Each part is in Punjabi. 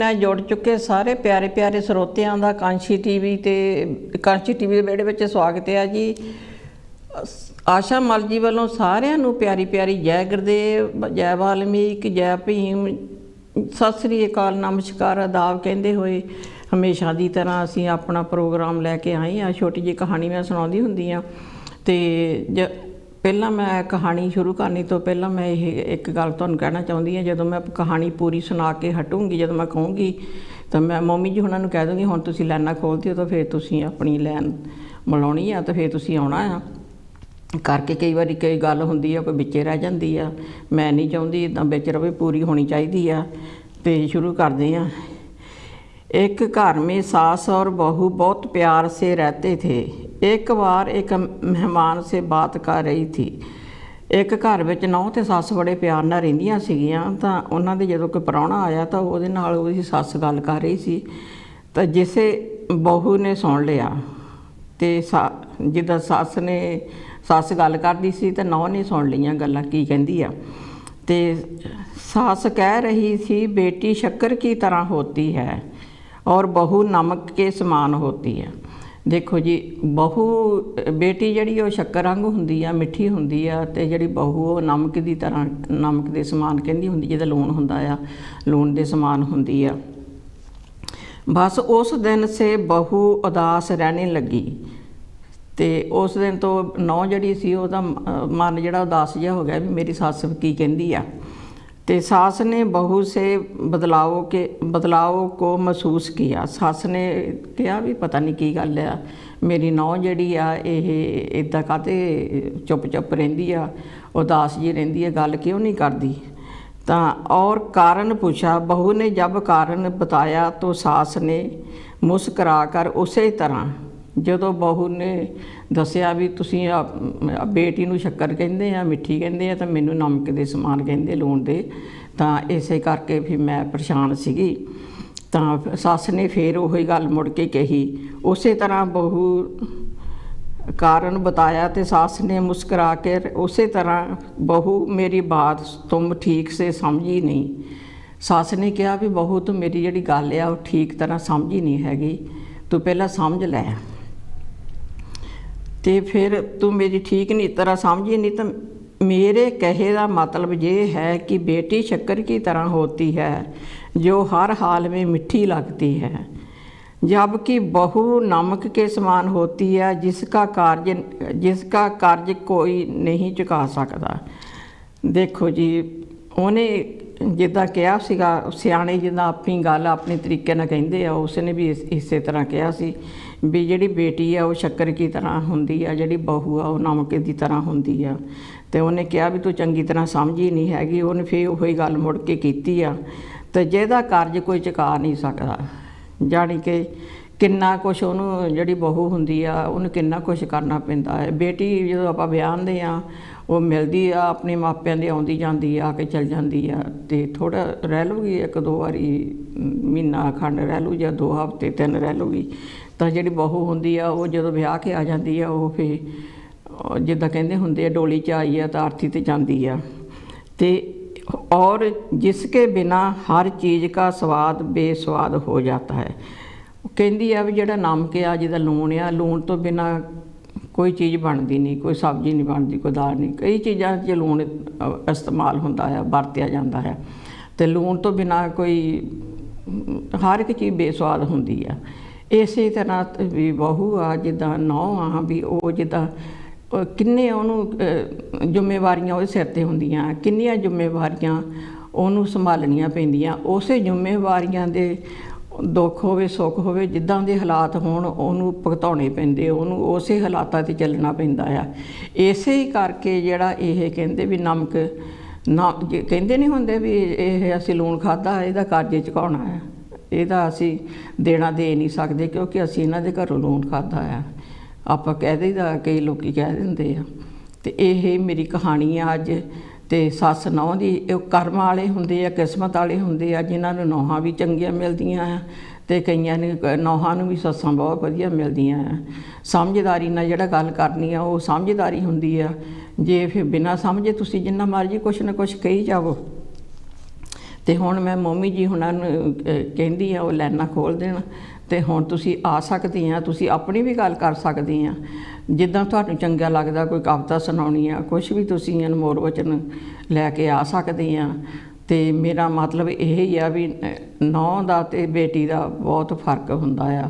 जुड़ चुके सारे प्यारे प्यारे ਸਰੋਤਿਆਂ ਦਾ ਕਾਂਸ਼ੀ ਟੀਵੀ ਤੇ ਕਾਂਸ਼ੀ ਟੀਵੀ ਦੇ ਵਿਹੜੇ ਵਿੱਚ ਸਵਾਗਤ ਹੈ ਜੀ। ਆਸ਼ਾ ਮਲ ਜੀ ਵੱਲੋਂ ਸਾਰਿਆਂ ਨੂੰ ਪਿਆਰੀ ਪਿਆਰੀ ਜੈ ਗੁਰਦੇਵ, ਜੈ ਵਾਲਮੀਕ, ਜੈ ਭੀਮ, ਸਤਿ ਸ੍ਰੀ ਅਕਾਲ, ਨਮਸਕਾਰ, ਆਦਾਬ ਕਹਿੰਦੇ ਹੋਏ ਹਮੇਸ਼ਾ ਦੀ ਤਰ੍ਹਾਂ ਅਸੀਂ ਆਪਣਾ ਪ੍ਰੋਗਰਾਮ ਲੈ ਕੇ ਆਏ ਹਾਂ। ਛੋਟੀ ਜਿਹੀ ਕਹਾਣੀ ਮੈਂ ਸੁਣਾਉਂਦੀ ਹੁੰਦੀ ਹਾਂ ਤੇ ਪਹਿਲਾਂ ਮੈਂ ਕਹਾਣੀ ਸ਼ੁਰੂ ਕਰਨੀ ਤੋਂ ਪਹਿਲਾਂ ਮੈਂ ਇਹ ਇੱਕ ਗੱਲ ਤੁਹਾਨੂੰ ਕਹਿਣਾ ਚਾਹੁੰਦੀ ਹਾਂ। ਜਦੋਂ ਮੈਂ ਕਹਾਣੀ ਪੂਰੀ ਸੁਣਾ ਕੇ ਹਟੂੰਗੀ, ਜਦੋਂ ਮੈਂ ਕਹੂੰਗੀ ਤਾਂ ਮੈਂ ਮੰਮੀ ਜੀ ਉਹਨਾਂ ਨੂੰ ਕਹਿ ਦੂੰਗੀ ਹੁਣ ਤੁਸੀਂ ਲਾਈਨਾਂ ਖੋਲ੍ਹ ਦਿਓ, ਤਾਂ ਫਿਰ ਤੁਸੀਂ ਆਪਣੀ ਲਾਈਨ ਮਿਲਾਉਣੀ ਆ, ਤਾਂ ਫਿਰ ਤੁਸੀਂ ਆਉਣਾ ਆ ਕਰਕੇ। ਕਈ ਵਾਰੀ ਕਈ ਗੱਲ ਹੁੰਦੀ ਆ, ਕੋਈ ਵਿੱਚੇ ਰਹਿ ਜਾਂਦੀ ਆ, ਮੈਂ ਨਹੀਂ ਚਾਹੁੰਦੀ ਇੱਦਾਂ ਵਿੱਚ ਰਵੇ, ਪੂਰੀ ਹੋਣੀ ਚਾਹੀਦੀ ਆ। तो शुरू करते हैं। एक घर में सास और बहू बहुत प्यार से रहते थे। एक बार एक मेहमान से बात कर रही थी। एक घर में नौं ते सੱਸ बड़े प्यार नाल रहिंदियां सीगियां, तां उन्हां दे जदों कोई प्राहुणा आया तां उहदे नाल उहदी सੱਸ गल कर रही सी, तां जिसे बहू ने सुन लिया ते जिद्दां सੱਸ गल करदी सी तां नौं ने सुन लईआं गल्लां की कहंदी आ। ते सास कह रही थी बेटी शक्कर की तरह होती है और बहू नमक के समान होती है। देखो जी, बहू बेटी जिहड़ी वो शक्कर वांगू हुंदी आ, मिठी हुंदी आ, ते जिहड़ी बहू वो नमक की तरह, नमक के समान कहंदी हुंदी, जिहदा लूण हुंदा आ, लूण के समान हुंदी आ। बस उस दिन से बहू उदास रहने लगी। तो उस दिन तो नौं जिहड़ी सी उहदा मन जिहड़ा उदास जिहा हो गया भी मेरी सੱਸ की कहंदी आ। तो सास ने बहू से बदलाव को महसूस किया। सੱਸ ने कहा भी पता नहीं की गल आ, मेरी नौं जिहड़ी आ इह इदां काहते चुप चुप रहिंदी आ, उदास जी रहिंदी आ, गल क्यों नहीं करदी। तां और कारण पूछा। बहू ने जब कारण बताया तो सास ने मुस्करा कर उसे तरह, ਜਦੋਂ बहू ने दसिया भी तुसीं बेटी नूं शक्कर कहंदे आ, मिठी कहंदे आ, तो मैनूं नमक दे समान कहंदे, लूण दे, तां इसे करके फिर मैं परेशान सीगी। तां सੱਸ ने फिर उही गल मुड़ के कही। उसे तरह बहू कारण बताया तो सास ने मुस्करा कर उसे तरह, बहू मेरी बात तुम ठीक से समझी नहीं। सੱਸ ने कहा भी बहू तू मेरी जिहड़ी गल आ वो ठीक तरह समझी नहीं हैगी, तू पहला समझ लै, तो फिर तू मेरी ठीक नहीं तरह समझी नहीं। तो मेरे कहे का मतलब ये है कि बेटी शक्कर की तरह होती है जो हर हाल में मीठी लगती है, जबकि बहू नमक के समान होती है जिसका कर्ज कोई नहीं चुका सकता। देखो जी, उन्हें जिदा कहा सीगा, सियाणे जिदा अपनी गल अपने तरीके नाल कहिंदे आ, उसने भी इसे तरह कहा सी भी जिहड़ी बेटी आ वो शक्कर की तरह हुंदी आ, जिहड़ी बहू आ वो नमक की तरह हुंदी आ। ते उन्हें कहा भी तू चंगी तरह समझी नहीं हैगी। उन्हें फिर उही गल मुड़ के कीती आ। ते जिहदा कर्ज कोई चुका नहीं सकदा, जानी कि किन्ना कुछ उन्होंने जिहड़ी बहू हुंदी आ उन्हें किन्ना कुछ करना पैंदा है। बेटी जदों आपां विआहंदे आ वो मिलदी आ, अपने मापिਆਂ ਦੇ आउंदी जांदी आ, के चल जांदी आ, ते थोड़ा रह लूगी, एक दो वारी महीना खंड रह लू या 2 हफ्ते 3 रह लूगी। तो जिहड़ी बहू हुंदी आ वो जदों विआह के आ जांदी आ, वो फिर जिद्दां कहंदे हुंदे आ डोली च आई आ तां अर्थी ते जांदी आ। ते और जिसके बिना हर चीज़ का स्वाद बेस्वाद हो जाता है। कहंदी आ भी जिहड़ा नमक आ, जिहदा लूण आ, लूण तो बिना कोई चीज़ बनती नहीं, कोई सब्जी नहीं बनती, कोई दाल नहीं, कई चीज़ां 'च लूण इस्तेमाल होंदा है, वरतिया जाता है। तो लूण तो बिना कोई हर एक चीज़ बेस्वाद होंदी आ। इसे तरह भी बहू आ, जिद्दां नौं आ भी वो जिद्दां किन्ने उहनूं जिम्मेवारियां उहदे सिर ते हुंदियां, किन्नियां जिम्मेवारियां उहनूं संभालणियां पैंदियां। उसे जिम्मेवारियां दे दुख होवे सुख होवे, जिद्दां दे हालात होण उहनूं भुगताउणे पैंदे, उहनूं उसे हालातां ते चलना पैंदा आ। इसे ही करके जिहड़ा इह कहंदे भी नमक ना कहंदे नहीं हुंदे भी इह असीं लूण खाधा इहदा कर्ज चुकाउणा है, इहदा असीं देना दे नहीं सकदे क्योंकि असीं इन्हां दे घरों लूण खाधा आ। आपां कह दईदा, कई लोकी कह दिंदे आ। ते इह मेरी कहानी आ अज। ते सੱਸ नौं दी कर्म वाले हुंदे आ, किस्मत वाले हुंदे आ, जिन्हां नूं नौहां भी चंगियां मिलदियां आ ते कईयां नूं नौहां नूं भी सੱਸਾਂ बहुत वधिया मिलदियां आ। समझदारी नाल जिहड़ा गल करनी आ वो समझदारी हुंदी आ। जे फिर बिना समझे तुसीं जिन्ना मर्जी कुछ ना कुछ कही जावो ਤੇ ਹੁਣ ਮੈਂ ਮੰਮੀ ਜੀ ਹੁਣਾਂ ਨੂੰ ਕਹਿੰਦੀ ਆ ਉਹ ਲਾਈਨਾਂ ਖੋਲ੍ਹ ਦੇਣ। ਤੇ ਹੁਣ ਤੁਸੀਂ ਆ ਸਕਦੀ ਆ, ਤੁਸੀਂ ਆਪਣੀ ਵੀ ਗੱਲ ਕਰ ਸਕਦੀ ਆ, ਜਿੱਦਾਂ ਤੁਹਾਨੂੰ ਚੰਗਾ ਲੱਗਦਾ। ਕੋਈ ਕਵਿਤਾ ਸੁਣਾਉਣੀ ਆ, ਕੁਛ ਵੀ ਤੁਸੀਂ ਅਨਮੋਲ ਵਚਨ ਲੈ ਕੇ ਆ ਸਕਦੇ ਆ। ਤੇ ਮੇਰਾ ਮਤਲਬ ਇਹ ਹੀ ਆ ਵੀ ਨੌਂ ਦਾ ਤੇ ਬੇਟੀ ਦਾ ਬਹੁਤ ਫਰਕ ਹੁੰਦਾ ਆ।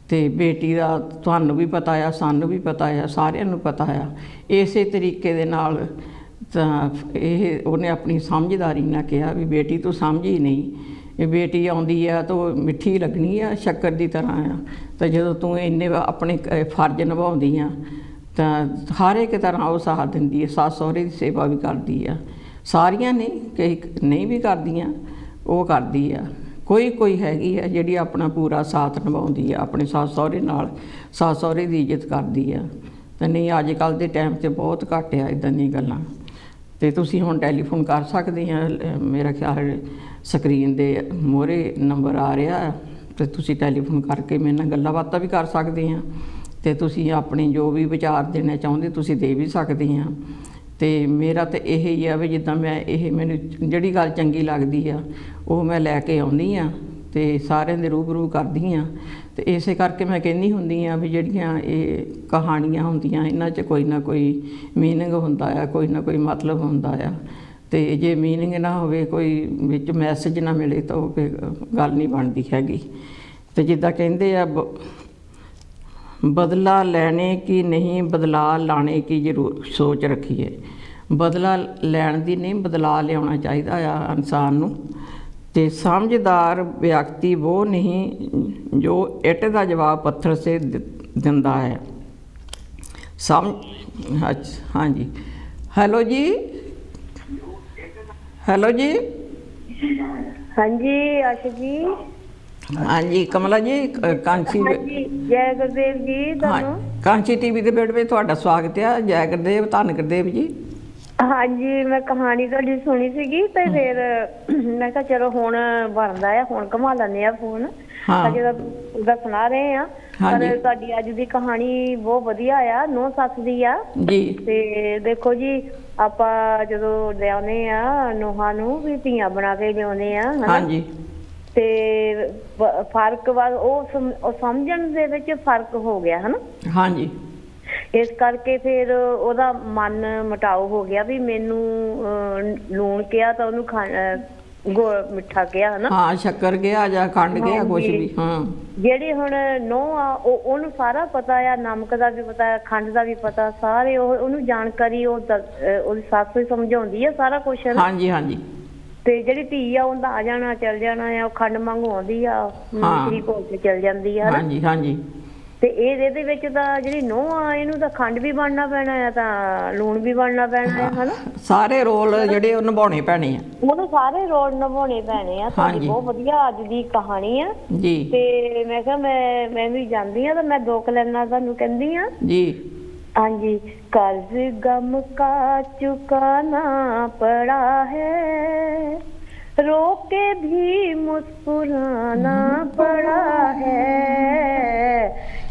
ਤੇ ਬੇਟੀ ਦਾ ਤੁਹਾਨੂੰ ਵੀ ਪਤਾ ਆ, ਸਾਨੂੰ ਵੀ ਪਤਾ ਆ, ਸਾਰਿਆਂ ਨੂੰ ਪਤਾ ਆ। ਇਸੇ ਤਰੀਕੇ ਦੇ ਨਾਲ ਤਾਂ ਇਹ ਉਹਨੇ ਆਪਣੀ ਸਮਝਦਾਰੀ ਨਾਲ ਕਿਹਾ ਵੀ ਬੇਟੀ ਤੂੰ ਸਮਝੀ ਨਹੀਂ, ਇਹ ਬੇਟੀ ਆਉਂਦੀ ਆ ਤਾਂ ਉਹ ਮਿੱਠੀ ਲੱਗਣੀ ਆ, ਸ਼ੱਕਰ ਦੀ ਤਰ੍ਹਾਂ ਆ। ਤਾਂ ਜਦੋਂ ਤੂੰ ਇੰਨੇ ਆਪਣੇ ਫਰਜ਼ ਨਿਭਾਉਂਦੀ ਆ ਤਾਂ ਹਰ ਇੱਕ ਤਰ੍ਹਾਂ ਉਹ ਸਾਥ ਦਿੰਦੀ ਹੈ। ਸੱਸ ਸਹੁਰੇ ਦੀ ਸੇਵਾ ਵੀ ਕਰਦੀ ਆ, ਸਾਰੀਆਂ ਨਹੀਂ, ਕਈ ਨਹੀਂ ਵੀ ਕਰਦੀਆਂ, ਉਹ ਕਰਦੀ ਆ। ਕੋਈ ਹੈਗੀ ਆ ਜਿਹੜੀ ਆਪਣਾ ਪੂਰਾ ਸਾਥ ਨਿਭਾਉਂਦੀ ਆ, ਆਪਣੇ ਸੱਸ ਸਹੁਰੇ ਨਾਲ, ਸੱਸ ਸਹੁਰੇ ਦੀ ਇੱਜ਼ਤ ਕਰਦੀ ਆ। ਤਾਂ ਨਹੀਂ ਅੱਜ ਕੱਲ੍ਹ ਦੇ ਟਾਈਮ 'ਚ ਬਹੁਤ ਘੱਟ ਆ ਇੱਦਾਂ ਦੀਆਂ ਗੱਲਾਂ। ਤੇ ਤੁਸੀਂ ਹੁਣ ਟੈਲੀਫੋਨ ਕਰ ਸਕਦੇ ਆ, ਮੇਰਾ ਖਿਆਲ ਸਕਰੀਨ ਦੇ ਮੂਹਰੇ ਨੰਬਰ ਆ ਰਿਹਾ, ਤੇ ਤੁਸੀਂ ਟੈਲੀਫੋਨ ਕਰਕੇ ਮੇਰੇ ਨਾਲ ਗੱਲਾਂ ਬਾਤਾਂ ਵੀ ਕਰ ਸਕਦੇ ਆ। ਤੇ ਤੁਸੀਂ ਆਪਣੀ ਜੋ ਵੀ ਵਿਚਾਰ ਦੇਣਾ ਚਾਹੁੰਦੇ ਤੁਸੀਂ ਦੇ ਵੀ ਸਕਦੇ ਆ। ਤੇ ਮੇਰਾ ਤਾਂ ਇਹ ਹੀ ਆ ਵੀ ਜਿੱਦਾਂ ਮੈਨੂੰ ਜਿਹੜੀ ਗੱਲ ਚੰਗੀ ਲੱਗਦੀ ਆ ਉਹ ਮੈਂ ਲੈ ਕੇ ਆਉਂਦੀ ਆ ਤੇ ਸਾਰਿਆਂ ਦੇ ਰੂਬਰੂ ਕਰਦੀ ਆ। ਤੇ ਇਸੇ ਕਰਕੇ ਮੈਂ ਕਹਿੰਦੀ ਹੁੰਦੀ ਆ ਵੀ ਜਿਹੜੀਆਂ ਇਹ ਕਹਾਣੀਆਂ ਹੁੰਦੀਆਂ ਇਹਨਾਂ 'ਚ ਕੋਈ ਨਾ ਕੋਈ ਮੀਨਿੰਗ ਹੁੰਦਾ ਆ, ਕੋਈ ਨਾ ਕੋਈ ਮਤਲਬ ਹੁੰਦਾ ਆ। ਤੇ ਜੇ ਮੀਨਿੰਗ ਨਾ ਹੋਵੇ, ਕੋਈ ਵਿੱਚ ਮੈਸੇਜ ਨਾ ਮਿਲੇ ਤਾਂ ਉਹ ਫਿਰ ਗੱਲ ਨਹੀਂ ਬਣਦੀ ਹੈਗੀ। ਤੇ ਜਿੱਦਾਂ ਕਹਿੰਦੇ ਆ ਬਦਲਾ ਲੈਣੇ ਕੀ ਨਹੀਂ, ਬਦਲਾ ਲਾਣੇ ਕੀ ਜ਼ਰੂਰ ਸੋਚ ਰੱਖੀਏ। ਬਦਲਾ ਲੈਣ ਦੀ ਨਹੀਂ, ਬਦਲਾ ਲਿਆਉਣਾ ਚਾਹੀਦਾ ਆ ਇਨਸਾਨ ਨੂੰ। ਤੇ ਸਮਝਦਾਰ ਵਿਅਕਤੀ ਉਹ ਨਹੀਂ ਜੋ ਇੱਟ ਦਾ ਜਵਾਬ ਪੱਥਰ ਸੇ ਦਿੰਦਾ ਹੈ। ਹਾਂਜੀ, ਹੈਲੋ ਜੀ, ਹੈਲੋ ਜੀ, ਹਾਂਜੀ ਆਸ਼ਾ ਜੀ, ਹਾਂਜੀ ਕਮਲਾ ਜੀ, ਕਾਂਚੀ ਜੈ ਗੁਰਦੇਵ ਜੀ। ਤੁਹਾਨੂੰ ਕਾਂਚੀ ਟੀਵੀ ਦੇ ਬੇੜ ਵਿੱਚ ਤੁਹਾਡਾ ਸਵਾਗਤ ਆ। ਜੈ ਗੁਰਦੇਵ, ਧੰਨ ਗੁਰਦੇਵ ਜੀ। ਹਾਂਜੀ, ਮੈਂ ਕਹਾਣੀ ਤੁਹਾਡੀ ਸੁਣੀ ਸੀਗੀ ਤੇ ਫਿਰ ਮੈਂ ਕਿਹਾ ਚਲੋ ਹੁਣ ਬਣਦਾ ਆ, ਹੁਣ ਘੁਮਾ ਲੈਂਦੇ ਆ ਫੋਨ। ਅਜੇ ਤਾਂ ਸੁਣਾ ਰਹੇ ਆ, ਪਰ ਤੁਹਾਡੀ ਅੱਜ ਦੀ ਕਹਾਣੀ ਬਹੁਤ ਵਧੀਆ ਆ, ਨੂੰਹ ਸੱਸ ਦੀ ਆ ਜੀ। ਤੇ ਦੇਖੋ ਜੀ, ਆਪਾਂ ਜਦੋਂ ਲਿਆਉਨੇ ਆ ਨੂੰਹਾਂ ਨੂੰ ਵੀ ਧੀਆਂ ਬਣਾ ਕੇ ਲਿਆਉਨੇ ਆ, ਹਾਂਜੀ, ਤੇ ਫਰਕ ਉਹ ਸਮਝਣ ਦੇ ਵਿੱਚ ਫਰਕ ਹੋ ਗਿਆ ਹਨਾ। ਹਾਂਜੀ, ਇਸ ਕਰਕੇ ਫਿਰ ਉਹਦਾ ਮਨ ਮਟਾਓ ਹੋ ਗਿਆ ਵੀ ਮੈਨੂੰ ਲੂਣ ਕਿਹਾ ਤਾਂ ਉਹਨੂੰ ਮਿੱਠਾ ਕਿਹਾ ਹਨਾ। ਹਾਂ, ਸ਼ੱਕਰ ਗਿਆ ਜਾਂ ਖੰਡ ਗਿਆ, ਕੁਛ ਵੀ। ਹਾਂ, ਜਿਹੜੀ ਹੁਣ ਨੂੰਹ ਆ ਉਹਨੂੰ ਸਾਰਾ ਪਤਾ ਆ, ਨਮਕ ਦਾ ਵੀ ਪਤਾ, ਖੰਡ ਦਾ ਵੀ ਪਤਾ, ਸਾਰੇ ਉਹਨੂੰ ਜਾਣਕਾਰੀ ਉਹਦੀ ਸੱਸ ਹੀ ਸਮਝਾਉਂਦੀ ਆ ਸਾਰਾ ਕੁਛ। ਹਾਂਜੀ ਹਾਂਜੀ। ਤੇ ਜਿਹੜੀ ਧੀ ਆ ਉਹਦਾ ਆ ਜਾਣਾ ਚੱਲ ਜਾਣਾ ਆ, ਉਹ ਖੰਡ ਮੰਗੂ ਆਉਂਦੀ ਆ, ਮਿਸਰੀ ਘੋਲ ਕੇ ਚੱਲ ਜਾਂਦੀ ਆ। ਹਾਂਜੀ ਹਾਂਜੀ। ਤੇ ਇਹਦੇ ਵਿੱਚ ਤਾਂ ਜਿਹੜੀ ਨੂੰਹ ਆ ਇਹਨੂੰ ਤਾਂ ਖੰਡ ਵੀ ਬਣਨਾ ਪੈਣਾ ਆ, ਤਾਂ ਲੂਣ ਵੀ ਬਣਨਾ ਪੈਣਾ ਆ ਹਨਾ। ਸਾਰੇ ਰੋਲ ਜਿਹੜੇ ਉਹ ਨਿਭਾਉਣੇ ਪੈਣੇ ਆ, ਉਹਨੂੰ ਸਾਰੇ ਰੋਲ ਨਿਭਾਉਣੇ ਪੈਣੇ ਆ। ਤੁਹਾਡੀ ਬਹੁਤ ਵਧੀਆ ਅੱਜ ਦੀ ਕਹਾਣੀ ਆ ਜੀ। ਤੇ ਮੈਂ ਕਿਹਾ ਮੈਂ ਵੀ ਜਾਂਦੀ ਆ, ਤਾਂ ਮੈਂ 2 ਲਾਈਨਾਂ ਤੁਹਾਨੂੰ ਕਹਿੰਦੀ ਆ ਜੀ। ਹਾਂਜੀ, कर्ज गम का चुकाना पड़ा है, रोके भी मुस्कुराना पड़ा है।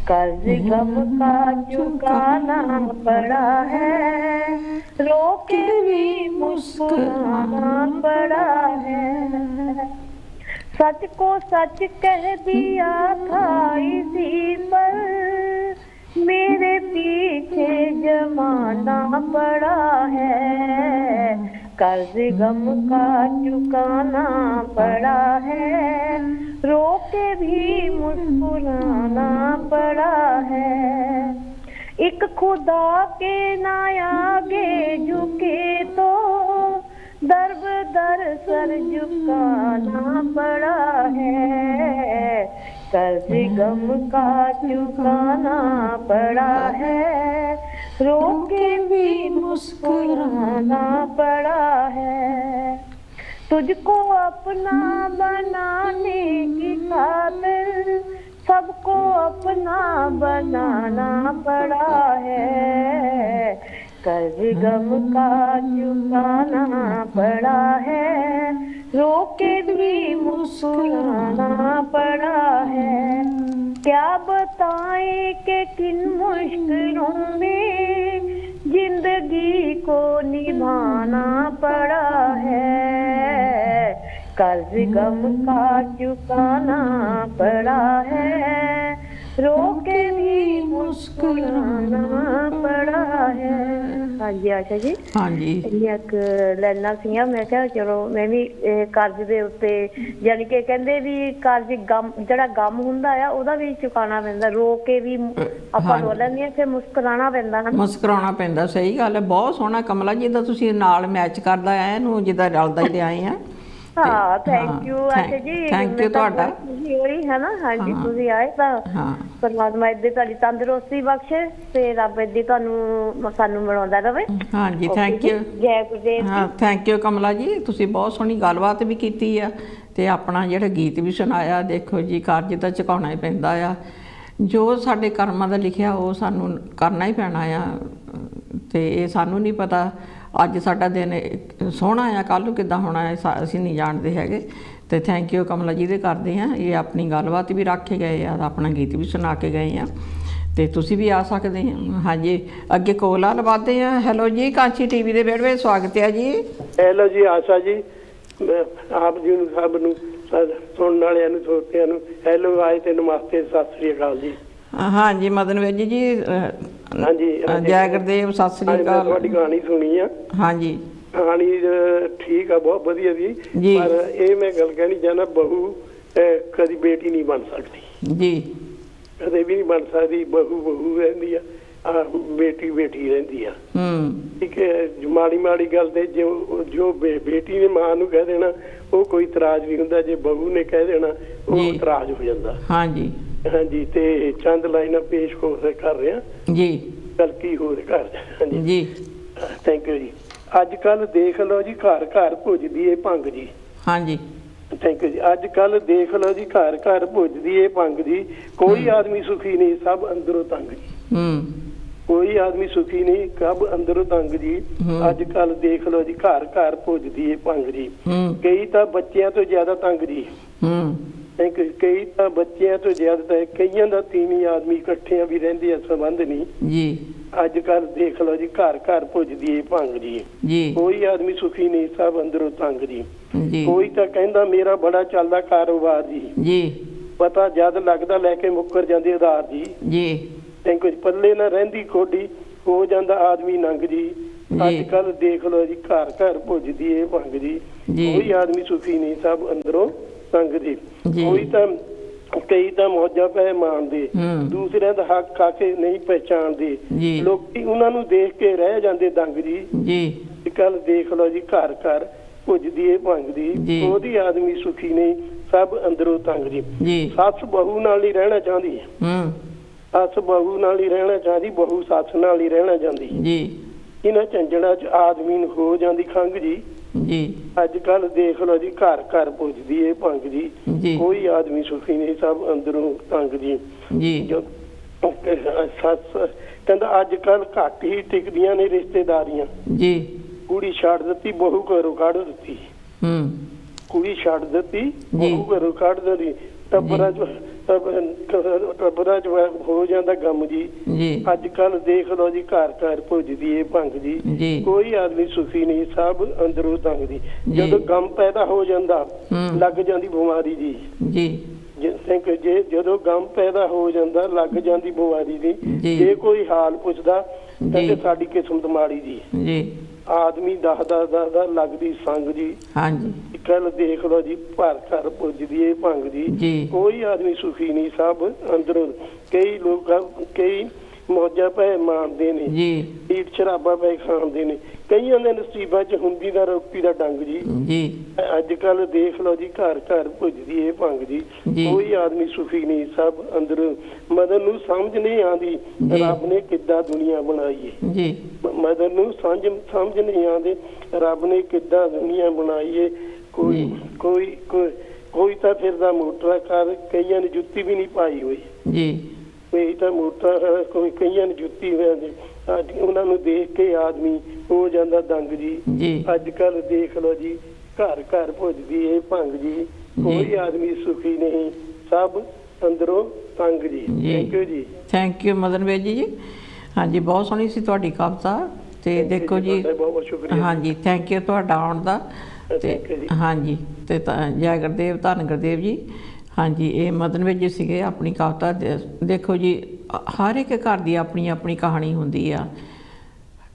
कर्ज गम का चुकाना पड़ा है, रोके भी मुस्कुराना पड़ा है। सच को सच कह दिया था इसी पर, मेरे पीछे जमाना पड़ा है। कर्ज गम का चुकाना पड़ा है, रोके भी मुस्कुराना पड़ा है। एक खुदा के ना आगे झुके तो दर बदर सर झुकाना पड़ा है। कर्ज गम का चुकाना पड़ा है, रोके भी मुस्कुराना पड़ा है। तुझको अपना बनाने की खातिर सबको अपना बनाना पड़ा है। कर्ज गम का चुकाना पड़ा है, रोके भी मुस्कुराना पड़ा है। क्या बताएं कि किन मुश्किलों में जिंदगी को निभाना पड़ा है। कर्ज गम का चुकाना पड़ा है, रोके भी मुस्कुराना पड़ा है। हाँ जी आशा जी, हाँ जी, एक लाइना सीगा। मैं क्या चलो मैं भी कर्ज दे उत्ते यानी कि कहंदे भी कर्ज गम ਜਿਹੜਾ ਗਮ ਹੁੰਦਾ ਆ ਉਹਦਾ ਵੀ ਚੁਕਾਣਾ ਪੈਂਦਾ, ਰੋ ਕੇ ਵੀ ਆਪਾਂ ਰੋ ਲੈਂਦੇ ਆ, ਫਿਰ ਮੁਸਕਰਾਣਾ ਪੈਂਦਾ ਨਾ, ਮੁਸਕਰਾਉਣਾ ਪੈਂਦਾ। ਸਹੀ ਗੱਲ ਹੈ, ਬਹੁਤ ਸੋਹਣਾ ਕਮਲਾ ਜੀ ਦਾ ਤੁਸੀਂ ਨਾਲ ਮੈਚ ਕਰਦਾ ਆਇਆ ਇਹਨੂੰ, ਜਿੱਦਾਂ ਰਲਦਾ ਹੀ ਆਏ ਆ। ਹਾਂ ਥੈਂਕ ਯੂ ਆਸ਼ਾ ਜੀ, ਥੈਂਕ ਯੂ ਤੁਹਾਡਾ। ਖੁਸ਼ੀ ਹੋਈ ਹੈ ਨਾ। ਹਾਂਜੀ ਤੁਸੀਂ ਆਏ ਤਾਂ ਪਰਮਾਤਮਾ ਇੱਦਾਂ ਤੁਹਾਡੀ ਤੰਦਰੁਸਤੀ ਬਖਸ਼ੇ ਤੇ ਰੱਬ ਇੱਦਾਂ ਤੁਹਾਨੂੰ ਸਾਨੂੰ ਮਿਲਾਉਂਦਾ ਰਵੇ। ਹਾਂਜੀ ਥੈਂਕ ਯੂ। ਜੈ ਗੁਰਦੇਵ। ਹਾਂ ਥੈਂਕ ਯੂ ਕਮਲਾ ਜੀ, ਤੁਸੀਂ ਬਹੁਤ ਸੋਹਣੀ ਗੱਲਬਾਤ ਵੀ ਕੀਤੀ ਆ ਤੇ ਆਪਣਾ ਜਿਹੜਾ ਗੀਤ ਵੀ ਸੁਣਾਇਆ। ਦੇਖੋ ਜੀ ਕਰਜ਼ ਤਾਂ ਚੁਕਾਉਣਾ ਹੀ ਪੈਂਦਾ ਆ, ਜੋ ਸਾਡੇ ਕਰਮਾਂ ਦਾ ਲਿਖਿਆ ਉਹ ਸਾਨੂੰ ਕਰਨਾ ਹੀ ਪੈਣਾ ਆ, ਤੇ ਇਹ ਸਾਨੂੰ ਨਹੀਂ ਪਤਾ ਅੱਜ ਸਾਡਾ ਦਿਨ ਸੋਹਣਾ ਆ, ਕੱਲ੍ਹ ਨੂੰ ਕਿੱਦਾਂ ਹੋਣਾ ਹੈ ਅਸੀਂ ਨਹੀਂ ਜਾਣਦੇ ਹੈਗੇ। ਤੇ ਥੈਂਕ ਯੂ ਕਮਲਾ ਜੀ ਦੇ ਕਰਦੇ ਹਾਂ, ਇਹ ਆਪਣੀ ਗੱਲਬਾਤ ਵੀ ਰੱਖ ਕੇ ਗਏ ਆ, ਆਪਣਾ ਗੀਤ ਵੀ ਸੁਣਾ ਕੇ ਗਏ ਆ, ਤੇ ਤੁਸੀਂ ਵੀ ਆ ਸਕਦੇ ਹੋ। ਹਾਂਜੀ ਅੱਗੇ ਕੋਲਾ ਲਵਾਦੇ ਆ। ਹੈਲੋ ਜੀ, ਕਾਂਚੀ ਟੀਵੀ ਦੇ ਵਿਹੜੇ ਵਿੱਚ ਸਵਾਗਤ ਹੈ ਜੀ। ਹੈਲੋ ਜੀ ਆਸ਼ਾ ਜੀ, ਮੈਂ ਆਪ ਜੀ ਨੂੰ ਸਭ ਨੂੰ ਸੁਣਨ ਵਾਲਿਆਂ ਨੂੰ ਸਰੋਤਿਆਂ ਨੂੰ ਹੈਲੋ ਆਏ ਤੇ ਨਮਸਤੇ, ਸਤਿ ਸ੍ਰੀ ਅਕਾਲ ਜੀ। ਹਾਂਜੀ ਮਦਨ ਵੇਜੀ ਜੀ, ਹਾਂਜੀ ਜੈ ਗੁਰਦੇਵ, ਸਤਿ ਸ੍ਰੀ ਅਕਾਲ। ਤੁਹਾਡੀ ਕਹਾਣੀ ਸੁਣੀ ਆ। ਹਾਂਜੀ ਕਹਾਣੀ ਠੀਕ ਆ, ਬਹੁਤ ਵਧੀਆ ਜੀ, ਪਰ ਇਹ ਮੈਂ ਗੱਲ ਕਹਿਣੀ ਚਾਹੁੰਦਾ, ਬਹੂ ਕਦੀ ਬੇਟੀ ਨਹੀਂ ਬਣ ਸਕਦੀ ਜੀ, ਕਦੇ ਵੀ ਨਹੀਂ ਬਣ ਸਕਦੀ। ਬਹੂ ਬਹੂ ਰਹਿੰਦੀ ਆ, ਬੇਟੀ ਬੇਟੀ ਰਹਿੰਦੀ ਆ। ਠੀਕ ਹੈ, ਮਾੜੀ ਮਾੜੀ ਗੱਲ ਤੇ ਜੋ ਬੇਟੀ ਨੇ ਮਾਂ ਨੂੰ ਕਹਿ ਦੇਣਾ ਉਹ ਕੋਈ ਇਤਰਾਜ਼ ਨਹੀਂ ਹੁੰਦਾ, ਜੇ ਬਹੂ ਨੇ ਕਹਿ ਦੇਣਾ ਉਹ ਇਤਰਾਜ਼ ਹੋ ਜਾਂਦਾ। ਹਾਂਜੀ ਹਾਂਜੀ, ਤੇ ਚੰਦ ਲਾਈਨਾਂ ਪੇਸ਼ ਕਰ ਰਿਹਾ ਜੀ, ਗੱਲ ਕੀ ਹੋ ਰਿਹਾ ਘਰ। ਹਾਂਜੀ ਜੀ ਥੈਂਕ ਯੂ ਜੀ। ਅੱਜ ਕੱਲ ਦੇਖ ਲਓ ਜੀ, ਘਰ ਘਰ ਭੁੱਜਦੀ ਏ ਭੰਗ ਜੀ। ਹਾਂਜੀ ਥੈਂਕ ਯੂ ਜੀ। ਅੱਜ ਕੱਲ ਦੇਖ ਲਓ ਜੀ, ਘਰ ਘਰ ਭੁੱਜਦੀ ਏ ਭੰਗ ਜੀ, ਕੋਈ ਆਦਮੀ ਸੁਖੀ ਨਹੀਂ, ਸਭ ਅੰਦਰੋਂ ਤੰਗ ਜੀ। ਕੋਈ ਆਦਮੀ ਸੁਖੀ ਨਹੀਂ, ਸਭ ਅੰਦਰੋਂ ਤੰਗ ਜੀ। ਅੱਜ ਕੱਲ ਦੇਖ ਲਓ ਜੀ, ਘਰ ਘਰ ਭੁੱਜਦੀ ਏ ਭੰਗ ਜੀ, ਕਈ ਤਾਂ ਬੱਚਿਆਂ ਤੋਂ ਜ਼ਿਆਦਾ ਤੰਗ ਜੀ। ਕਈ ਤਾਂ ਬੱਚਿਆਂ ਤੋਂ ਜ਼ਿਆਦਾ, ਕਈਆਂ ਦਾ ਤੀਵੀਂ ਆਦਮੀ ਇਕੱਠਿਆਂ ਵੀ ਰਹਿੰਦੇ ਆ, ਸੰਬੰਧ ਨਹੀਂ ਜੀ। ਅੱਜ ਕੱਲ ਦੇਖ ਲਓ ਜੀ, ਘਰ ਘਰ ਭੁੱਜਦੀ ਏ ਭੰਗ ਜੀ, ਕੋਈ ਆਦਮੀ ਸੁਖੀ ਨਹੀਂ, ਸਭ ਅੰਦਰੋਂ ਤੰਗ ਜੀ। ਕੋਈ ਤਾਂ ਕਹਿੰਦਾ ਮੇਰਾ ਬੜਾ ਚੱਲਦਾ ਕਾਰੋਬਾਰ ਜੀ, ਪਤਾ ਜਦ ਲੱਗਦਾ ਲੈ ਕੇ ਮੁੱਕਰ ਜਾਂਦੇ ਉਧਾਰ ਜੀ। Thank you. ਪੱਲੇ ਨਾ ਰਹਿੰਦੀ ਖੋਡੀ, ਹੋ ਜਾਂਦਾ ਆਦਮੀ ਨੰਗ ਜੀ। ਅੱਜ ਕੱਲ ਦੇਖ ਲਓ ਜੀ, ਘਰ ਘਰ ਭੁੱਜਦੀ ਏ ਭੰਗ ਜੀ, ਕੋਈ ਆਦਮੀ ਸੁਖੀ ਨਹੀਂ, ਸਭ ਅੰਦਰੋਂ ਤੰਗ ਜੀ। ਕੋਈ ਤਾਂ ਕਈ ਤਾਂ ਮੌਜਾਂ ਪੈ ਮਾਣਦੇ, ਦੂਸਰਿਆਂ ਦਾ ਹੱਕ ਖਾ ਕੇ ਨਹੀਂ ਪਹਿਚਾਣਦੇ, ਲੋਕੀ ਉਹਨਾਂ ਨੂੰ ਦੇਖ ਕੇ ਰਹਿ ਜਾਂਦੇ ਦੰਗ ਜੀ। ਅੱਜ ਕੱਲ ਦੇਖ ਲਓ ਜੀ, ਘਰ ਘਰ ਭੁੱਜਦੀ ਏ ਭੰਗ ਦੀ, ਉਹਦੀ ਆਦਮੀ ਸੁਖੀ ਨਹੀਂ, ਸਭ ਅੰਦਰੋਂ ਤੰਗ ਜੀ। ਸੱਸ ਬਹੂ ਨਾਲ ਹੀ ਰਹਿਣਾ ਚਾਹੁੰਦੀ ਹੈ, ਸੱਸ ਬਹੂ ਨਾਲ ਹੀ ਰਹਿਣਾ ਚਾਹੁੰਦੀ, ਬਹੂ ਸੱਸ ਨਾਲ ਹੀ ਰਹਿਣਾ ਚਾਹੁੰਦੀ। ਇਹਨਾਂ ਝੰਜੜਾਂ ਚ ਆਦਮੀ ਨੂੰ ਹੋ ਜਾਂਦੀ ਖੰਘ ਜੀ। ਅੱਜ ਕੱਲ ਦੇਖ ਲਓ ਜੀ, ਘਰ ਘਰ ਭੁੱਜਦੀ ਏ ਭੰਗ ਜੀ, ਕੋਈ ਆਦਮੀ ਸੁਖੀ ਨਹੀਂ, ਸਭ ਅੰਦਰੋਂ ਤੰਗ ਜੀ। ਸੱਸ ਕਹਿੰਦਾ ਅੱਜ ਕੱਲ ਘੱਟ ਹੀ ਟਿਕਦੀਆਂ ਨੇ ਰਿਸ਼ਤੇਦਾਰੀਆਂ, ਕੁੜੀ ਛੱਡ ਦਿੱਤੀ ਬਹੂ ਘਰੋਂ ਕੱਢ ਦਿੱਤੀ, ਕੁੜੀ ਛੱਡ ਦਿੱਤੀ ਬਹੂ ਘਰੋਂ ਕੱਢ ਦਿੱਤੀ, ਟੱਬਰਾਂ ਚ ਹੋ ਜਾਂਦਾ ਗਮ ਜੀ। ਅੱਜ ਕੱਲ ਦੇਖ ਲਓ ਜੀ, ਘਰ ਘਰ ਭੁੱਜਦੀ ਏ ਭੰਗ ਜੀ, ਕੋਈ ਆਦਮੀ ਸੁਖੀ ਨਹੀਂ, ਸਭ ਅੰਦਰੋਂ ਤੰਗ ਜੀ। ਜਦੋਂ ਗਮ ਪੈਦਾ ਹੋ ਜਾਂਦਾ ਲੱਗ ਜਾਂਦੀ ਬਿਮਾਰੀ ਜੀ। ਜਦੋਂ ਗਮ ਪੈਦਾ ਹੋ ਜਾਂਦਾ ਲੱਗ ਜਾਂਦੀ ਬਿਮਾਰੀ ਦੀ, ਜੇ ਕੋਈ ਹਾਲ ਪੁੱਛਦਾ ਕਹਿੰਦੇ ਸਾਡੀ ਕਿਸਮਤ ਮਾੜੀ ਜੀ। ਆਦਮੀ ਦੱਸਦਾ ਲੱਗਦੀ ਸੰਗ ਜੀ। ਕੱਲ ਦੇਖ ਲਓ ਜੀ, ਘਰ ਘਰ ਪੁੱਜਦੀ ਏ ਭੰਗ ਜੀ, ਕੋਈ ਆਦਮੀ ਸੁਖੀ ਨਹੀਂ, ਸਭ ਅੰਦਰੋਂ। ਕਈ ਲੋਕ ਕਈ ਮੌਜਾਂ ਪੈ ਮਾਣਦੇ ਨੇ, ਢੀਠ ਸ਼ਰਾਬਾਂ ਪੈ ਖਾਂਦੇ ਨੇ, ਕਈਆਂ ਦੇ ਨਸੀਬਾਂ ਚ ਹੁੰਦੀ ਦਾ ਰੋਟੀ ਦਾ ਡੰਗ ਜੀ। ਅੱਜ ਕੱਲ ਦੇਖ ਲਓ ਜੀ, ਘਰ ਘਰ ਭੁੱਜਦੀ ਏ ਭੰਗ ਜੀ, ਕੋਈ ਆਦਮੀ ਸੁਖੀ ਨਹੀਂ, ਸਭ ਅੰਦਰੋਂ। ਮਦਨ ਨੂੰ ਸਮਝ ਨਹੀਂ ਆਉਂਦੀ ਰੱਬ ਨੇ ਕਿੱਦਾਂ ਦੁਨੀਆ ਬਣਾਈ ਏ, ਮਦਨ ਨੂੰ ਸਮਝ ਨਹੀਂ ਆਉਂਦੀ ਰੱਬ ਨੇ ਕਿੱਦਾਂ ਦੁਨੀਆ ਬਣਾਈ ਏ। ਕੋਈ ਤਾਂ ਫਿਰਦਾ ਮੋਟਰ ਕਰ, ਕਈਆਂ ਨੇ ਜੁੱਤੀ ਵੀ ਨਹੀਂ ਪਾਈ ਹੋਈ, ਕਈ ਤਾਂ ਮੋਟਰ, ਕਈਆਂ ਨੇ ਜੁੱਤੀ ਹੋਈ, ਉਹਨਾਂ ਨੂੰ ਦੇਖ ਕੇ ਆਦਮੀ ਹੋ ਜਾਂਦਾ ਦੰਗ ਜੀ। ਅੱਜ ਕੱਲ ਦੇਖ ਲਓ ਜੀ, ਘਰ ਘਰ ਭੁੱਜਦੀ ਏ ਭੰਗ ਜੀ, ਕੋਈ ਆਦਮੀ ਸੁਖੀ ਨਹੀਂ, ਸਭ ਅੰਦਰੋਂ ਤੰਗ ਜੀ। ਥੈਂਕ ਯੂ ਜੀ। ਥੈਂਕ ਯੂ ਮਦਨ ਵੇਜੀ ਜੀ। ਹਾਂਜੀ ਬਹੁਤ ਸੋਹਣੀ ਸੀ ਤੁਹਾਡੀ ਕਵਿਤਾ, ਤੇ ਦੇਖੋ ਜੀ। ਬਹੁਤ ਬਹੁਤ ਸ਼ੁਕਰੀਆ। ਹਾਂਜੀ ਥੈਂਕ ਯੂ ਤੁਹਾਡਾ ਆਉਣ ਦਾ। ਤੇ ਹਾਂਜੀ ਤੇ ਜੈ ਗੁਰਦੇਵ, ਧੰਨ ਗੁਰਦੇਵ ਜੀ। ਹਾਂਜੀ, ਇਹ ਮਦਨ ਵਿੱਚ ਸੀਗੇ ਆਪਣੀ ਕਵਿਤਾ। ਦੇਖੋ ਜੀ, ਹਰ ਇੱਕ ਘਰ ਦੀ ਆਪਣੀ ਆਪਣੀ ਕਹਾਣੀ ਹੁੰਦੀ ਆ।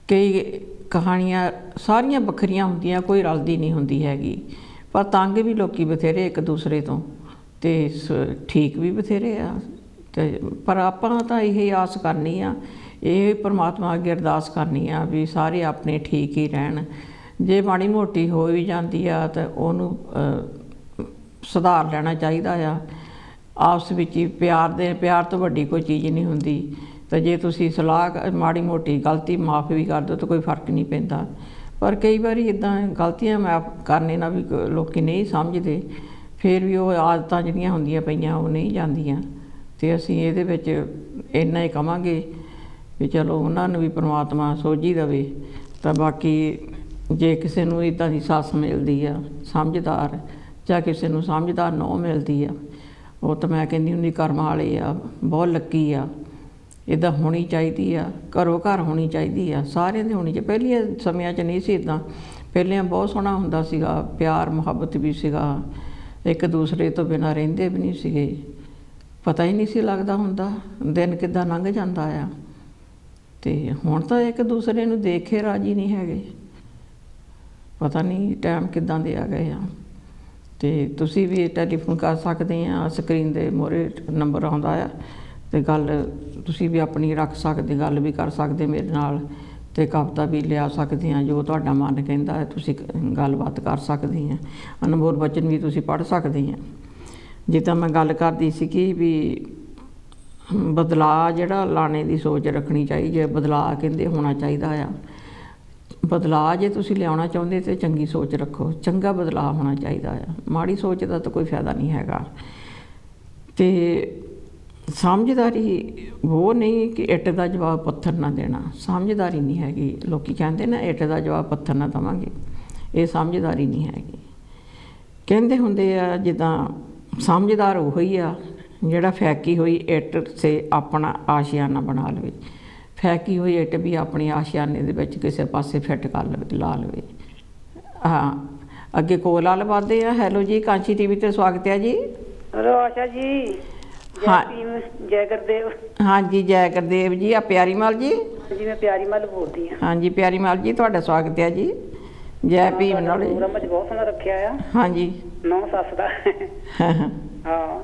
ਕਈ ਕਹਾਣੀਆਂ ਸਾਰੀਆਂ ਵੱਖਰੀਆਂ ਹੁੰਦੀਆਂ, ਕੋਈ ਰਲਦੀ ਨਹੀਂ ਹੁੰਦੀ ਹੈਗੀ। ਪਰ ਤੰਗ ਵੀ ਲੋਕੀ ਬਥੇਰੇ ਇੱਕ ਦੂਸਰੇ ਤੋਂ, ਤੇ ਠੀਕ ਵੀ ਬਥੇਰੇ ਆ। ਤੇ ਪਰ ਆਪਾਂ ਤਾਂ ਇਹ ਆਸ ਕਰਨੀ ਆ, ਇਹ ਪਰਮਾਤਮਾ ਅੱਗੇ ਅਰਦਾਸ ਕਰਨੀ ਆ ਵੀ ਸਾਰੇ ਆਪਣੇ ਠੀਕ ਹੀ ਰਹਿਣ। ਜੇ ਮਾੜੀ ਮੋਟੀ ਹੋ ਵੀ ਜਾਂਦੀ ਆ ਤਾਂ ਉਹਨੂੰ ਸੁਧਾਰ ਲੈਣਾ ਚਾਹੀਦਾ ਆ। ਆਪਸ ਵਿੱਚ ਹੀ ਪਿਆਰ ਤੋਂ ਵੱਡੀ ਕੋਈ ਚੀਜ਼ ਨਹੀਂ ਹੁੰਦੀ। ਤਾਂ ਜੇ ਤੁਸੀਂ ਸਲਾਹ ਮਾੜੀ ਮੋਟੀ ਗਲਤੀ ਮਾफ़ ਵੀ ਕਰ ਦਿਓ ਤਾਂ ਕੋਈ ਫਰਕ ਨਹੀਂ ਪੈਂਦਾ। ਪਰ ਕਈ ਵਾਰੀ ਇੱਦਾਂ ਗਲਤੀਆਂ ਮਾਫ਼ ਕਰਨੇ ਨਾਲ ਵੀ ਲੋਕ ਨਹੀਂ ਸਮਝਦੇ, ਫਿਰ ਵੀ ਉਹ ਆਦਤਾਂ ਜਿਹੜੀਆਂ ਹੁੰਦੀਆਂ ਪਈਆਂ ਉਹ ਨਹੀਂ ਜਾਂਦੀਆਂ। ਅਤੇ ਅਸੀਂ ਇਹਦੇ ਵਿੱਚ ਇੰਨਾ ਹੀ ਕਹਾਂਗੇ ਵੀ ਚਲੋ ਉਹਨਾਂ ਨੂੰ ਵੀ ਪਰਮਾਤਮਾ ਸੋਝੀ ਦੇਵੇ। ਤਾਂ ਬਾਕੀ ਜੇ ਕਿਸੇ ਨੂੰ ਇੱਦਾਂ ਦੀ ਸੱਸ ਮਿਲਦੀ ਆ ਸਮਝਦਾਰ, ਜਾਂ ਕਿਸੇ ਨੂੰ ਸਮਝਦਾਰ ਨੂੰਹ ਮਿਲਦੀ ਆ, ਉਹ ਤਾਂ ਮੈਂ ਕਹਿੰਦੀ ਹੁੰਦੀ ਕਰਮਾਂ ਵਾਲੇ ਆ, ਬਹੁਤ ਲੱਕੀ ਆ। ਇੱਦਾਂ ਹੋਣੀ ਚਾਹੀਦੀ ਆ, ਘਰੋਂ ਘਰ ਹੋਣੀ ਚਾਹੀਦੀ ਆ, ਸਾਰਿਆਂ ਦੀ ਹੋਣੀ ਚਾਹੀਦੀ। ਪਹਿਲੀਆਂ ਸਮਿਆਂ 'ਚ ਨਹੀਂ ਸੀ ਇੱਦਾਂ, ਪਹਿਲਿਆਂ ਬਹੁਤ ਸੋਹਣਾ ਹੁੰਦਾ ਸੀਗਾ, ਪਿਆਰ ਮੁਹੱਬਤ ਵੀ ਸੀਗਾ, ਇੱਕ ਦੂਸਰੇ ਤੋਂ ਬਿਨਾਂ ਰਹਿੰਦੇ ਵੀ ਨਹੀਂ ਸੀਗੇ, ਪਤਾ ਹੀ ਨਹੀਂ ਸੀ ਲੱਗਦਾ ਹੁੰਦਾ ਦਿਨ ਕਿੱਦਾਂ ਲੰਘ ਜਾਂਦਾ ਆ। ਅਤੇ ਹੁਣ ਤਾਂ ਇੱਕ ਦੂਸਰੇ ਨੂੰ ਦੇਖ ਕੇ ਰਾਜੀ ਨਹੀਂ ਹੈਗੇ, ਪਤਾ ਨਹੀਂ ਟਾਈਮ ਕਿੱਦਾਂ ਦੇ ਆ ਗਏ ਆ। ਅਤੇ ਤੁਸੀਂ ਵੀ ਟੈਲੀਫੋਨ ਕਰ ਸਕਦੇ ਆ, ਸਕਰੀਨ ਦੇ ਮੂਹਰੇ ਨੰਬਰ ਆਉਂਦਾ ਆ, ਅਤੇ ਗੱਲ ਤੁਸੀਂ ਵੀ ਆਪਣੀ ਰੱਖ ਸਕਦੇ, ਗੱਲ ਵੀ ਕਰ ਸਕਦੇ ਮੇਰੇ ਨਾਲ, ਅਤੇ ਕਵਿਤਾ ਵੀ ਲਿਆ ਸਕਦੇ ਆ। ਜੋ ਤੁਹਾਡਾ ਮਨ ਕਹਿੰਦਾ ਹੈ ਤੁਸੀਂ ਗੱਲਬਾਤ ਕਰ ਸਕਦੇ ਆ। ਅਨਮੋਲ ਬਚਨ ਵੀ ਤੁਸੀਂ ਪੜ੍ਹ ਸਕਦੇ ਆ। ਜਿੱਦਾਂ ਮੈਂ ਗੱਲ ਕਰਦੀ ਸੀਗੀ ਵੀ ਬਦਲਾਅ ਜਿਹੜਾ ਲਾਣੇ ਦੀ ਸੋਚ ਰੱਖਣੀ ਚਾਹੀਦੀ ਹੈ। ਬਦਲਾਅ ਕਹਿੰਦੇ ਹੋਣਾ ਚਾਹੀਦਾ ਆ। ਬਦਲਾਅ ਜੇ ਤੁਸੀਂ ਲਿਆਉਣਾ ਚਾਹੁੰਦੇ ਤਾਂ ਚੰਗੀ ਸੋਚ ਰੱਖੋ, ਚੰਗਾ ਬਦਲਾਅ ਹੋਣਾ ਚਾਹੀਦਾ ਆ। ਮਾੜੀ ਸੋਚ ਦਾ ਤਾਂ ਕੋਈ ਫਾਇਦਾ ਨਹੀਂ ਹੈਗਾ। ਅਤੇ ਸਮਝਦਾਰੀ ਉਹ ਨਹੀਂ ਕਿ ਇੱਟ ਦਾ ਜਵਾਬ ਪੱਥਰ ਨਾ ਦੇਣਾ, ਸਮਝਦਾਰੀ ਨਹੀਂ ਹੈਗੀ। ਲੋਕ ਕਹਿੰਦੇ ਨਾ ਇੱਟ ਦਾ ਜਵਾਬ ਪੱਥਰ ਨਾ ਦੇਵਾਂਗੇ, ਇਹ ਸਮਝਦਾਰੀ ਨਹੀਂ ਹੈਗੀ। ਕਹਿੰਦੇ ਹੁੰਦੇ ਆ ਜਿੱਦਾਂ ਸਮਝਦਾਰ ਉਹ ਹੀ ਆ ਜਿਹੜਾ ਫੈਕੀ ਹੋਈ ਇੱਟ ਸੇ ਆਪਣਾ ਆਸ਼ਿਆਨਾ ਬਣਾ ਲਵੇ। ਫੈਕੀ ਹੋਈ ਇੱਟ ਵੀ ਆਪਣੀ ਆਸ਼ਿਆਨੇ ਦੇ ਵਿੱਚ ਕਿਸੇ ਪਾਸੇ ਫਿੱਟ ਕਰ ਲਵੇ, ਲਾ ਲਵੇ। ਹਾਂ, ਅੱਗੇ ਕੋਲ ਵਾਲ ਵੱਧਦੇ ਆ। ਹੈਲੋ ਜੀ, ਕਾਂਚੀ ਟੀਵੀ 'ਤੇ ਸਵਾਗਤ ਹੈ ਜੀ। ਹੈਲੋ ਆਸ਼ਾ ਜੀ। ਹਾਂ, ਜੈ ਗੁਰਦੇਵ। ਹਾਂਜੀ, ਜੈ ਗੁਰਦੇਵ ਜੀ। ਆ ਪਿਆਰੀ ਮਲ ਜੀ? ਜੀ ਮੈਂ ਪਿਆਰੀ ਮਲ ਬੋਲਦੀ ਹਾਂ। ਹਾਂਜੀ, ਪਿਆਰੀ ਮਲ ਜੀ, ਤੁਹਾਡਾ ਸਵਾਗਤ ਹੈ ਜੀ। ਜੈ ਭੀਮ ਨਾਲ। ਪ੍ਰੋਗਰਾਮ ਅੱਜ ਬਹੁਤ ਸੋਹਣਾ ਰੱਖਿਆ ਆ। ਹਾਂਜੀ, ਨੌ ਸੱਸ ਦਾ। ਹਾਂ,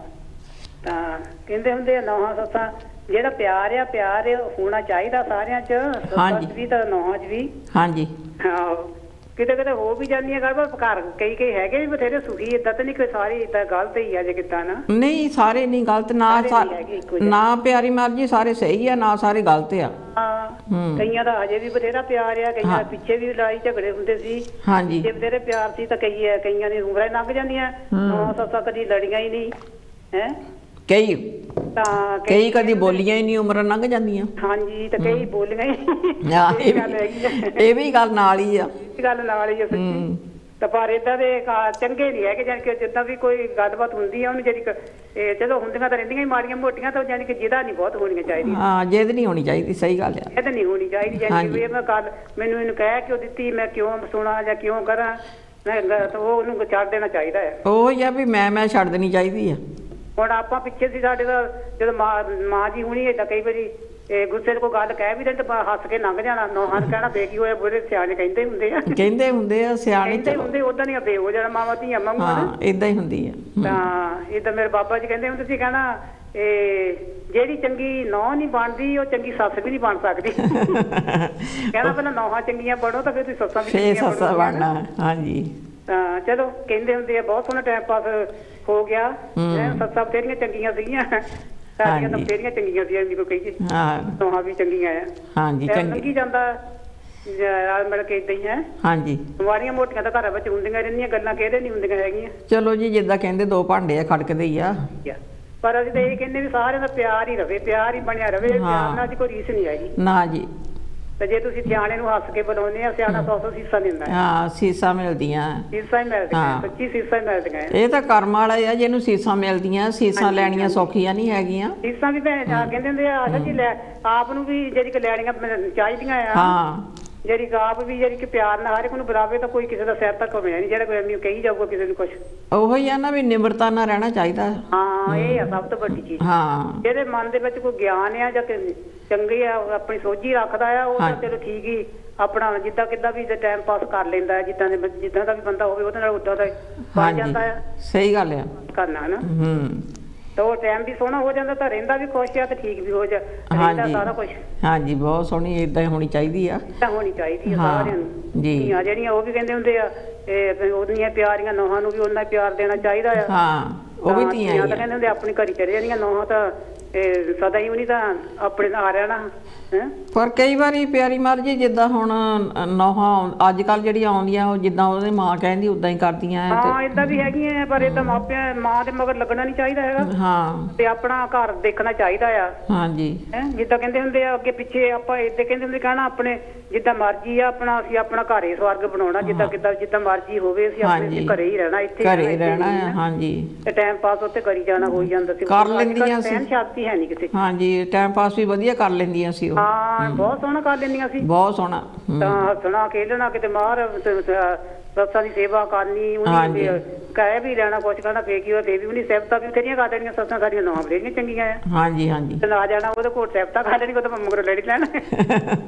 ਤਾਂ ਕਹਿੰਦੇ ਹੁੰਦੇ ਆ ਨੌਹਾਂ ਸੱਸਾਂ, ਜਿਹੜਾ ਪਿਆਰ ਆ ਪਿਆਰ ਹੋਣਾ ਚਾਹੀਦਾ ਸਾਰਿਆਂ 'ਚ, ਸੱਸਾਂ 'ਚ ਵੀ ਤਾਂ ਨੌਹਾਂ 'ਚ ਵੀ। ਹਾਂਜੀ, ਹਾਂ। ਕਿਤੇ ਕਿਤੇ ਹੋ ਵੀ ਜਾਂਦੀਆਂ ਗੱਲ, ਪਰ ਘਰ ਕਈ ਹੈਗੇ ਵੀ ਬਥੇਰੇ ਸੁਖੀ। ਏਦਾਂ ਤਾਂ ਨਹੀਂ ਕੋਈ ਸਾਰੇ ਏਦਾਂ ਗਲਤ ਹੀ ਆ ਜੇ ਕਿੱਦਾਂ ਨਾ। ਨਹੀਂ, ਸਾਰੇ ਨਹੀਂ ਗਲਤ ਨਾ ਪਿਆਰੀ ਮਾਰ ਜੀ, ਸਾਰੇ ਸਹੀ ਆ, ਨਾ ਸਾਰੇ ਗਲਤ ਆ। ਹਾਂ, ਕਈਆਂ ਦਾ ਹਜੇ ਵੀ ਬਥੇਰਾ ਪਿਆਰ ਆ, ਕਈਆਂ ਪਿੱਛੇ ਵੀ ਲੜਾਈ ਝਗੜੇ ਹੁੰਦੇ ਸੀ। ਹਾਂਜੀ, ਜੇ ਬਥੇਰੇ ਪਿਆਰ ਸੀ ਤਾਂ ਕਈਆਂ ਦੀ ਉਮਰਾਂ ਲੰਘ ਜਾਂਦੀਆਂ। ਨੌ ਸੱਸਾਂ ਕਦੀ ਲੜੀਆਂ ਹੀ ਨਹੀਂ ਹੈ। ਕਈ ਕਦੀ ਬੋਲੀਆਂ ਹੀ ਨਹੀਂ, ਉਮਰਾਂ ਲੰਘ ਜਾਂਦੀਆਂ। ਹਾਂਜੀ, ਤੇ ਕਈ ਬੋਲੀਆਂ ਹੀ। ਇਹ ਵੀ ਗੱਲ ਨਾਲ ਹੀ ਆ, ਗੱਲ ਨਾਲ ਹੀ ਆ ਸੱਚੀ। ਤਾਂ ਪਰ ਏਦਾਂ ਦੇ ਚੰਗੇ ਨਹੀਂ ਹੈਗੇ, ਜਾਣੀ ਕਿ ਜਿੱਦਾਂ ਵੀ ਕੋਈ ਗੱਲਬਾਤ ਹੁੰਦੀ ਆ ਉਹਨੂੰ ਜਿਹੜੀ ਚਲੋ ਹੁੰਦੀਆਂ ਤਾਂ ਰਹਿੰਦੀਆਂ ਹੀ ਮਾੜੀਆਂ ਮੋਟੀਆਂ, ਤਾਂ ਜਾਣੀ ਕਿ ਜਿਹਦਾ ਨਹੀਂ ਬਹੁਤ ਹੋਣੀਆਂ ਚਾਹੀਦੀਆਂ। ਹਾਂ, ਜਿੱਦ ਨਹੀਂ ਹੋਣੀ ਚਾਹੀਦੀ, ਸਹੀ ਗੱਲ ਆ। ਜਿੱਦ ਨਹੀਂ ਹੋਣੀ ਚਾਹੀਦੀ, ਜਾਣੀ ਕਿ ਮੈਂ ਗੱਲ ਮੈਨੂੰ ਇਹਨੂੰ ਕਹਿ ਕਿਉਂ ਦਿੱਤੀ, ਮੈਂ ਕਿਉਂ ਸੁਣਾ ਜਾਂ ਕਿਉਂ ਕਰਾਂ, ਮੈਂ ਉਹ ਉਹਨੂੰ ਛੱਡ ਦੇਣਾ ਚਾਹੀਦਾ ਹੈ। ਉਹ ਹੀ ਆ ਵੀ ਮੈਂ ਛੱਡ ਦੇਣੀ ਚਾਹੀਦੀ ਆ। ਹੁਣ ਆਪਾਂ ਪਿੱਛੇ ਸੀ, ਸਾਡੇ ਦਾ ਜਦੋਂ ਮਾਂ ਜੀ ਹੁਣੀ ਏਦਾਂ ਕਈ ਵਾਰੀ ਗੁੱਸੇ ਕੋਈ ਗੱਲ ਕਹਿ ਵੀ ਦੇ ਤੇ ਹੱਸ ਕੇ ਲੰਘ ਜਾਣਾ। ਨੌਹਾਂ ਨੂੰ ਕਹਿਣਾ ਬੇਕੀ ਹੋਇਆ, ਬੁਰੇ ਸਿਆਣੇ ਕਹਿੰਦੇ ਹੁੰਦੇ ਆ ਸਿਆਣੇ ਹੁੰਦੇ, ਉਦਾਂ ਦੀਆਂ ਬੇ ਹੋ ਜਾਣਾ ਮਾਵਾਂ ਧੀਆਂ ਵਾਂਗੂ। ਏਦਾਂ ਹੀ ਹੁੰਦੀ ਆ। ਤਾਂ ਏਦਾਂ ਮੇਰੇ ਬਾਬਾ ਜੀ ਕਹਿੰਦੇ ਹੁੰਦੇ ਸੀ, ਕਹਿਣਾ ਜਿਹੜੀ ਚੰਗੀ ਨੌਂ ਨਹੀਂ ਬਣਦੀ ਉਹ ਚੰਗੀ ਸੱਸ ਵੀ ਨਹੀਂ ਬਣ ਸਕਦੀ। ਕਹਿਣਾ ਪਹਿਲਾਂ ਨੌਹਾਂ ਚੰਗੀਆਂ ਬਣੋ ਤਾਂ ਫਿਰ ਤੁਸੀਂ ਸੱਸਾਂ ਵੀ ਚੰਗੀਆਂ ਬਣਨਾ। ਹਾਂਜੀ, ਤਾਂ ਚਲੋ ਕਹਿੰਦੇ ਹੁੰਦੇ ਆ ਬਹੁਤ ਸੋਹਣਾ ਟਾਈਮ ਪਾਸ ਹੋ ਗਿਆ। ਸੱਸਾਂ ਬਥੇਰੀਆਂ ਚੰਗੀਆਂ ਸੀਗੀਆਂ, ਸਾਡੀਆਂ ਤਾਂ ਬਥੇਰੀਆਂ ਚੰਗੀਆਂ ਸੀ, ਕੋਈ ਕਹੀਏ ਨੌਹਾਂ ਵੀ ਚੰਗੀਆਂ ਆ। ਹਾਂਜੀ, ਲੰਘੀ ਜਾਂਦਾ ਰਲ ਮਿਲ ਕੇ ਏਦਾਂ ਹੀ ਹੈ। ਹਾਂਜੀ, ਮਾੜੀਆਂ ਮੋਟੀਆਂ ਤਾਂ ਘਰਾਂ ਵਿੱਚ ਹੁੰਦੀਆਂ ਰਹਿੰਦੀਆਂ, ਗੱਲਾਂ ਕਿਹਦੇ ਨਹੀਂ ਹੁੰਦੀਆਂ ਹੈਗੀਆਂ। ਚਲੋ ਜੀ, ਜਿੱਦਾਂ ਕਹਿੰਦੇ ਦੋ ਭਾਂਡੇ ਆ ਖੜਕਦੇ ਹੀ ਆ। ਪਰ ਅਸੀਂ ਤਾਂ ਇਹ ਕਹਿੰਦੇ ਵੀ ਸਾਰਿਆਂ ਦਾ ਪਿਆਰ ਹੀ ਰਵੇ, ਪਿਆਰ ਹੀ ਬਣਿਆ ਰਵੇ। ਪਿਆਰ ਨਾਲ ਕੋਈ ਰੀਸ ਨਹੀਂ ਹੈਗੀ ਨਾ ਜੀ। ਤੇ ਜੇ ਤੁਸੀਂ ਸਿਆਣੇ ਨੂੰ ਹੱਸ ਕੇ ਬੁਲਾਉਂਦੇ ਆ, ਸਿਆਣਾ 100 ਸੀਸਾਂ ਦਿੰਦਾ। ਹਾਂ, ਸੀਸਾਂ ਮਿਲਦੀਆਂ, ਸੀਸਾਂ ਹੀ ਮਿਲਦੀਆਂ, ਸੱਚੀ ਸੀਸਾਂ ਹੀ ਮਿਲਦੀਆਂ। ਇਹ ਤਾਂ ਕਰਮ ਵਾਲਾ ਆ ਜਿਹਨੂੰ ਸੀਸਾਂ ਮਿਲਦੀਆਂ। ਸੀਸਾਂ ਲੈਣੀਆਂ ਸੌਖੀਆਂ ਨਹੀਂ ਹੈਗੀਆਂ। ਸੀਸਾਂ ਵੀ ਭੈਣ ਕਹਿੰਦੇ ਹੁੰਦੇ ਆ ਆਸ਼ਾ ਜੀ, ਲੈ ਆਪ ਨੂੰ ਵੀ ਜਿਹੜੀ ਕਿ ਲੈਣੀਆਂ ਚਾਹੀਦੀਆਂ ਆ। ਹਾਂ, ਜਿਹੜੀ ਆਪ ਵੀ ਜਿਹੜੀ ਕਿ ਪਿਆਰ ਨਾਲ ਹਰ ਇੱਕ ਨੂੰ ਬੁਲਾਵੇ ਤਾਂ ਕੋਈ ਕਿਸੇ ਦਾ ਸਿਰ ਤੱਕ ਹੋਵੇ ਨਹੀਂ, ਜਿਹੜਾ ਕੋਈ ਐਵੇਂ ਕਹੀ ਜਾਊਗਾ ਕਿਸੇ ਨੂੰ ਕੁਝ। ਉਹੋ ਹੀ ਆ ਨਾ ਵੀ ਨਿਮਰਤਾ ਨਾਲ ਰਹਿਣਾ ਚਾਹੀਦਾ। ਹਾਂ, ਇਹ ਆ ਸਭ ਤੋਂ ਵੱਡੀ ਚੀਜ਼। ਹਾਂ, ਜਿਹਦੇ ਮਨ ਦੇ ਵਿੱਚ ਕੋਈ ਗਿਆਨ ਆ ਜਾਂ ਚੰਗੀ ਆ, ਆਪਣੀ ਸੋਝੀ ਰੱਖਦਾ ਆ, ਉਹ ਤਾਂ ਚਲੋ ਠੀਕ ਹੀ ਆਪਣਾ ਜਿੱਦਾਂ ਕਿੱਦਾਂ ਵੀ ਟਾਈਮ ਪਾਸ ਕਰ ਲੈਂਦਾ ਹੈ। ਜਿੱਦਾਂ ਦਾ ਵੀ ਬੰਦਾ ਹੋਵੇ ਉਹਦੇ ਨਾਲ ਉਦਾਂ ਦਾ ਬਣ ਜਾਂਦਾ ਆ। ਸਹੀ ਗੱਲ ਆ ਕਰਨਾ ਹੈ ਨਾ। ਤਾਂ ਉਹ ਟਾਈਮ ਵੀ ਸੋਹਣਾ ਹੋ ਜਾਂਦਾ, ਤਾਂ ਰਹਿੰਦਾ ਵੀ ਖੁਸ਼ ਆ ਤੇ ਠੀਕ ਵੀ ਹੋ ਜਾਂਦਾ ਸਾਰਾ ਕੁਝ। ਹਾਂਜੀ, ਬਹੁਤ ਸੋਹਣੀ ਇਦਾਂ ਹੋਣੀ ਚਾਹੀਦੀ ਆ। ਹੋਣੀ ਚਾਹੀਦੀ ਆ ਸਾਰਿਆਂ ਨੂੰ। ਧੀਆਂ ਜਿਹੜੀਆਂ ਉਹ ਵੀ ਕਹਿੰਦੇ ਹੁੰਦੇ ਆ ਉਹਦੀਆਂ ਪਿਆਰੀਆਂ ਨੋਹਾਂ ਨੂੰ ਵੀ ਉਹਨਾਂ ਪਿਆਰ ਦੇਣਾ ਚਾਹੀਦਾ ਆ। ਹਾਂ, ਉਹ ਵੀ ਧੀਆਂ ਤਾਂ ਕਹਿੰਦੇ ਹੁੰਦੇ ਆਪਣੀ ਘਰੀ ਚਲੇ ਜਾਂਦੀਆਂ ਨੋਹਾਂ ਤਾਂ ਸਦਾ ਹੀ ਨਹੀਂ ਤਾਂ ਆਪਣੇ ਨਾਲ ਆ ਰਹਿਣਾ ਹੈ। ਪਰ ਕਈ ਵਾਰੀ ਪਿਆਰੀ ਮਰਜੀ ਜਿੱਦਾਂ ਹੁਣ ਨੋਹਾਂ ਅੱਜ ਕੱਲ ਜਿਹੜੀਆਂ ਆਉਂਦੀਆਂ ਉਹ ਜਿੱਦਾਂ ਉਹਦੀ ਮਾਂ ਕਹਿੰਦੀ ਉਦਾਂ ਹੀ ਕਰਦੀਆਂ। ਹਾਂ, ਏਦਾਂ ਵੀ ਹੈਗੀਆਂ, ਪਰ ਏਦਾਂ ਮਾਪਿਆਂ ਮਾਂ ਦੇ ਮਗਰ ਲੱਗਣਾ ਨਹੀਂ ਚਾਹੀਦਾ ਹੈਗਾ। ਹਾਂ, ਤੇ ਆਪਣਾ ਘਰ ਦੇਖਣਾ ਚਾਹੀਦਾ ਆ। ਹਾਂਜੀ, ਜਿੱਦਾਂ ਕਹਿੰਦੇ ਹੁੰਦੇ ਆ ਅੱਗੇ ਪਿੱਛੇ ਆਪਾਂ ਏਦਾਂ ਕਹਿੰਦੇ ਹੁੰਦੇ ਕਹਿਣਾ ਆਪਣੇ ਜਿੱਦਾਂ ਮਰਜੀ ਆ ਆਪਣਾ, ਅਸੀਂ ਆਪਣਾ ਘਰ ਹੀ ਸਵਰਗ ਬਣਾਉਣਾ। ਜਿੱਦਾਂ ਮਰਜੀ ਹੋਵੇ ਅਸੀਂ ਆਪਣੇ ਘਰੇ ਹੀ ਰਹਿਣਾ, ਇੱਥੇ ਘਰੇ ਹੀ ਰਹਿਣਾ ਆ। ਹਾਂਜੀ, ਤੇ ਟਾਈਮ ਪਾਸ ਉੱਤੇ ਕਰੀ ਜਾਣਾ ਹੋਈ ਜਾਂਦਾ ਸੀ। ਕਰ ਲੈਂਦੀਆਂ ਸੀ, ਸ਼ਾਂਤੀ ਹੈ ਨਹੀਂ ਕਿਤੇ। ਹਾਂਜੀ, ਟਾਈਮ ਪਾਸ ਵੀ ਵਧੀਆ ਕਰ ਲੈਂਦੀਆਂ ਸੀ ਉਹ। ਹਾਂ, ਬਹੁਤ ਸੋਹਣਾ ਕਰ ਲੈਂਦੀਆਂ ਸੀ, ਬਹੁਤ ਸੋਹਣਾ। ਤਾਂ ਹੱਸਣਾ ਖੇਡਣਾ ਕਿਤੇ ਮਾਰ ਸੱਸਾਂ ਦੀ ਸੇਵਾ ਕਰਨੀ, ਉਹਦੀ ਕਹਿ ਵੀ ਲੈਣਾ ਕੁਛ ਕਹਿਣਾ ਫੇਕ ਹੀ ਫੇਰ ਵੀ ਸਿਫਤਾਂ ਵੀ ਕਰੀਆਂ ਕਰ ਦੇਣੀਆਂ ਸੱਸਾਂ ਸਾਰੀਆਂ ਨੌਂ ਬੜੀਆਂ ਚੰਗੀਆਂ ਆ। ਹਾਂਜੀ ਹਾਂਜੀ, ਤੇ ਨਾ ਜਾਣਾ ਉਹਦੇ ਕੋਲ ਸਿਫਤਾਂ ਕਰ ਲੈਣੀ, ਉਹ ਤਾਂ ਮਗਰੋਂ ਲੜੀ ਲੈਣਾ।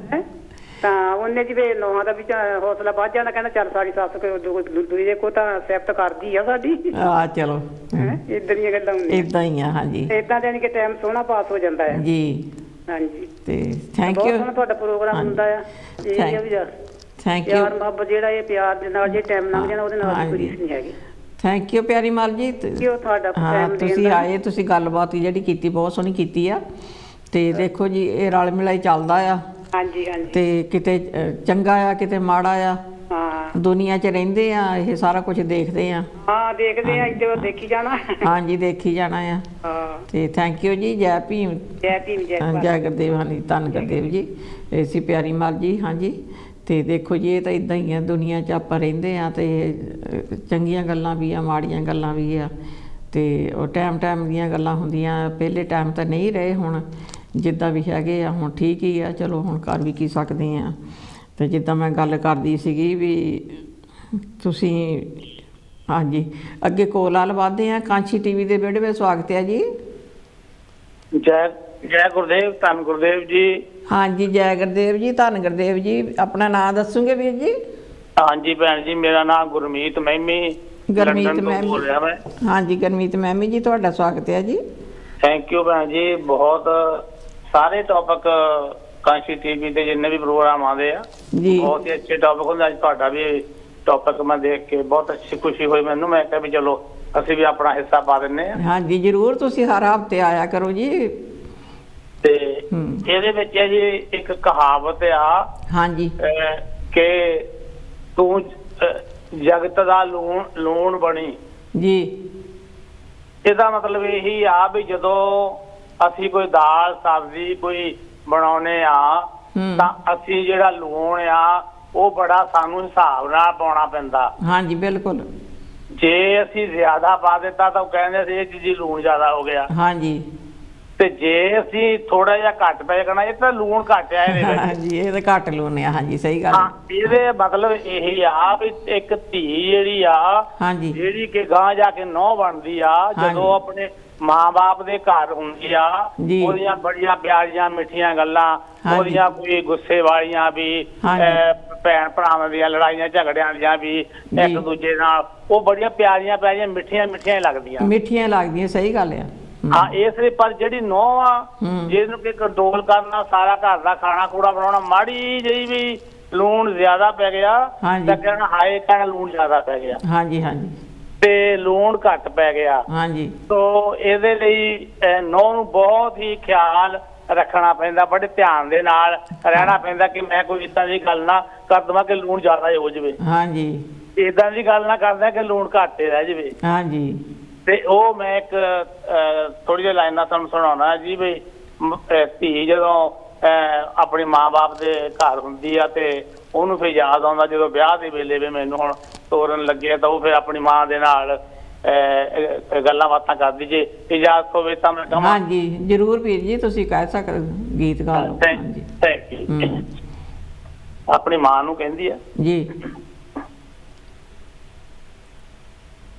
ਤਾਂ ਉਹਨੇ ਜਿਵੇਂ ਨੌਹਾਂ ਦਾ ਵੀ ਹੌਸਲਾ ਵੱਧ ਜਾਣਾ, ਕਹਿੰਦਾ ਚੱਲ ਸਾਡੀ ਸੱਸ ਦੂਜੇ ਕੋ ਤਾਂ ਸਿਫਤ ਕਰਦੀ ਆ ਸਾਡੀ। ਚਲੋ ਏਦਾਂ ਦੀਆਂ ਗੱਲਾਂ ਹੁੰਦੀਆਂ, ਏਦਾਂ ਹੀ ਆ। ਹਾਂਜੀ, ਏਦਾਂ ਜਾਣੀ ਕਿ ਟਾਈਮ ਸੋਹਣਾ ਪਾਸ ਹੋ ਜਾਂਦਾ ਹੈ ਜੀ। ਹਾਂਜੀ, ਤੇ ਥੈਂਕ ਯੂ। ਤੁਹਾਡਾ ਪ੍ਰੋਗਰਾਮ ਹੁੰਦਾ ਆ, ਇਹ ਵੀ ਥੈਂਕ ਯੂ। ਪਿਆਰ ਮੁਹੱਬਤ ਜਿਹੜਾ ਇਹ ਪਿਆਰ ਦੇ ਨਾਲ ਜੇ ਟਾਈਮ ਲੰਘ ਜਾਣਾ ਉਹਦੇ ਨਾਲ ਕੋਈ ਰੀਸ ਨਹੀਂ ਹੈਗੀ। ਥੈਂਕ ਯੂ ਪਿਆਰੀ ਮਾਲ ਜੀ। ਹਾਂ, ਤੁਸੀਂ ਆਏ, ਤੁਸੀਂ ਗੱਲਬਾਤ ਜਿਹੜੀ ਕੀਤੀ ਬਹੁਤ ਸੋਹਣੀ ਕੀਤੀ ਆ। ਤੇ ਦੇਖੋ ਜੀ, ਇਹ ਰਲ ਮਿਲਾਈ ਚੱਲਦਾ ਆ। ਹਾਂਜੀ ਹਾਂਜੀ, ਤੇ ਕਿਤੇ ਚੰਗਾ ਆ, ਕਿਤੇ ਮਾੜਾ ਆ। ਹਾਂ, ਦੁਨੀਆ 'ਚ ਰਹਿੰਦੇ ਆ, ਇਹ ਸਾਰਾ ਕੁਝ ਦੇਖਦੇ ਆ। ਹਾਂ, ਦੇਖਦੇ ਆ, ਇੱਥੇ ਦੇਖੀ ਜਾਣਾ। ਹਾਂਜੀ, ਦੇਖੀ ਜਾਣਾ ਆ। ਹਾਂ, ਤੇ ਥੈਂਕ ਯੂ ਜੀ। ਜੈ ਭੀਮ, ਜੈ ਭੀਮ, ਜੈ ਗੁਰਦੇਵ। ਹਾਂਜੀ, ਧੰਨ ਗੁਰਦੇਵ ਜੀ। ਇਹ ਸੀ ਪਿਆਰੀ ਮਾਲ ਜੀ। ਹਾਂਜੀ, ਤੇ ਦੇਖੋ ਜੀ, ਇਹ ਤਾਂ ਇਦਾਂ ਹੀ ਆ, ਦੁਨੀਆ 'ਚ ਆਪਾਂ ਰਹਿੰਦੇ ਆ ਤੇ ਚੰਗੀਆਂ ਗੱਲਾਂ ਵੀ ਆ, ਮਾੜੀਆਂ ਗੱਲਾਂ ਵੀ ਆ। ਤੇ ਉਹ ਟਾਈਮ ਦੀਆਂ ਗੱਲਾਂ ਹੁੰਦੀਆਂ, ਪਹਿਲੇ ਟਾਈਮ ਤਾਂ ਨਹੀਂ ਰਹੇ, ਹੁਣ ਜਿੱਦਾਂ ਵੀ ਹੈਗੇ ਆ ਹੁਣ ਠੀਕ ਹੀ ਆ। ਚਲੋ ਹੁਣ ਕਰ ਵੀ ਕੀ ਸਕਦੇ ਆ। ਤੇ ਜਿੱਦਾਂ ਮੈਂ ਗੱਲ ਕਰਦੀ ਸੀਗੀ ਵੀ ਤੁਸੀਂ, ਹਾਂਜੀ, ਅੱਗੇ ਕੋਲ ਵੱਲ ਵਧਦੇ ਆ। ਕਾਂਸ਼ੀ ਟੀਵੀ ਦੇ ਵਿਹੜੇ ਵਿੱਚ ਸਵਾਗਤ ਹੈ ਜੀ। ਜੈ ਗੁਰਦੇਵ, ਧੰਨ ਗੁਰਦੇਵ ਜੀ। ਹਾਂਜੀ, ਜੈ ਗੁਰਦੇਵ ਜੀ, ਧੰਨ ਗੁਰਦੇਵ ਜੀ। ਆਪਣਾ ਨਾਮ ਦੱਸੋਗੇ ਵੀਰ ਜੀ? ਹਾਂਜੀ ਭੈਣ ਜੀ, ਮੇਰਾ ਨਾਮ ਗੁਰਮੀਤ ਮਹਿਮੀ, ਗੁਰਮੀਤ ਮਹਿਮੀ ਬੋਲ ਰਿਹਾ ਮੈਂ। ਹਾਂਜੀ, ਗੁਰਮੀਤ ਮਹਿਮੀ ਜੀ, ਤੁਹਾਡਾ ਸਵਾਗਤ ਹੈ ਜੀ। ਥੈਂਕ ਯੂ ਭੈਣ ਜੀ। ਬਹੁਤ ਸਾਰੇ ਟੌਪਿਕ ਕਾਂਸ਼ੀ ਟੀਵੀ ਤੇ ਜਿੰਨੇ ਵੀ ਪ੍ਰੋਗਰਾਮ ਆਉਂਦੇ ਆ ਜੀ, ਬਹੁਤ ਹੀ ਅੱਛੇ ਟੌਪਿਕ ਹੁੰਦੇ। ਅੱਜ ਤੁਹਾਡਾ ਵੀ ਟੌਪਿਕ ਮੈਂ ਦੇਖ ਕੇ ਬਹੁਤ ਅੱਛੀ ਖੁਸ਼ੀ ਹੋਈ ਮੈਨੂੰ। ਮੈਂ ਕਿਹਾ ਵੀ ਚਲੋ ਅਸੀਂ ਵੀ ਆਪਣਾ ਹਿੱਸਾ ਪਾ ਦਿੰਦੇ ਆ। ਹਾਂਜੀ, ਜ਼ਰੂਰ। ਤੁਸੀਂ ਹਰ ਹਫ਼ਤੇ ਆਇਆ ਕਰੋ ਜੀ। ਤੇ ਇਹਦੇ ਵਿੱਚ ਜੀ ਇੱਕ ਕਹਾਵਤ ਆ, ਹਾਂਜੀ, ਕਿ ਤੂੰ ਜਗਤ ਦਾ ਲੂਣ ਬਣੀ ਜੀ। ਇਹਦਾ ਮਤਲਬ ਇਹੀ ਆ ਵੀ ਜਦੋਂ ਅਸੀਂ ਕੋਈ ਦਾਲ ਸਬਜ਼ੀ ਕੋਈ ਬਣਾਉਨੇ ਆ ਤਾਂ ਅਸੀਂ ਜਿਹੜਾ ਲੂਣ ਆ ਉਹ ਬੜਾ ਸਾਨੂੰ ਹਿਸਾਬ ਨਾਲ ਪਾਉਣਾ ਪੈਂਦਾ। ਹਾਂਜੀ, ਬਿਲਕੁਲ। ਜੇ ਅਸੀਂ ਜ਼ਿਆਦਾ ਪਾ ਦਿੱਤਾ ਤਾਂ ਉਹ ਕਹਿੰਦੇ ਸੀ ਇਹ ਜੀ ਲੂਣ ਜ਼ਿਆਦਾ ਹੋ ਗਿਆ। ਹਾਂਜੀ, ਤੇ ਜੇ ਅਸੀਂ ਥੋੜਾ ਜਿਹਾ ਘੱਟ ਪੈ ਜਾਣਾ, ਇਹ ਤਾਂ ਲੂਣ ਘੱਟ ਆ ਇਹਦੇ ਵਿੱਚ। ਹਾਂਜੀ, ਇਹ ਤਾਂ ਘੱਟ ਲੂਣ ਆ। ਹਾਂਜੀ, ਸਹੀ ਗੱਲ। ਇਹਦੇ ਮਤਲਬ ਇਹੀ ਆ ਵੀ ਇੱਕ ਧੀ ਜਿਹੜੀ ਆ, ਹਾਂਜੀ, ਜਿਹੜੀ ਕਿ ਗਾਂ ਜਾ ਕੇ ਨਹੁੰ ਬਣਦੀ ਆ, ਜਦੋਂ ਆਪਣੇ ਮਾਂ-ਬਾਪ ਦੇ ਘਰ ਹੁੰਦੀ ਆ, ਉਹਦੀਆਂ ਬੜੀਆਂ ਪਿਆਰੀਆਂ ਮਿੱਠੀਆਂ ਗੱਲਾਂ, ਉਹਦੀਆਂ ਕੋਈ ਗੁੱਸੇ ਵਾਲੀਆਂ ਵੀ, ਭੈਣ ਭਰਾਵਾਂ ਦੀਆਂ ਲੜਾਈਆਂ ਝਗੜਿਆਂ ਦੀਆਂ ਵੀ ਇੱਕ ਦੂਜੇ ਨਾਲ, ਉਹ ਬੜੀਆਂ ਪਿਆਰੀਆਂ ਮਿੱਠੀਆਂ ਲੱਗਦੀਆਂ। ਸਹੀ ਗੱਲ ਆ। ਹਾਂ, ਇਸ ਲਈ ਪਰ ਜਿਹੜੀ ਨਹੁੰ ਆ, ਜਿਹਨੂੰ ਕਿ ਕੰਟਰੋਲ ਕਰਨਾ, ਸਾਰਾ ਘਰ ਦਾ ਖਾਣਾ ਖੂੜਾ ਬਣਾਉਣਾ, ਮਾੜੀ ਜਿਹੀ ਵੀ ਲੂਣ ਜ਼ਿਆਦਾ ਪੈ ਗਿਆ ਤਾਂ ਕਹਿਣਾ ਹਾਏ, ਕਹਿਣਾ ਲੂਣ ਜ਼ਿਆਦਾ ਪੈ ਗਿਆ। ਹਾਂਜੀ ਹਾਂਜੀ, ਤੇ ਲੂਣ ਘੱਟ ਪੈ ਗਿਆ। ਹਾਂਜੀ, ਤੋ ਇਹਦੇ ਲਈ ਨਹੁੰ ਨੂੰ ਬਹੁਤ ਹੀ ਖਿਆਲ ਰੱਖਣਾ ਪੈਂਦਾ, ਬੜੇ ਧਿਆਨ ਦੇ ਨਾਲ ਰਹਿਣਾ ਪੈਂਦਾ ਕਿ ਮੈਂ ਕੋਈ ਏਦਾਂ ਦੀ ਗੱਲ ਨਾ ਕਰ ਦੇਵਾਂ ਕਿ ਲੂਣ ਜ਼ਿਆਦਾ ਹੋ ਜਾਵੇ। ਹਾਂਜੀ, ਏਦਾਂ ਦੀ ਗੱਲ ਨਾ ਕਰਦਾ ਕਿ ਲੂਣ ਘੱਟ ਰਹਿ ਜਾਵੇ। ਹਾਂਜੀ, ਤੇ ਉਹ ਮੈਂ ਇੱਕ ਥੋੜੀ ਜਿਹੀ ਲਾਈਨਾਂ ਤੁਹਾਨੂੰ ਸੁਣਾਉਣਾ ਜੀ। ਵੀ ਧੀ ਜਦੋਂ ਆਪਣੇ ਮਾਂ-ਬਾਪ ਦੇ ਘਰ ਹੁੰਦੀ ਆ ਤੇ ਉਹਨੂੰ ਫਿਰ ਯਾਦ ਆਉਂਦਾ ਜਦੋਂ ਵਿਆਹ ਦੇ ਵੇਲੇ ਵੀ ਮੈਨੂੰ ਹੁਣ ਤੋਰਨ ਲੱਗੇ, ਤਾਂ ਉਹ ਫਿਰ ਆਪਣੀ ਮਾਂ ਦੇ ਨਾਲ ਗੱਲਾਂ ਬਾਤਾਂ ਕਰਦੀ। ਜੇ ਇਜਾਜ਼ਤ ਹੋਵੇ ਤਾਂ ਮੈਂ ਕਹਾਂ। ਹਾਂਜੀ, ਜ਼ਰੂਰ ਵੀਰ ਜੀ, ਤੁਸੀਂ ਕਹਿ ਸਕਦੇ, ਗੀਤ ਗਾ ਲਓ। Thank you. ਆਪਣੀ ਮਾਂ ਨੂੰ ਕਹਿੰਦੀ ਆ ਜੀ।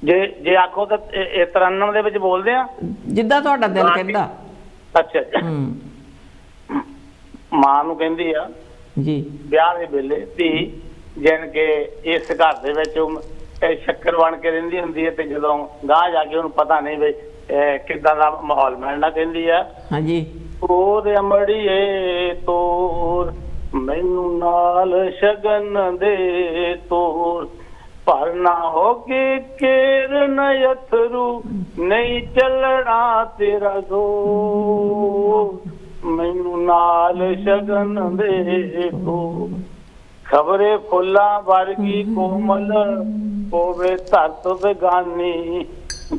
ਜੇ ਆਖੋ ਤਾਂ ਇਹ ਤਰਨਮ ਦੇ ਵਿੱਚ ਬੋਲਦੇ ਆ ਜਿੱਦਾਂ ਤੁਹਾਡਾ ਦਿਲ ਕਹਿੰਦਾ। ਅੱਛਾ ਮਾਂ ਨੂੰ ਕਹਿੰਦੀ ਆ ਜੀ ਵਿਆਹ ਦੇ ਵੇਲੇ ਧੀ ਜਿਨ ਕੇ ਇਸ ਘਰ ਦੇ ਵਿੱਚ ਸ਼ੱਕਰ ਬਣ ਕੇ ਰਹਿੰਦੀ ਹੁੰਦੀ ਹੈ, ਤੇ ਜਦੋਂ ਗਾਂਹ ਜਾ ਕੇ ਉਹਨੂੰ ਪਤਾ ਨਹੀਂ ਵੀ ਕਿੱਦਾਂ ਦਾ ਮਾਹੌਲ ਮਿਲਣਾ, ਕਹਿੰਦੀ ਆ ਹਾਂਜੀ ਤੋਰ ਅਮੜੀਏ ਤੋਰ ਮੈਨੂੰ ਨਾਲ ਸ਼ਗਨ ਦੇ ਤੋਰ ਪਰ ਨਾ ਹੋ ਕੇ ਕੇਰ ਨਯਥਰੂ ਨਹੀਂ ਚੱਲਣਾ ਤੇਰਾ ਜ਼ੋਰ ਮੈਨੂੰ ਨਾਲ ਸ਼ਗਨ ਦੇ ਤੋਰ ਖਬਰੇ ਫੁੱਲਾਂ ਵਰਗੀ ਕੋਮਲ ਹੋਵੇ ਧਰਤ ਬੇਗਾਨੀ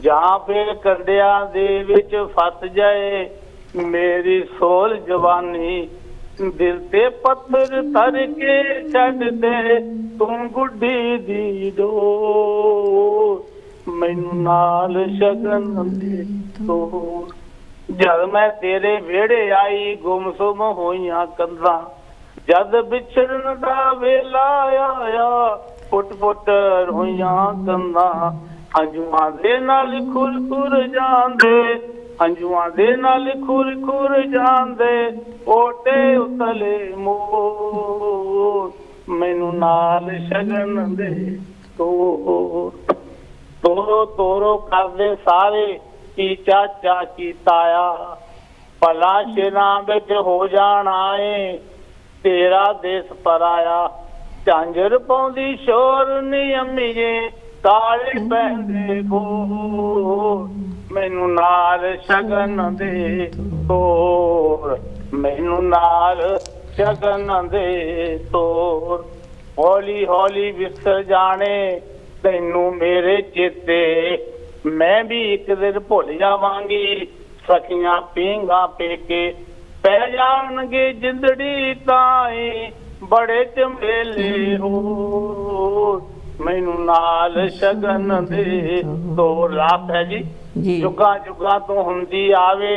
ਜਾਂ ਫਿਰ ਕੰਡਿਆਂ ਦੇ ਵਿੱਚ ਫਸ ਜਾਏ ਮੇਰੀ ਸੋਲ ਜਵਾਨੀ ਦਿਲ ਤੇ ਪੱਥਰ ਧਰ ਕੇ ਛੱਡ ਦੇ ਤੂੰ ਗੁੱਡੀ ਦੀ ਡੋਰ ਮੈਨੂੰ ਨਾਲ ਸ਼ਗਨ ਦੇ ਤੋਰ ਜਦ ਮੈਂ ਤੇਰੇ ਵਿਹੜੇ ਆਈ ਗੁੰਮਸੁਮ ਹੋਈਆਂ ਕੰਧਾਂ ਜਦ ਵਿਛੜਨ ਦਾ ਵੇਲਾ ਆਇਆ ਫੁੱਟ ਫੁੱਟ ਰੋਈਆਂ ਕੰਧਾਂ ਹੰਝੂਆਂ ਦੇ ਨਾਲ ਖੁਰ ਖੁਰ ਜਾਂਦੇ ਹੰਝੂਆਂ ਦੇ ਨਾਲ ਖੁਰ ਖੁਰ ਜਾਂਦੇ ਓਟੇ ਉਤਲੇ ਮੋਰ ਮੈਨੂੰ ਨਾਲ ਸ਼ਗਨ ਦੇ ਤੋਰ ਤੋਰੋ ਤੋਰੋ ਕਰਦੇ ਸਾਰੇ ਕੀ ਚਾਚਾ ਕੀ ਤਾਇਆ ਭਲਾ ਸ਼ੇਰਾਂ ਵਿੱਚ ਹੋ ਜਾਣਾ ਏ ਤੇਰਾ ਦੇਸ ਪਰਾਇਆ ਝਾਂਜਰ ਪਾਉਂਦੀ ਸ਼ੋਰ ਨੀ ਅੰਮੀਏ ਕਾਲੇ ਪੈਂਦੇ ਬੋਰ ਮੈਨੂੰ ਨਾਲ ਸ਼ਗਨ ਦੇ ਤੋਰ ਮੈਨੂੰ ਨਾਲ ਸ਼ਗਨ ਦੇ ਤੋਰ ਹੌਲੀ ਹੌਲੀ ਵਿਸਰ ਜਾਣੇ ਤੈਨੂੰ ਮੇਰੇ ਚੇਤੇ ਮੈਂ ਵੀ ਇੱਕ ਦਿਨ ਭੁੱਲ ਜਾਵਾਂਗੀ ਸਖੀਆਂ ਪੀਂਗਾ ਪੇਕੇ ਪੈ ਜਾਣਗੇ ਜਿੰਦੜੀ ਤਾਈ ਬੜੇ ਝਮੇਲੇ ਹੋ ਮੈਨੂੰ ਨਾਲ ਸ਼ਗਨ ਦੇ ਤੋਰ ਰਾਤ ਹੈ ਜੀ ਜੁਗਾਂ ਜੁਗਾਂ ਤੋਂ ਹੁੰਦੀ ਆਵੇ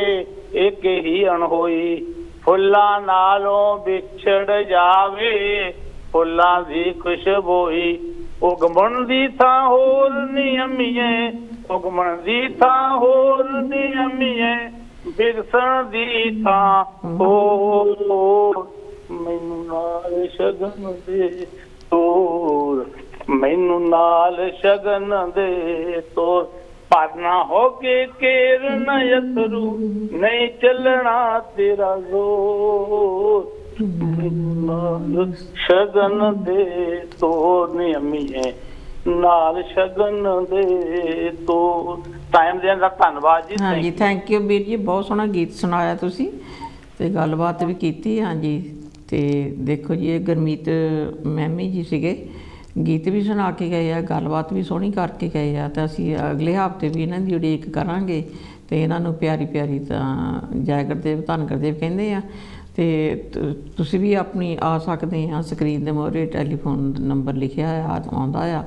ਇੱਕ ਹੀ ਅਣਹੋਈ ਫੁੱਲਾਂ ਨਾਲੋਂ ਵਿਛੜ ਜਾਵੇ ਫੁੱਲਾਂ ਦੀ ਖੁਸ਼ਬੋਈ ਉਗਮਣ ਦੀ ਥਾਂ ਹੋਰ ਨੀ ਅੰਮੀਏ ਉਗਮਣ ਦੀ ਥਾਂ ਹੋਰ ਨੀ ਅੰਮੀਏ ਵਿਰਸਣ ਦੀ ਥਾਂ ਹੋਰ ਮੈਨੂੰ ਨਾਲ ਸ਼ਗਨ ਦੇ ਤੋਰ ਮੈਨੂੰ ਨਾਲ ਸ਼ਗਨ ਦੇ ਤੋਰ ਪਰ ਨਾ ਹੋ ਕੇ ਕੇਰ ਨਯਥਰੂ ਨਹੀਂ ਚੱਲਣਾ ਤੇਰਾ ਜ਼ੋਰ ਨਾਲ ਸ਼ਗਨ ਦੇ ਤੋਰ ਨੀ ਅੰਮੀਏ ਨਾਲ ਸ਼ਗਨ ਦੇ ਤੋਰ ਟਾਈਮ ਦੇਣ ਦਾ ਧੰਨਵਾਦ ਜੀ। ਹਾਂਜੀ ਥੈਂਕ ਯੂ ਵੀਰ ਜੀ, ਬਹੁਤ ਸੋਹਣਾ ਗੀਤ ਸੁਣਾਇਆ ਤੁਸੀਂ ਤੇ ਗੱਲਬਾਤ ਵੀ ਕੀਤੀ। ਹਾਂਜੀ ਤੇ ਦੇਖੋ ਜੀ ਇਹ ਗੁਰਮੀਤ ਮੈਮੀ ਜੀ ਸੀਗੇ, ਗੀਤ ਵੀ ਸੁਣਾ ਕੇ ਗਏ ਆ, ਗੱਲਬਾਤ ਵੀ ਸੋਹਣੀ ਕਰਕੇ ਗਏ ਆ, ਤਾਂ ਅਸੀਂ ਅਗਲੇ ਹਫ਼ਤੇ ਵੀ ਇਹਨਾਂ ਦੀ ਉਡੀਕ ਕਰਾਂਗੇ ਤੇ ਇਹਨਾਂ ਨੂੰ ਪਿਆਰੀ ਪਿਆਰੀ ਤਾਂ ਜੈ ਗੁਰਦੇਵ ਧੰਨ ਗੁਰਦੇਵ ਕਹਿੰਦੇ ਆ। ਤੇ ਤੁਸੀਂ ਵੀ ਆਪਣੀ ਆ ਸਕਦੇ ਆ, ਸਕਰੀਨ ਦੇ ਮੋਹਰੇ ਟੈਲੀਫੋਨ ਨੰਬਰ ਲਿਖਿਆ ਆਉਂਦਾ ਆ,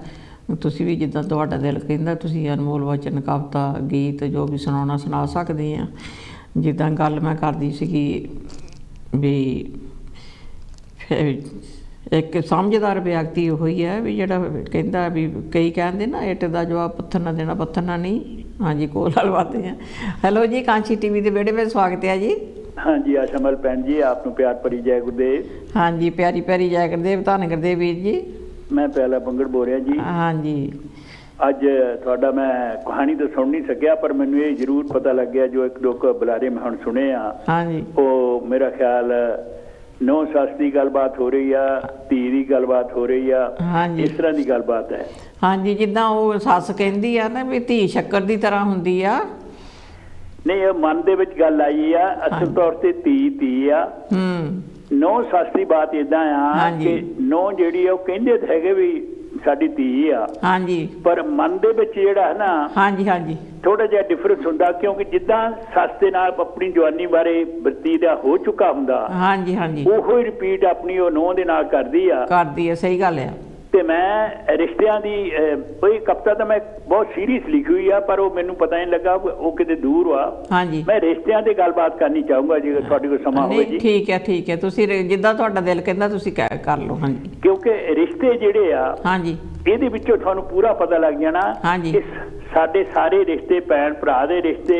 ਤੁਸੀਂ ਵੀ ਜਿੱਦਾਂ ਤੁਹਾਡਾ ਦਿਲ ਕਹਿੰਦਾ ਤੁਸੀਂ ਅਨਮੋਲ ਵਚਨ ਕਵਿਤਾ ਗੀਤ ਜੋ ਵੀ ਸੁਣਾਉਣਾ ਸੁਣਾ ਸਕਦੇ ਆ। ਜਿੱਦਾਂ ਗੱਲ ਮੈਂ ਕਰਦੀ ਸੀਗੀ ਵੀ ਇੱਕ ਸਮਝਦਾਰ ਵਿਅਕਤੀ ਉਹ ਹੀ ਹੈ ਵੀ ਜਿਹੜਾ ਕਹਿੰਦਾ ਵੀ ਕਈ ਕਹਿੰਦੇ ਨਾ ਇੱਟ ਦਾ ਜਵਾਬ ਪੱਥਰ ਨਾ ਦੇਣਾ ਪੱਥਰ ਨਾ ਨਹੀਂ। ਹਾਂਜੀ ਕੋਲ ਲਵਾते हैं। ਹੈਲੋ ਜੀ ਕਾਂਚੀ ਟੀਵੀ ਦੇ ਵਿਹੜੇ ਵਿੱਚ ਸਵਾਗਤ ਹੈ ਜੀ। हाँ जी आशामल भैन जी आप प्यार भरी जय गुरदेव। हाँ जी प्यारी प्यारी जय गुरदेव धन गुरदेव वीर जी। मैं पहला पंगड़ बोल रहा जी। हाँ जी अज थोड़ा मैं कहानी तो सुन नहीं सकिया पर मैनू ये जरूर पता लग गया जो एक दो बुलारे मैं हुण सुने आ। हाँ जी वो मेरा ख्याल नौ सस की गलबात हो रही है, धी की गलबात हो रही है। हाँ जी इस तरह की गलबात है। हाँ जी जिद्दां वो सस कहंदी आ ना भी धी शक्कर की तरह हुंदी आ। नहीं मन दे विच गल आई आ असल तौर ते धी धी आ। नौ सस की बात इदा आ कि नौ जिहड़ी आ कहंदे हैगे भी साडी धी आ। हाँ जी पर मन दे विच जिहड़ा है ना हाँ जी हाँ जी थोड़ा जिहा डिफरेंस हुंदा क्योंकि जिद्दां सस दे नाल अपनी जवानी बारे बरतीत हो चुका हुंदा। हाँ जी हाँ जी ओहो ही रिपीट अपनी ओ नौ दे नाल करदी आ सही गल है। ਤੇ ਮੈਂ ਰਿਸ਼ਤਿਆਂ ਦੀ ਕੋਈ ਕਵਿਤਾ ਤਾਂ ਮੈਂ ਬਹੁਤ ਸੀਰੀਅਸ ਲਿਖੀ ਹੋਈ ਆ, ਪਰ ਉਹ ਮੈਨੂੰ ਪਤਾ ਨਹੀਂ ਲੱਗਾ ਉਹ ਕਿਤੇ ਦੂਰ ਆ। ਹਾਂਜੀ, ਮੈਂ ਰਿਸ਼ਤਿਆਂ ਦੀ ਗੱਲਬਾਤ ਕਰਨੀ ਚਾਹੂੰਗਾ ਜੇ ਤੁਹਾਡੇ ਕੋਲ ਸਮਾਂ ਹੋਵੇ ਜੀ। ਠੀਕ ਹੈ, ਠੀਕ ਹੈ, ਤੁਸੀਂ ਜਿੱਦਾਂ ਤੁਹਾਡਾ ਦਿਲ ਕਹਿੰਦਾ ਤੁਸੀਂ ਕਰ ਲਓ। ਹਾਂਜੀ, ਕਿਉਂਕਿ ਰਿਸ਼ਤੇ ਜਿਹੜੇ ਆ ਹਾਂਜੀ ਇਹਦੇ ਵਿੱਚੋਂ ਤੁਹਾਨੂੰ ਪੂਰਾ ਪਤਾ ਲੱਗ ਜਾਣਾ ਕਿ ਸਾਡੇ ਸਾਰੇ ਰਿਸ਼ਤੇ, ਭੈਣ ਭਰਾ ਦੇ ਰਿਸ਼ਤੇ,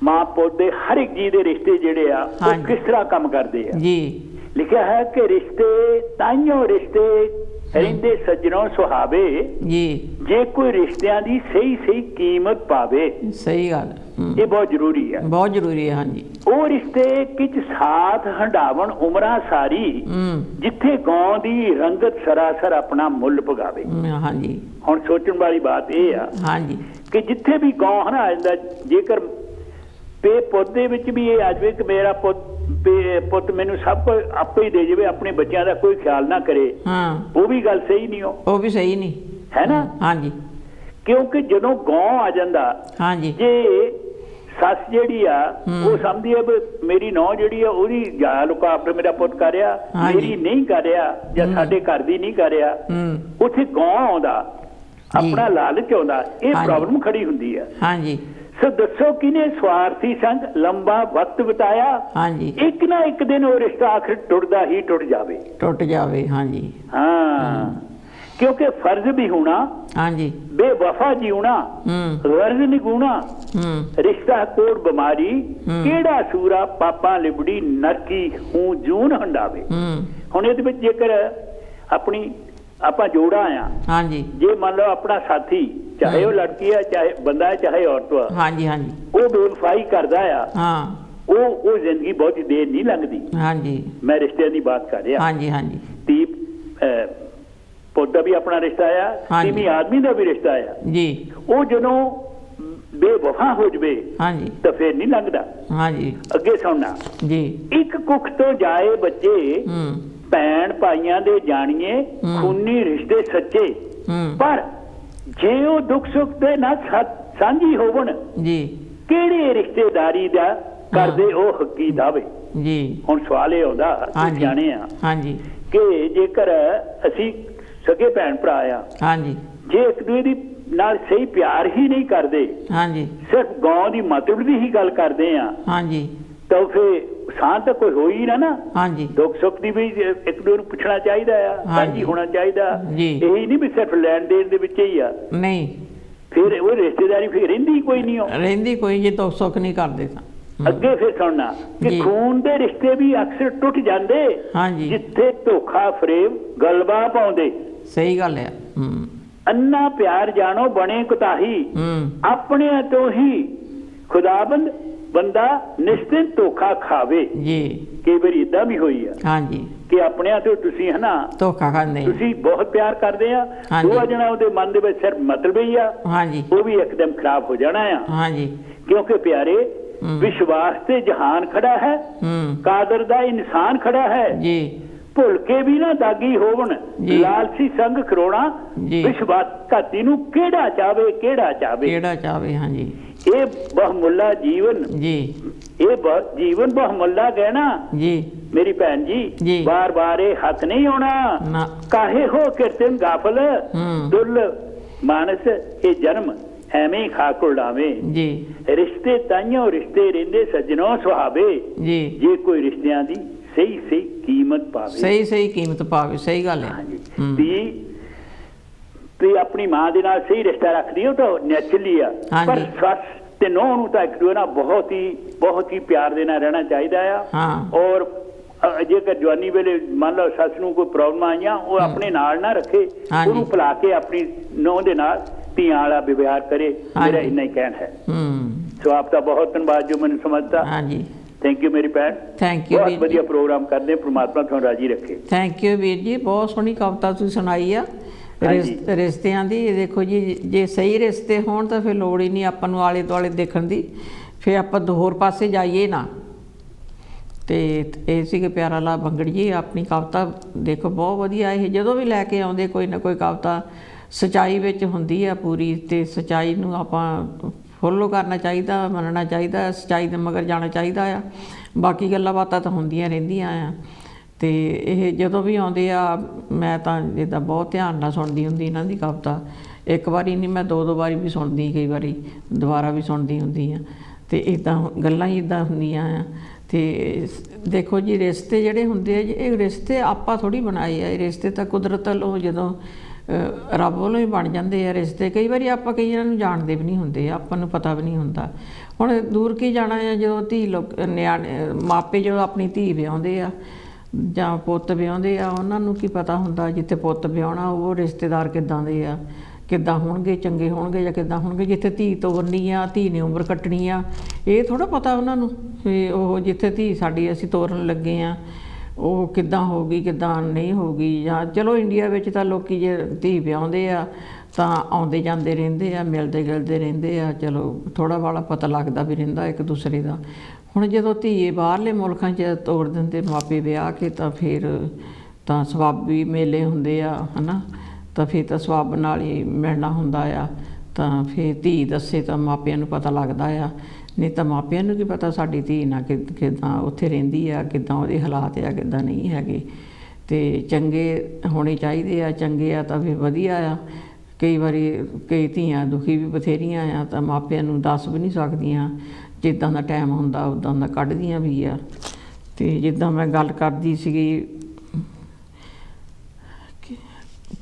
ਮਾਂ ਪੁੱਤ ਦੇ, ਹਰ ਇੱਕ ਜੀ ਦੇ ਰਿਸ਼ਤੇ ਜਿਹੜੇ ਆ ਉਹ ਕਿਸ ਤਰ੍ਹਾਂ ਕੰਮ ਕਰਦੇ ਆ ਜੀ। ਲਿਖਿਆ ਹੈ ਕਿ ਰਿਸ਼ਤੇ ਤਾਈਓ ਰਿਸ਼ਤੇ ਰਹਿੰਦੇ ਸੱਜਣੋਂ ਸੁਹਾਵੇ ਜੀ, ਜੇ ਕੋਈ ਰਿਸ਼ਤਿਆਂ ਦੀ ਸਹੀ ਕੀਮਤ ਪਾਵੇ। ਸਹੀ ਗੱਲ, ਇਹ ਬਹੁਤ ਜ਼ਰੂਰੀ ਹੈ, ਬਹੁਤ ਜ਼ਰੂਰੀ ਹੈ। ਹਾਂਜੀ, ਉਹ ਰਿਸ਼ਤੇ ਕਿਚ ਸਾਥ ਹੰਡਾਵਣ ਉਮਰਾਂ ਸਾਰੀ, ਜਿੱਥੇ ਗਾਂ ਦੀ ਰੰਗਤ ਸਰਾਸਰ ਆਪਣਾ ਮੁੱਲ ਪਗਾਵੇ। ਹਾਂਜੀ, ਹੁਣ ਸੋਚਣ ਵਾਲੀ ਬਾਤ ਇਹ ਆ ਹਾਂਜੀ ਕਿ ਜਿੱਥੇ ਵੀ ਗਾਂ ਹਨਾ ਆ ਜਾਂਦਾ, ਜੇਕਰ ਪੇ ਪੁੱਤ ਦੇ ਵਿੱਚ ਵੀ ਇਹ ਆ ਜਾਵੇ ਕਿ ਮੇਰਾ ਪੁੱਤ ਮੈਨੂੰ ਸਭ ਕੁਝ ਆਪੇ ਹੀ ਦੇ ਜਾਵੇ, ਆਪਣੇ ਬੱਚਿਆਂ ਦਾ ਕੋਈ ਖਿਆਲ ਨਾ ਕਰੇ, ਉਹ ਵੀ ਗੱਲ ਸਹੀ ਨਹੀਂ, ਉਹ ਵੀ ਸਹੀ ਨਹੀਂ ਹੈ ਨਾ। ਹਾਂਜੀ, ਕਿਉਂਕਿ ਜਦੋਂ ਗਾਂ ਆ ਜਾਂਦਾ, ਹਾਂਜੀ, ਜੇ ਸੱਸ ਜਿਹੜੀ ਆ ਉਹ ਸਮਝਦੀ ਆ ਵੀ ਮੇਰੀ ਨੌਂ ਜਿਹੜੀ ਆ ਉਹਦੀ ਜ਼ਿਆਦਾ ਲੁਕਾਵਟ ਮੇਰਾ ਪੁੱਤ ਕਰ ਰਿਹਾ, ਮੇਰੀ ਨਹੀਂ ਕਰ ਰਿਹਾ, ਜਾਂ ਸਾਡੇ ਘਰ ਦੀ ਨਹੀਂ ਕਰ ਰਿਹਾ, ਉੱਥੇ ਗਾਂ ਆਉਂਦਾ, ਆਪਣਾ ਲਾਲਚ ਆਉਂਦਾ, ਇਹ ਪ੍ਰੋਬਲਮ ਖੜੀ ਹੁੰਦੀ ਆ। ਹਾਂਜੀ, ਸੋ ਦੱਸੋ ਕਿਨੇ ਸਵਾਰਥੀ ਸੰਗ ਲੰਬਾ ਵਕਤ ਬਿਤਾਇਆ। ਹਾਂਜੀ, ਇੱਕ ਨਾ ਇੱਕ ਦਿਨ ਉਹ ਰਿਸ਼ਤਾ ਆਖਰ ਟੁੱਟਦਾ ਹੀ ਟੁੱਟ ਜਾਵੇ। ਹਾਂਜੀ, ਹਾਂ, ਕਿਉਂਕਿ ਫਰਜ਼ ਵੀ ਹੋਣਾ, ਹਾਂਜੀ, ਬੇਵਫਾ ਜਿਉਣਾ, ਗਰਜ਼ ਨਿਗੂਣਾ, ਰਿਸ਼ਤਾ ਕੋੜ ਬਿਮਾਰੀ, ਕਿਹੜਾ ਸੂਰਾ ਪਾਪਾਂ ਲਿਬੜੀ ਨਰਕੀ ਹੂੰ ਜੂਨ ਹੰਡਾਵੇ। ਹੁਣ ਇਹਦੇ ਵਿੱਚ ਜੇਕਰ ਆਪਾਂ ਜੋੜਾ ਆ, ਹਾਂਜੀ, ਜੇ ਮੰਨ ਲਓ ਆਪਣਾ ਸਾਥੀ, ਚਾਹੇ ਉਹ ਲੜਕੀ ਆ, ਚਾਹੇ ਬੰਦਾ, ਚਾਹੇ ਔਰਤ ਆ, ਹਾਂਜੀ ਹਾਂਜੀ, ਉਹ ਬੇਵਫਾਈ ਕਰਦਾ ਆ, ਹਾਂ, ਉਹ ਜ਼ਿੰਦਗੀ ਬਹੁਤ ਦੇਰ ਨਹੀਂ ਲੰਘਦੀ। ਹਾਂਜੀ, ਮੈਂ ਰਿਸ਼ਤਿਆਂ ਦੀ ਬਾਤ ਕਰ ਰਿਹਾ। ਹਾਂਜੀ ਹਾਂਜੀ, ਧੀ ਪੁੱਤ ਦਾ ਵੀ ਆਪਣਾ ਰਿਸ਼ਤਾ ਆ, ਤੀਵੀਂ ਆਦਮੀ ਦਾ ਵੀ ਰਿਸ਼ਤਾ ਆ ਜੀ, ਉਹ ਜਦੋਂ ਬੇਵਫਾ ਹੋ ਜਵੇ, ਹਾਂਜੀ, ਤਾਂ ਫੇਰ ਨਹੀਂ ਲੰਘਦਾ। ਹਾਂਜੀ, ਅੱਗੇ ਸੁਣਨਾ ਜੀ, ਇੱਕ ਕੁੱਖ ਤੋਂ ਜਾਏ ਬੱਚੇ, ਭੈਣ ਭਾਈਆਂ ਦੇ ਜਾਣੀਏ ਖੂਨੀ ਰਿਸ਼ਤੇ ਸੱਚੇ, ਪਰ ਜੇ ਉਹ ਦੁੱਖ ਸੁੱਖ ਤੇ ਨਾ ਸਾਂਝੀ ਹੋਵਣ ਜੀ, ਕਿਹੜੇ ਰਿਸ਼ਤੇਦਾਰੀ ਦਾ ਕਰਦੇ ਉਹ ਹੱਕੀ ਦਾਵੇ ਜੀ। ਹੁਣ ਸਵਾਲ ਇਹ ਆਉਂਦਾ, ਜਾਣੇ ਆ ਹਾਂਜੀ, ਕਿ ਜੇਕਰ ਅਸੀਂ ਸਕੇ ਭੈਣ ਭਰਾ ਆ, ਹਾਂਜੀ, ਜੇ ਇੱਕ ਦੂਜੇ ਦੀ ਨਾਲ ਸਹੀ ਪਿਆਰ ਹੀ ਨਹੀਂ ਕਰਦੇ, ਹਾਂਜੀ, ਸਿਰਫ ਗਾਂ ਦੀ ਮਤਲਬ ਦੀ ਹੀ ਗੱਲ ਕਰਦੇ ਆ, ਹਾਂਜੀ, ਤਾਂ ਫਿਰ ਸਾਂ ਤਾਂ ਕੋਈ ਹੋਈ ਨਾ। ਹਾਂਜੀ, ਦੁੱਖ ਸੁੱਖ ਦੀ ਵੀ ਇੱਕ ਦੂਜੇ ਨੂੰ ਪੁੱਛਣਾ ਚਾਹੀਦਾ ਆ, ਸਾਂਝੀ ਹੋਣਾ ਚਾਹੀਦਾ। ਇਹੀ ਨਹੀਂ ਵੀ ਸਿਰਫ ਲੈਣ ਦੇਣ ਦੇ ਵਿੱਚ ਹੀ ਆ, ਨਹੀਂ, ਫਿਰ ਉਹ ਰਿਸ਼ਤੇਦਾਰੀ ਫਿਰ ਰਹਿੰਦੀ ਕੋਈ ਨਹੀਂ, ਜੇ ਦੁੱਖ ਸੁੱਖ ਨਹੀਂ ਕਰਦੇ ਤਾਂ। ਅੱਗੇ ਫਿਰ ਸੁਣਨਾ ਕਿ ਖੂਨ ਦੇ ਰਿਸ਼ਤੇ ਵੀ ਅਕਸਰ ਟੁੱਟ ਜਾਂਦੇ, ਹਾਂਜੀ, ਜਿੱਥੇ ਧੋਖਾ ਫਰੇਬ ਗਲਬਾ ਪਾਉਂਦੇ। ਸਹੀ ਗੱਲ ਹੈ। ਅੰਨਾ ਪਿਆਰ ਜਾਣੋ ਬਣੇ ਕੁਤਾਹੀ, ਆਪਣਿਆਂ ਤੋਂ ਹੀ ਖੁਦਾਬੰਦ ਬੰਦਾ ਨਿਸ਼ਚਿਤ ਧੋਖਾ ਖਾਵੇ ਜੀ। ਕਈ ਵਾਰੀ ਏਦਾਂ ਵੀ ਹੋਈ ਆ, ਹਾਂਜੀ, ਕਿ ਆਪਣਿਆਂ ਤੋਂ ਤੁਸੀਂ ਹਨਾ ਧੋਖਾ ਖਾਂਦੇ, ਤੁਸੀਂ ਬਹੁਤ ਪਿਆਰ ਕਰਦੇ ਆ, ਉਹ ਜਣਾ ਉਹਦੇ ਮਨ ਦੇ ਵਿੱਚ ਸਿਰਫ ਮਤਲਬ ਹੀ ਆ, ਹਾਂਜੀ, ਉਹ ਵੀ ਇੱਕਦਮ ਖਰਾਬ ਹੋ ਜਾਣਾ ਆ। ਹਾਂਜੀ, ਕਿਉਂਕਿ ਪਿਆਰੇ ਵਿਸ਼ਵਾਸ ਤੇ ਜਹਾਨ ਖੜਾ ਹੈ, ਕਾਦਰ ਦਾ ਇਨਸਾਨ ਖੜਾ ਹੈ ਜੀ, ਭੁੱਲ ਕੇ ਵੀ ਨਾ ਦਾਗੀ ਹੋਵਣ, ਲਾਲਸੀ ਸੰਗ ਖਰੋਣਾ, ਵਿਸ਼ਵਾਸਘਾਤੀ ਨੂੰ ਕਿਹੜਾ ਚਾਵੇ। ਹਾਂਜੀ, ਇਹ ਬਹੁਮੁੱਲਾ ਜੀਵਨ ਜੀ, ਇਹ ਜੀਵਨ ਬਹੁਮੁੱਲਾ ਕਹਿਣਾ ਜੀ ਮੇਰੀ ਭੈਣ ਜੀ, ਬਾਰ ਬਾਰ ਇਹ ਹੱਥ ਨਹੀਂ ਆਉਣਾ, ਕਾਹੇ ਹੋ ਕਿਰਤਨ ਗਾਫਲ, ਦੁੱਲ ਮਾਨਸ ਇਹ ਜਨਮ ਐਵੇਂ ਹੀ ਖਾ ਕੁਲਡਾਵੇਂ ਜੀ। ਰਿਸ਼ਤੇ ਤਾਈਓ ਰਿਸ਼ਤੇ ਰਹਿੰਦੇ ਸੱਜਣੋਂ ਸੁਹਾਵੇ ਜੀ, ਜੇ ਕੋਈ ਰਿਸ਼ਤਿਆਂ ਦੀ ਸਹੀ ਕੀਮਤ ਪਾਵੇ। ਸਹੀ ਗੱਲ ਹੈ। ਤੇ ਆਪਣੀ ਮਾਂ ਦੇ ਨਾਲ ਸਹੀ ਰਿਸ਼ਤਾ ਰੱਖਦੀ ਉਹ ਤਾਂ ਨੈਚੁਰਲੀ ਆ, ਪਰ ਸੱਸ ਤੇ ਨੂੰਹ ਨੂੰ ਤਾਂ ਇੱਕ ਦੂਜੇ ਨਾਲ ਬਹੁਤ ਹੀ ਪਿਆਰ ਦੇ ਨਾਲ ਰਹਿਣਾ ਚਾਹੀਦਾ ਆ। ਔਰ ਜੇਕਰ ਜਵਾਨੀ ਵੇਲੇ ਮੰਨ ਲਓ ਸੱਸ ਨੂੰ ਕੋਈ ਪ੍ਰੋਬਲਮ ਆਈਆਂ, ਉਹ ਆਪਣੇ ਨਾਲ ਨਾ ਰੱਖੇ, ਉਹਨੂੰ ਭੁਲਾ ਕੇ ਆਪਣੀ ਨੂੰਹ ਦੇ ਨਾਲ ਧੀਆਂ ਵਾਲਾ ਵਿਵਹਾਰ ਕਰੇ। ਮੇਰਾ ਇੰਨਾ ਹੀ ਕਹਿਣਾ ਹੈ। ਸੋ ਆਪ ਦਾ ਬਹੁਤ ਧੰਨਵਾਦ ਜੋ ਮੈਨੂੰ ਸਮਝਦਾ। ਹਾਂਜੀ, ਥੈਂਕ ਯੂ ਮੇਰੀ ਭੈਣ, ਥੈਂਕ ਯੂ। ਬਹੁਤ ਵਧੀਆ ਪ੍ਰੋਗਰਾਮ ਕਰਦੇ, ਪ੍ਰਮਾਤਮਾ ਤੁਹਾਨੂੰ ਰਾਜੀ ਰੱਖੇ। ਥੈਂਕ ਯੂ ਵੀਰ ਜੀ, ਬਹੁਤ ਸੋਹਣੀ ਕਵਿਤਾ ਤੁਸੀਂ ਸੁਣਾਈ ਆ ਰਿਸ਼ਤਿਆਂ ਦੀ। ਦੇਖੋ ਜੀ, ਜੇ ਸਹੀ ਰਿਸ਼ਤੇ ਹੋਣ ਤਾਂ ਫਿਰ ਲੋੜ ਹੀ ਨਹੀਂ ਆਪਾਂ ਨੂੰ ਆਲੇ ਦੁਆਲੇ ਦੇਖਣ ਦੀ, ਫਿਰ ਆਪਾਂ ਹੋਰ ਪਾਸੇ ਜਾਈਏ ਨਾ। ਤੇ ਇਹ ਸੀਗੇ ਪਿਆਰਾ ਲਾਲ ਬੰਗੜ ਜੀ, ਆਪਣੀ ਕਵਿਤਾ ਦੇਖੋ ਬਹੁਤ ਵਧੀਆ। ਇਹ ਜਦੋਂ ਵੀ ਲੈ ਕੇ ਆਉਂਦੇ ਕੋਈ ਨਾ ਕੋਈ ਕਵਿਤਾ ਸੱਚਾਈ ਵਿੱਚ ਹੁੰਦੀ ਆ ਪੂਰੀ, ਤੇ ਸੱਚਾਈ ਨੂੰ ਆਪਾਂ ਫੋਲੋ ਕਰਨਾ ਚਾਹੀਦਾ, ਮੰਨਣਾ ਚਾਹੀਦਾ, ਸੱਚਾਈ ਦੇ ਮਗਰ ਜਾਣਾ ਚਾਹੀਦਾ ਆ। ਬਾਕੀ ਗੱਲਾਂ ਬਾਤਾਂ ਤਾਂ ਹੁੰਦੀਆਂ ਰਹਿੰਦੀਆਂ ਆ। ਤੇ ਇਹ ਜਦੋਂ ਵੀ ਆਉਂਦੇ ਆ ਮੈਂ ਤਾਂ ਜਿੱਦਾਂ ਬਹੁਤ ਧਿਆਨ ਨਾਲ ਸੁਣਦੀ ਹੁੰਦੀ ਇਹਨਾਂ ਦੀ ਕਵਿਤਾ। ਇੱਕ ਵਾਰੀ ਨਹੀਂ, ਮੈਂ ਦੋ ਵਾਰੀ ਵੀ ਸੁਣਦੀ, ਕਈ ਵਾਰੀ ਦੁਬਾਰਾ ਵੀ ਸੁਣਦੀ ਹੁੰਦੀ ਆ। ਤੇ ਇੱਦਾਂ ਗੱਲਾਂ ਹੀ ਇੱਦਾਂ ਹੁੰਦੀਆਂ ਆ। ਤੇ ਦੇਖੋ ਜੀ, ਰਿਸ਼ਤੇ ਜਿਹੜੇ ਹੁੰਦੇ ਆ ਜੀ, ਇਹ ਰਿਸ਼ਤੇ ਆਪਾਂ ਥੋੜ੍ਹੀ ਬਣਾਏ ਆ। ਇਹ ਰਿਸ਼ਤੇ ਤਾਂ ਕੁਦਰਤ ਵੱਲੋਂ ਜਦੋਂ ਰੱਬ ਵੱਲੋਂ ਹੀ ਬਣ ਜਾਂਦੇ ਆ ਰਿਸ਼ਤੇ। ਕਈ ਵਾਰੀ ਆਪਾਂ ਕਈਆਂ ਨੂੰ ਜਾਣਦੇ ਵੀ ਨਹੀਂ ਹੁੰਦੇ, ਆਪਾਂ ਨੂੰ ਪਤਾ ਵੀ ਨਹੀਂ ਹੁੰਦਾ। ਹੁਣ ਦੂਰ ਕੀ ਜਾਣਾ ਆ, ਜਦੋਂ ਧੀ ਨਿਆਣੇ ਮਾਪੇ ਜਦੋਂ ਆਪਣੀ ਧੀ ਵਿਆਹੁੰਦੇ ਆ ਜਾਂ ਪੁੱਤ ਵਿਆਹੁੰਦੇ ਆ, ਉਹਨਾਂ ਨੂੰ ਕੀ ਪਤਾ ਹੁੰਦਾ ਜਿੱਥੇ ਪੁੱਤ ਵਿਆਹੁਣਾ ਉਹ ਰਿਸ਼ਤੇਦਾਰ ਕਿੱਦਾਂ ਦੇ ਆ, ਕਿੱਦਾਂ ਹੋਣਗੇ, ਚੰਗੇ ਹੋਣਗੇ ਜਾਂ ਕਿੱਦਾਂ ਹੋਣਗੇ। ਜਿੱਥੇ ਧੀ ਤੋਰਨੀ ਆ, ਧੀ ਨੇ ਉਮਰ ਕੱਟਣੀ ਆ, ਇਹ ਥੋੜ੍ਹਾ ਪਤਾ ਉਹਨਾਂ ਨੂੰ ਵੀ ਉਹ ਜਿੱਥੇ ਧੀ ਸਾਡੀ ਅਸੀਂ ਤੋਰਨ ਲੱਗੇ ਆ ਉਹ ਕਿੱਦਾਂ ਹੋਊਗੀ, ਕਿੱਦਾਂ ਨਹੀਂ ਹੋਊਗੀ। ਜਾਂ ਚਲੋ ਇੰਡੀਆ ਵਿੱਚ ਤਾਂ ਲੋਕ ਜੇ ਧੀ ਵਿਆਹੁੰਦੇ ਆ ਤਾਂ ਆਉਂਦੇ ਜਾਂਦੇ ਰਹਿੰਦੇ ਆ, ਮਿਲਦੇ ਗਿਲਦੇ ਰਹਿੰਦੇ ਆ, ਚਲੋ ਥੋੜ੍ਹਾ ਬਾਹਲਾ ਪਤਾ ਲੱਗਦਾ ਵੀ ਰਹਿੰਦਾ ਇੱਕ ਦੂਸਰੇ ਦਾ। ਹੁਣ ਜਦੋਂ ਧੀ ਬਾਹਰਲੇ ਮੁਲਕਾਂ 'ਚ ਤੋਰ ਦਿੰਦੇ ਮਾਪੇ ਵਿਆਹ ਕੇ, ਤਾਂ ਫਿਰ ਤਾਂ ਸਵਾਬੀ ਮੇਲੇ ਹੁੰਦੇ ਆ, ਹੈ ਨਾ। ਤਾਂ ਫਿਰ ਤਾਂ ਸਵਾਬ ਨਾਲ ਹੀ ਮਿਲਣਾ ਹੁੰਦਾ ਆ। ਤਾਂ ਫਿਰ ਧੀ ਦੱਸੇ ਤਾਂ ਮਾਪਿਆਂ ਨੂੰ ਪਤਾ ਲੱਗਦਾ ਆ, ਨਹੀਂ ਤਾਂ ਮਾਪਿਆਂ ਨੂੰ ਕੀ ਪਤਾ ਸਾਡੀ ਧੀ ਨਾਲ ਕਿੱਦਾਂ ਉੱਥੇ ਰਹਿੰਦੀ ਆ, ਕਿੱਦਾਂ ਉਹਦੇ ਹਾਲਾਤ ਆ, ਕਿੱਦਾਂ ਨਹੀਂ ਹੈਗੇ। ਅਤੇ ਚੰਗੇ ਹੋਣੇ ਚਾਹੀਦੇ ਆ, ਚੰਗੇ ਆ ਤਾਂ ਫਿਰ ਵਧੀਆ ਆ। ਕਈ ਵਾਰੀ ਕਈ ਧੀਆਂ ਦੁਖੀ ਵੀ ਬਥੇਰੀਆਂ ਆ, ਤਾਂ ਮਾਪਿਆਂ ਨੂੰ ਦੱਸ ਵੀ ਨਹੀਂ ਸਕਦੀਆਂ। ਜਿੱਦਾਂ ਦਾ ਟਾਈਮ ਹੁੰਦਾ ਉੱਦਾਂ ਦਾ ਕੱਢਦੀਆਂ ਵੀ ਆ। ਅਤੇ ਜਿੱਦਾਂ ਮੈਂ ਗੱਲ ਕਰਦੀ ਸੀਗੀ,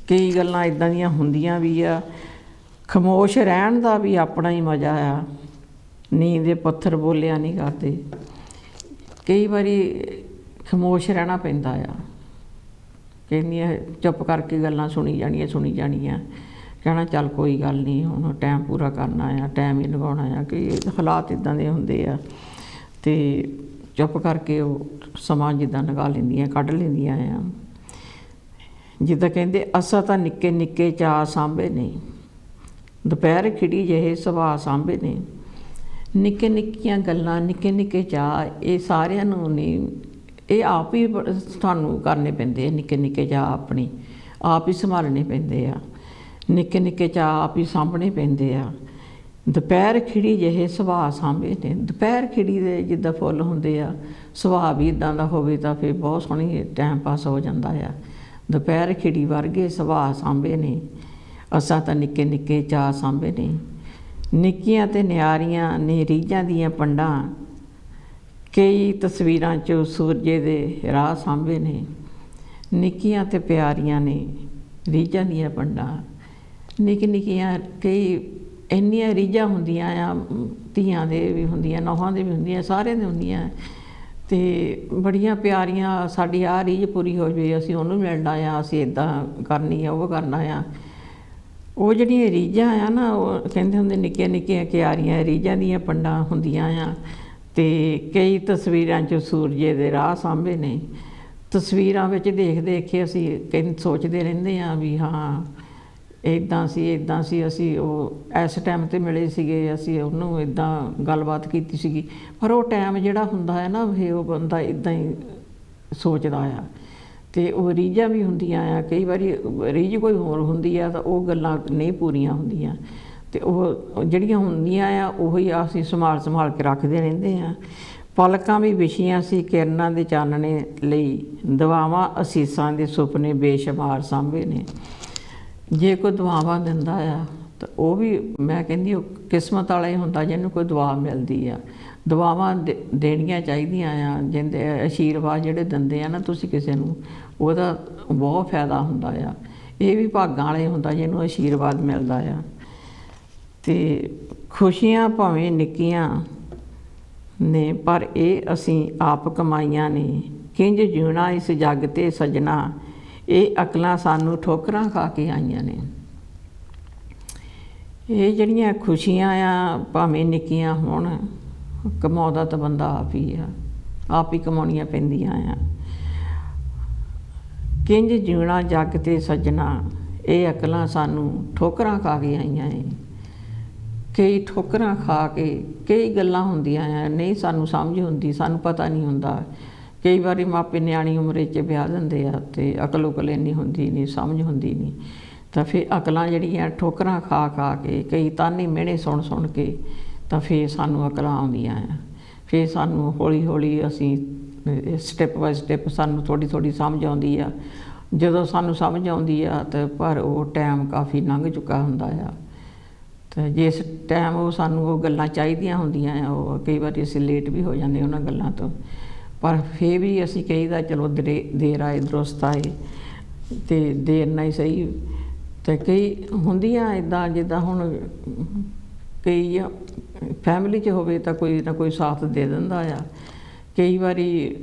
ਕਈ ਗੱਲਾਂ ਇੱਦਾਂ ਦੀਆਂ ਹੁੰਦੀਆਂ ਵੀ ਆ। ਖਾਮੋਸ਼ ਰਹਿਣ ਦਾ ਵੀ ਆਪਣਾ ਹੀ ਮਜ਼ਾ ਆ, ਨੀਂਦ ਦੇ ਪੱਥਰ ਬੋਲਿਆ ਨਹੀਂ ਕਰਦੇ। ਕਈ ਵਾਰੀ ਖਾਮੋਸ਼ ਰਹਿਣਾ ਪੈਂਦਾ ਆ, ਕਹਿੰਦੀਆਂ ਚੁੱਪ ਕਰਕੇ ਗੱਲਾਂ ਸੁਣੀ ਜਾਣੀਆਂ, ਕਹਿਣਾ ਚੱਲ ਕੋਈ ਗੱਲ ਨਹੀਂ, ਹੁਣ ਟਾਈਮ ਪੂਰਾ ਕਰਨਾ ਆ, ਟਾਈਮ ਹੀ ਲਗਾਉਣਾ ਆ। ਕਿ ਹਾਲਾਤ ਇੱਦਾਂ ਦੇ ਹੁੰਦੇ ਆ ਅਤੇ ਚੁੱਪ ਕਰਕੇ ਉਹ ਸਮਾਂ ਜਿੱਦਾਂ ਲਗਾ ਲੈਂਦੀਆਂ, ਕੱਢ ਲੈਂਦੀਆਂ ਆ। ਜਿੱਦਾਂ ਕਹਿੰਦੇ ਅਸਾਂ ਤਾਂ ਨਿੱਕੇ ਨਿੱਕੇ ਚਾਅ ਸਾਂਭੇ ਨੇ, ਦੁਪਹਿਰ ਖਿੜੀ ਜਿਹੇ ਸੁਭਾਅ ਸਾਂਭੇ ਨੇ। ਨਿੱਕੇ ਨਿੱਕੀਆਂ ਗੱਲਾਂ, ਨਿੱਕੇ ਨਿੱਕੇ ਚਾਅ, ਇਹ ਸਾਰਿਆਂ ਨੂੰ ਨਹੀਂ, ਇਹ ਆਪ ਹੀ ਤੁਹਾਨੂੰ ਕਰਨੇ ਪੈਂਦੇ ਆ। ਨਿੱਕੇ ਨਿੱਕੇ ਚਾਅ ਆਪਣੀ ਆਪ ਹੀ ਸੰਭਾਲਣੇ ਪੈਂਦੇ ਆ, ਨਿੱਕੇ ਨਿੱਕੇ ਚਾਅ ਆਪ ਹੀ ਸਾਂਭਣੇ ਪੈਂਦੇ ਆ। ਦੁਪਹਿਰ ਖਿੜੀ ਜਿਹੇ ਸੁਭਾਅ ਸਾਂਭੇ ਨੇ। ਦੁਪਹਿਰ ਖਿੜੀ ਦੇ ਜਿੱਦਾਂ ਫੁੱਲ ਹੁੰਦੇ ਆ, ਸੁਭਾਅ ਵੀ ਇੱਦਾਂ ਦਾ ਹੋਵੇ ਤਾਂ ਫਿਰ ਬਹੁਤ ਸੋਹਣੀ ਟਾਈਮ ਪਾਸ ਹੋ ਜਾਂਦਾ ਆ। ਦੁਪਹਿਰ ਖਿੜੀ ਵਰਗੇ ਸੁਭਾਅ ਸਾਂਭੇ ਨੇ, ਅਸਾਂ ਤਾਂ ਨਿੱਕੇ ਨਿੱਕੇ ਚਾਅ ਸਾਂਭੇ ਨੇ। ਨਿੱਕੀਆਂ ਤੇ ਨਿਆਰੀਆਂ ਨੇ ਰੀਝਾਂ ਦੀਆਂ ਪੰਡਾਂ, ਕਈ ਤਸਵੀਰਾਂ 'ਚੋਂ ਸੂਰਜੇ ਦੇ ਰਾਹ ਸਾਂਭੇ ਨੇ। ਨਿੱਕੀਆਂ ਤੇ ਪਿਆਰੀਆਂ ਨੇ ਰੀਝਾਂ ਦੀਆਂ ਪੰਡਾਂ, ਨਿੱਕੀ ਨਿੱਕੀਆਂ ਕਈ ਇੰਨੀਆਂ ਰੀਝਾਂ ਹੁੰਦੀਆਂ ਆ, ਧੀਆਂ ਦੇ ਵੀ ਹੁੰਦੀਆਂ, ਨੌਹਾਂ ਦੇ ਵੀ ਹੁੰਦੀਆਂ, ਸਾਰਿਆਂ ਦੇ ਹੁੰਦੀਆਂ। ਅਤੇ ਬੜੀਆਂ ਪਿਆਰੀਆਂ, ਸਾਡੀ ਆਹ ਰੀਝ ਪੂਰੀ ਹੋ ਜਾਵੇ, ਅਸੀਂ ਉਹਨੂੰ ਮਿਲਣਾ ਆ, ਅਸੀਂ ਇੱਦਾਂ ਕਰਨੀ ਆ, ਉਹ ਕਰਨਾ ਆ। ਉਹ ਜਿਹੜੀਆਂ ਰੀਝਾਂ ਆ ਨਾ, ਉਹ ਕਹਿੰਦੇ ਹੁੰਦੇ ਨਿੱਕੀਆਂ ਨਿੱਕੀਆਂ ਕਿਆਰੀਆਂ ਰੀਝਾਂ ਦੀਆਂ ਪੰਡਾਂ ਹੁੰਦੀਆਂ ਆ। ਅਤੇ ਕਈ ਤਸਵੀਰਾਂ 'ਚ ਸੂਰਜੇ ਦੇ ਰਾਹ ਸਾਂਭੇ ਨੇ। ਤਸਵੀਰਾਂ ਵਿੱਚ ਦੇਖ ਕੇ ਅਸੀਂ ਸੋਚਦੇ ਰਹਿੰਦੇ ਹਾਂ ਵੀ ਹਾਂ ਇੱਦਾਂ ਸੀ, ਅਸੀਂ ਉਹ ਇਸ ਟਾਈਮ 'ਤੇ ਮਿਲੇ ਸੀਗੇ, ਅਸੀਂ ਉਹਨੂੰ ਇੱਦਾਂ ਗੱਲਬਾਤ ਕੀਤੀ ਸੀਗੀ। ਪਰ ਉਹ ਟਾਈਮ ਜਿਹੜਾ ਹੁੰਦਾ ਹੈ ਨਾ, ਉਹ ਬੰਦਾ ਇੱਦਾਂ ਹੀ ਸੋਚਦਾ ਆ। ਅਤੇ ਉਹ ਰੀਝਾਂ ਵੀ ਹੁੰਦੀਆਂ ਆ, ਕਈ ਵਾਰੀ ਰੀਝ ਕੋਈ ਹੋਰ ਹੁੰਦੀ ਆ ਤਾਂ ਉਹ ਗੱਲਾਂ ਨਹੀਂ ਪੂਰੀਆਂ ਹੁੰਦੀਆਂ। ਅਤੇ ਉਹ ਜਿਹੜੀਆਂ ਹੁੰਦੀਆਂ ਆ ਉਹੀ ਅਸੀਂ ਸੰਭਾਲ ਕੇ ਰੱਖਦੇ ਰਹਿੰਦੇ ਹਾਂ। ਪਲਕਾਂ ਵੀ ਵਿਛੀਆਂ ਸੀ ਕਿਰਨਾਂ ਦੇ ਚਾਨਣੇ ਲਈ, ਦੁਆਵਾਂ ਅਸੀਸਾਂ ਦੇ ਸੁਪਨੇ ਬੇਸ਼ੁਮਾਰ ਸਾਂਭੇ ਨੇ। ਜੇ ਕੋਈ ਦੁਆਵਾਂ ਦਿੰਦਾ ਆ ਤਾਂ ਉਹ ਵੀ ਮੈਂ ਕਹਿੰਦੀ ਉਹ ਕਿਸਮਤ ਵਾਲਾ ਹੀ ਹੁੰਦਾ ਜਿਹਨੂੰ ਕੋਈ ਦੁਆ ਮਿਲਦੀ ਆ। ਦੁਆਵਾਂ ਦੇਣੀਆਂ ਚਾਹੀਦੀਆਂ ਆ, ਜਿੰਦੇ ਆਸ਼ੀਰਵਾਦ ਜਿਹੜੇ ਦਿੰਦੇ ਆ ਨਾ ਤੁਸੀਂ ਕਿਸੇ ਨੂੰ, ਉਹਦਾ ਬਹੁਤ ਫਾਇਦਾ ਹੁੰਦਾ ਆ। ਇਹ ਵੀ ਭਾਗਾਂ ਵਾਲੇ ਹੁੰਦਾ ਜਿਹਨੂੰ ਆਸ਼ੀਰਵਾਦ ਮਿਲਦਾ ਆ। ਅਤੇ ਖੁਸ਼ੀਆਂ ਭਾਵੇਂ ਨਿੱਕੀਆਂ ਨੇ ਪਰ ਇਹ ਅਸੀਂ ਆਪ ਕਮਾਈਆਂ ਨੇ, ਕਿੰਝ ਜਿਉਣਾ ਇਸ ਜੱਗ 'ਤੇ ਸੱਜਣਾ, ਇਹ ਅਕਲਾਂ ਸਾਨੂੰ ਠੋਕਰਾਂ ਖਾ ਕੇ ਆਈਆਂ ਨੇ। ਇਹ ਜਿਹੜੀਆਂ ਖੁਸ਼ੀਆਂ ਆ ਭਾਵੇਂ ਨਿੱਕੀਆਂ ਹੋਣ, ਕਮਾਉਂਦਾ ਤਾਂ ਬੰਦਾ ਆਪ ਹੀ ਕਮਾਉਣੀਆਂ ਪੈਂਦੀਆਂ ਆ। ਕਿੰਝ ਜਿਉਣਾ ਜੱਗ 'ਤੇ ਸੱਜਣਾ, ਇਹ ਅਕਲਾਂ ਸਾਨੂੰ ਠੋਕਰਾਂ ਖਾ ਕੇ ਆਈਆਂ ਨੇ। ਕਈ ਠੋਕਰਾਂ ਖਾ ਕੇ ਕਈ ਗੱਲਾਂ ਹੁੰਦੀਆਂ ਆ, ਨਹੀਂ ਸਾਨੂੰ ਸਮਝ ਹੁੰਦੀ, ਸਾਨੂੰ ਪਤਾ ਨਹੀਂ ਹੁੰਦਾ। ਕਈ ਵਾਰੀ ਮਾਪੇ ਨਿਆਣੀ ਉਮਰ 'ਚ ਵਿਆਹ ਦਿੰਦੇ ਆ ਅਤੇ ਅਕਲ ਇੰਨੀ ਹੁੰਦੀ ਨਹੀਂ, ਸਮਝ ਹੁੰਦੀ ਨਹੀਂ। ਤਾਂ ਫਿਰ ਅਕਲਾਂ ਜਿਹੜੀਆਂ ਠੋਕਰਾਂ ਖਾ ਕੇ, ਕਈ ਤਾਨੇ ਮਿਹਣੇ ਸੁਣ ਕੇ, ਤਾਂ ਫਿਰ ਸਾਨੂੰ ਅਕਲਾਂ ਆਉਂਦੀਆਂ ਆ। ਫਿਰ ਸਾਨੂੰ ਹੌਲੀ ਹੌਲੀ ਅਸੀਂ ਸਟੈਪ ਬਾਏ ਸਟੈਪ ਸਾਨੂੰ ਥੋੜ੍ਹੀ ਥੋੜ੍ਹੀ ਸਮਝ ਆਉਂਦੀ ਆ। ਜਦੋਂ ਸਾਨੂੰ ਸਮਝ ਆਉਂਦੀ ਆ ਤਾਂ ਪਰ ਉਹ ਟਾਈਮ ਕਾਫੀ ਲੰਘ ਚੁੱਕਾ ਹੁੰਦਾ ਆ। ਅਤੇ ਜਿਸ ਟਾਈਮ ਉਹ ਸਾਨੂੰ ਉਹ ਗੱਲਾਂ ਚਾਹੀਦੀਆਂ ਹੁੰਦੀਆਂ ਆ, ਉਹ ਕਈ ਵਾਰੀ ਅਸੀਂ ਲੇਟ ਵੀ ਹੋ ਜਾਂਦੇ ਉਹਨਾਂ ਗੱਲਾਂ ਤੋਂ, ਪਰ ਫਿਰ ਵੀ ਅਸੀਂ ਕਹੀਦਾ ਚਲੋ ਦੇਰ ਆਏ ਦਰੁਸਤ ਆਏ, ਅਤੇ ਦੇਰ ਨਾਲ ਹੀ ਸਹੀ। ਅਤੇ ਕਈ ਹੁੰਦੀਆਂ ਇੱਦਾਂ ਜਿੱਦਾਂ ਹੁਣ ਕਈ ਫੈਮਿਲੀ 'ਚ ਹੋਵੇ ਤਾਂ ਕੋਈ ਨਾ ਕੋਈ ਸਾਥ ਦੇ ਦਿੰਦਾ ਆ। ਕਈ ਵਾਰੀ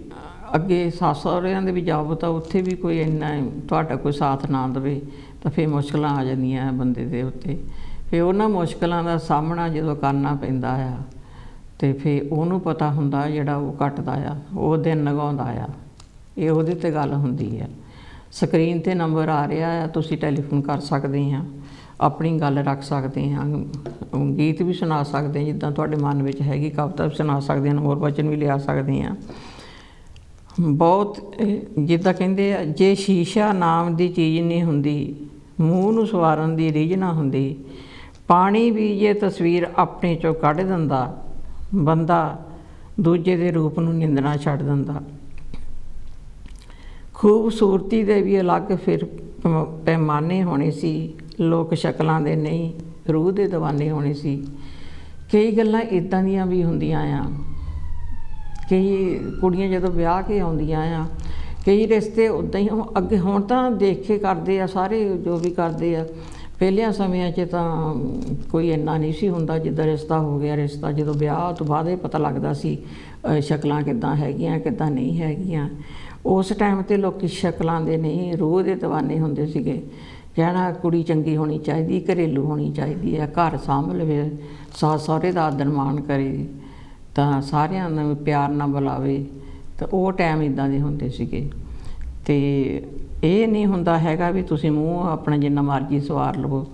ਅੱਗੇ ਸੱਸ ਸਹੁਰਿਆਂ ਦੇ ਵੀ ਜਾਓ ਤਾਂ ਉੱਥੇ ਵੀ ਕੋਈ ਇੰਨਾ ਤੁਹਾਡਾ ਕੋਈ ਸਾਥ ਨਾ ਦੇਵੇ ਤਾਂ ਫਿਰ ਮੁਸ਼ਕਿਲਾਂ ਆ ਜਾਂਦੀਆਂ ਬੰਦੇ ਦੇ ਉੱਤੇ। ਫਿਰ ਉਹਨਾਂ ਮੁਸ਼ਕਿਲਾਂ ਦਾ ਸਾਹਮਣਾ ਜਦੋਂ ਕਰਨਾ ਪੈਂਦਾ ਆ ਅਤੇ ਫਿਰ ਉਹਨੂੰ ਪਤਾ ਹੁੰਦਾ ਜਿਹੜਾ ਉਹ ਕੱਟਦਾ ਆ, ਉਹ ਦਿਨ ਲੰਘਾਉਂਦਾ ਆ। ਇਹ ਉਹਦੇ 'ਤੇ ਗੱਲ ਹੁੰਦੀ ਆ। ਸਕਰੀਨ 'ਤੇ ਨੰਬਰ ਆ ਰਿਹਾ ਆ, ਤੁਸੀਂ ਟੈਲੀਫੋਨ ਕਰ ਸਕਦੇ ਹਾਂ, ਆਪਣੀ ਗੱਲ ਰੱਖ ਸਕਦੇ ਹਾਂ, ਗੀਤ ਵੀ ਸੁਣਾ ਸਕਦੇ ਹਾਂ ਜਿੱਦਾਂ ਤੁਹਾਡੇ ਮਨ ਵਿੱਚ ਹੈਗੀ, ਕਵਿਤਾ ਵੀ ਸੁਣਾ ਸਕਦੇ ਹਾਂ, ਹੋਰ ਵਚਨ ਵੀ ਲਿਆ ਸਕਦੇ ਹਾਂ। ਬਹੁਤ ਜਿੱਦਾਂ ਕਹਿੰਦੇ ਆ, ਜੇ ਸ਼ੀਸ਼ਾ ਨਾਮ ਦੀ ਚੀਜ਼ ਨਹੀਂ ਹੁੰਦੀ, ਮੂੰਹ ਨੂੰ ਸਵਾਰਨ ਦੀ ਰੀਝ ਨਾ ਹੁੰਦੀ, ਪਾਣੀ ਵੀ ਜੇ ਤਸਵੀਰ ਆਪਣੇ 'ਚੋਂ ਕੱਢ ਦਿੰਦਾ, ਬੰਦਾ ਦੂਜੇ ਦੇ ਰੂਪ ਨੂੰ ਨਿੰਦਣਾ ਛੱਡ ਦਿੰਦਾ। ਖੂਬਸੂਰਤੀ ਦੇ ਵੀ ਅਲੱਗ ਫਿਰ ਪੈਮਾਨੇ ਹੋਣੇ ਸੀ, ਲੋਕ ਸ਼ਕਲਾਂ ਦੇ ਨਹੀਂ ਰੂਹ ਦੇ ਦੀਵਾਨੇ ਹੋਣੇ ਸੀ। ਕਈ ਗੱਲਾਂ ਇੱਦਾਂ ਦੀਆਂ ਵੀ ਹੁੰਦੀਆਂ ਆ। ਕਈ ਕੁੜੀਆਂ ਜਦੋਂ ਵਿਆਹ ਕੇ ਆਉਂਦੀਆਂ ਆ, ਕਈ ਰਿਸ਼ਤੇ ਉੱਦਾਂ ਹੀ ਅੱਗੇ ਹੁਣ ਤਾਂ ਦੇਖ ਕੇ ਕਰਦੇ ਆ ਸਾਰੇ ਜੋ ਵੀ ਕਰਦੇ ਆ। ਪਹਿਲਿਆਂ ਸਮਿਆਂ 'ਚ ਤਾਂ ਕੋਈ ਇੰਨਾ ਨਹੀਂ ਸੀ ਹੁੰਦਾ, ਜਿੱਦਾਂ ਰਿਸ਼ਤਾ ਹੋ ਗਿਆ, ਰਿਸ਼ਤਾ ਜਦੋਂ ਵਿਆਹ ਤੋਂ ਬਾਅਦ ਇਹ ਪਤਾ ਲੱਗਦਾ ਸੀ ਸ਼ਕਲਾਂ ਕਿੱਦਾਂ ਹੈਗੀਆਂ ਕਿੱਦਾਂ ਨਹੀਂ ਹੈਗੀਆਂ। ਉਸ ਟਾਈਮ 'ਤੇ ਲੋਕ ਸ਼ਕਲਾਂ ਦੇ ਨਹੀਂ ਰੂਹ ਦੇ ਦੀਵਾਨੇ ਹੁੰਦੇ ਸੀਗੇ। ਕਹਿਣਾ ਕੁੜੀ ਚੰਗੀ ਹੋਣੀ ਚਾਹੀਦੀ, ਘਰੇਲੂ ਹੋਣੀ ਚਾਹੀਦੀ ਹੈ, ਘਰ ਸਾਂਭ ਲਵੇ, ਸੱਸ ਸਹੁਰੇ ਦਾ ਆਦਰ ਮਾਣ ਕਰੇ, ਤਾਂ ਸਾਰਿਆਂ ਨੂੰ ਪਿਆਰ ਨਾਲ ਬੁਲਾਵੇ। ਤਾਂ ਉਹ ਟਾਈਮ ਇੱਦਾਂ ਦੇ ਹੁੰਦੇ ਸੀਗੇ। ਅਤੇ ਇਹ ਨਹੀਂ ਹੁੰਦਾ ਹੈਗਾ ਵੀ ਤੁਸੀਂ ਮੂੰਹ ਆਪਣਾ ਜਿੰਨਾ ਮਰਜ਼ੀ ਸਵਾਰ ਲਵੋ,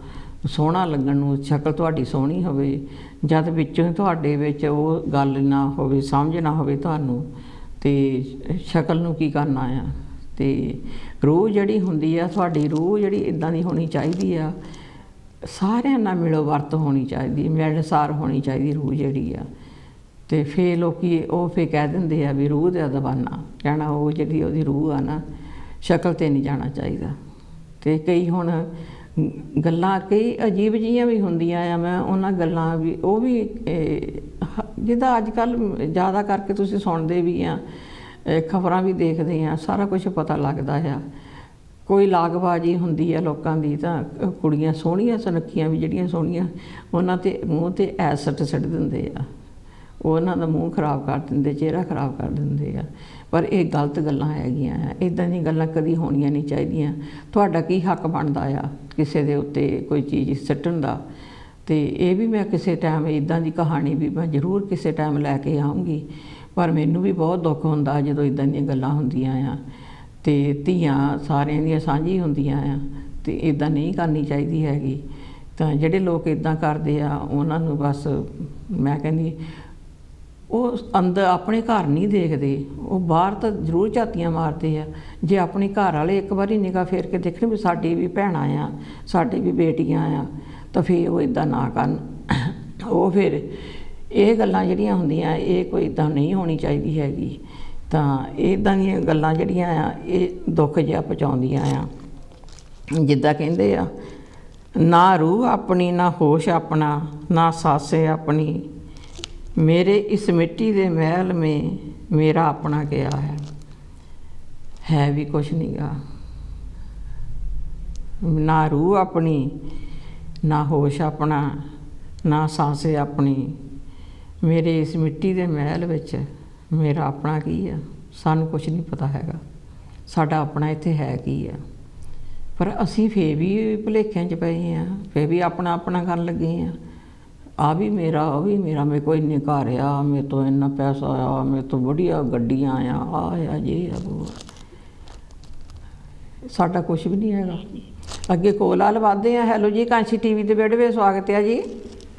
ਸੋਹਣਾ ਲੱਗਣ ਨੂੰ, ਸ਼ਕਲ ਤੁਹਾਡੀ ਸੋਹਣੀ ਹੋਵੇ, ਜਦ ਵਿੱਚੋਂ ਤੁਹਾਡੇ ਵਿੱਚ ਉਹ ਗੱਲ ਨਾ ਹੋਵੇ, ਸਮਝ ਨਾ ਹੋਵੇ ਤੁਹਾਨੂੰ, ਅਤੇ ਸ਼ਕਲ ਨੂੰ ਕੀ ਕਰਨਾ ਆ। ਅਤੇ ਰੂਹ ਜਿਹੜੀ ਹੁੰਦੀ ਆ ਤੁਹਾਡੀ, ਰੂਹ ਜਿਹੜੀ ਇੱਦਾਂ ਦੀ ਹੋਣੀ ਚਾਹੀਦੀ ਆ, ਸਾਰਿਆਂ ਨਾਲ ਮਿਲੋ ਵਰਤ ਹੋਣੀ ਚਾਹੀਦੀ, ਮਿਲਣਸਾਰ ਹੋਣੀ ਚਾਹੀਦੀ ਰੂਹ ਜਿਹੜੀ ਆ। ਅਤੇ ਫਿਰ ਲੋਕ ਉਹ ਫਿਰ ਕਹਿ ਦਿੰਦੇ ਆ ਵੀ ਰੂਹ ਦਾ ਦੀਵਾਨਾ, ਕਹਿਣਾ ਉਹ ਜਿਹੜੀ ਉਹਦੀ ਰੂਹ ਆ ਨਾ, ਸ਼ਕਲ 'ਤੇ ਨਹੀਂ ਜਾਣਾ ਚਾਹੀਦਾ। ਅਤੇ ਕਈ ਹੁਣ ਗੱਲਾਂ ਕਈ ਅਜੀਬ ਜਿਹੀਆਂ ਵੀ ਹੁੰਦੀਆਂ ਆ। ਮੈਂ ਉਹਨਾਂ ਗੱਲਾਂ ਵੀ ਉਹ ਵੀ ਜਿੱਦਾਂ ਅੱਜ ਕੱਲ੍ਹ ਜ਼ਿਆਦਾ ਕਰਕੇ ਤੁਸੀਂ ਸੁਣਦੇ ਵੀ ਆ, ਖਬਰਾਂ ਵੀ ਦੇਖਦੇ ਆ, ਸਾਰਾ ਕੁਛ ਪਤਾ ਲੱਗਦਾ ਆ। ਕੋਈ ਲਾਗਬਾਜ਼ੀ ਹੁੰਦੀ ਆ ਲੋਕਾਂ ਦੀ, ਤਾਂ ਕੁੜੀਆਂ ਸੋਹਣੀਆਂ ਸੁਨੱਖੀਆਂ ਵੀ ਜਿਹੜੀਆਂ ਸੋਹਣੀਆਂ, ਉਹਨਾਂ 'ਤੇ ਮੂੰਹ 'ਤੇ ਐਸਿਡ ਸਿੱਟ ਦਿੰਦੇ ਆ, ਉਹਨਾਂ ਦਾ ਮੂੰਹ ਖਰਾਬ ਕਰ ਦਿੰਦੇ, ਚਿਹਰਾ ਖਰਾਬ ਕਰ ਦਿੰਦੇ ਆ। ਪਰ ਇਹ ਗਲਤ ਗੱਲਾਂ ਹੈਗੀਆਂ ਆ। ਇੱਦਾਂ ਦੀਆਂ ਗੱਲਾਂ ਕਦੀ ਹੋਣੀਆਂ ਨਹੀਂ ਚਾਹੀਦੀਆਂ। ਤੁਹਾਡਾ ਕੀ ਹੱਕ ਬਣਦਾ ਆ ਕਿਸੇ ਦੇ ਉੱਤੇ ਕੋਈ ਚੀਜ਼ ਸਿੱਟਣ ਦਾ। ਅਤੇ ਇਹ ਵੀ ਮੈਂ ਕਿਸੇ ਟਾਈਮ ਇੱਦਾਂ ਦੀ ਕਹਾਣੀ ਵੀ ਮੈਂ ਜ਼ਰੂਰ ਕਿਸੇ ਟਾਈਮ ਲੈ ਕੇ ਆਊਂਗੀ, ਪਰ ਮੈਨੂੰ ਵੀ ਬਹੁਤ ਦੁੱਖ ਹੁੰਦਾ ਜਦੋਂ ਇੱਦਾਂ ਦੀਆਂ ਗੱਲਾਂ ਹੁੰਦੀਆਂ ਆ। ਅਤੇ ਧੀਆਂ ਸਾਰਿਆਂ ਦੀਆਂ ਸਾਂਝੀ ਹੁੰਦੀਆਂ ਆ, ਅਤੇ ਇੱਦਾਂ ਨਹੀਂ ਕਰਨੀ ਚਾਹੀਦੀ ਹੈਗੀ। ਤਾਂ ਜਿਹੜੇ ਲੋਕ ਇੱਦਾਂ ਕਰਦੇ ਆ ਉਹਨਾਂ ਨੂੰ ਬਸ ਮੈਂ ਕਹਿੰਦੀ ਉਹ ਅੰਦਰ ਆਪਣੇ ਘਰ ਨਹੀਂ ਦੇਖਦੇ, ਉਹ ਬਾਹਰ ਤਾਂ ਜ਼ਰੂਰ ਝਾਤੀਆਂ ਮਾਰਦੇ ਆ। ਜੇ ਆਪਣੇ ਘਰ ਵਾਲੇ ਇੱਕ ਵਾਰੀ ਨਿਗਾਹ ਫੇਰ ਕੇ ਦੇਖਣ ਵੀ ਸਾਡੀ ਵੀ ਭੈਣਾਂ ਆ, ਸਾਡੀ ਵੀ ਬੇਟੀਆਂ ਆ, ਤਾਂ ਫਿਰ ਉਹ ਇੱਦਾਂ ਨਾ ਕਰਨ। ਉਹ ਫਿਰ ਇਹ ਗੱਲਾਂ ਜਿਹੜੀਆਂ ਹੁੰਦੀਆਂ ਇਹ ਕੋਈ ਇੱਦਾਂ ਨਹੀਂ ਹੋਣੀ ਚਾਹੀਦੀ ਹੈਗੀ। ਤਾਂ ਇੱਦਾਂ ਦੀਆਂ ਗੱਲਾਂ ਜਿਹੜੀਆਂ ਆ ਇਹ ਦੁੱਖ ਜਿਹਾ ਪਹੁੰਚਾਉਂਦੀਆਂ ਆ। ਜਿੱਦਾਂ ਕਹਿੰਦੇ ਆ, ਨਾ ਰੂਹ ਆਪਣੀ ਨਾ ਹੋਸ਼ ਆਪਣਾ, ਨਾ ਸਾਸੇ ਆਪਣੀ, ਮੇਰੇ ਇਸ ਮਿੱਟੀ ਦੇ ਮਹਿਲ में मेरा अपना क्या है भी कुछ नहीं गा। ना रूह अपनी ना होश अपना ना सांसें अपनी, मेरे इस मिट्टी ਦੇ ਮਹਿਲ ਵਿੱਚ ਮੇਰਾ ਆਪਣਾ ਕੀ ਆ। ਸਾਨੂੰ ਕੁਛ ਨਹੀਂ ਪਤਾ ਹੈਗਾ ਸਾਡਾ ਆਪਣਾ ਇੱਥੇ ਹੈ ਕੀ ਆ। ਪਰ ਅਸੀਂ ਫੇਰ ਵੀ ਭੁਲੇਖਿਆਂ 'ਚ ਪਏ ਹਾਂ, ਫੇਰ ਵੀ ਆਪਣਾ ਆਪਣਾ ਕਰਨ ਲੱਗੇ ਹਾਂ। ਆ ਵੀ ਮੇਰਾ, ਉਹ ਵੀ ਮੇਰਾ, ਮੇਰੇ ਕੋਲ ਇੰਨੇ ਘਰ ਆ, ਮੇਰੇ ਤੋਂ ਇੰਨਾ ਪੈਸਾ ਆ, ਮੇਰੇ ਤੋਂ ਵਧੀਆ ਗੱਡੀਆਂ ਆ ਜੇ ਆ ਉਹ। ਸਾਡਾ ਕੁਛ ਵੀ ਨਹੀਂ ਹੈਗਾ। ਅੱਗੇ ਕੋਲਾ ਲਵਾਦੇ ਆ। ਹੈਲੋ ਜੀ, ਕਾਂਸ਼ੀ ਟੀਵੀ ਦੇ ਵਿਹੜੇ ਵਿੱਚ ਸਵਾਗਤ ਹੈ ਜੀ।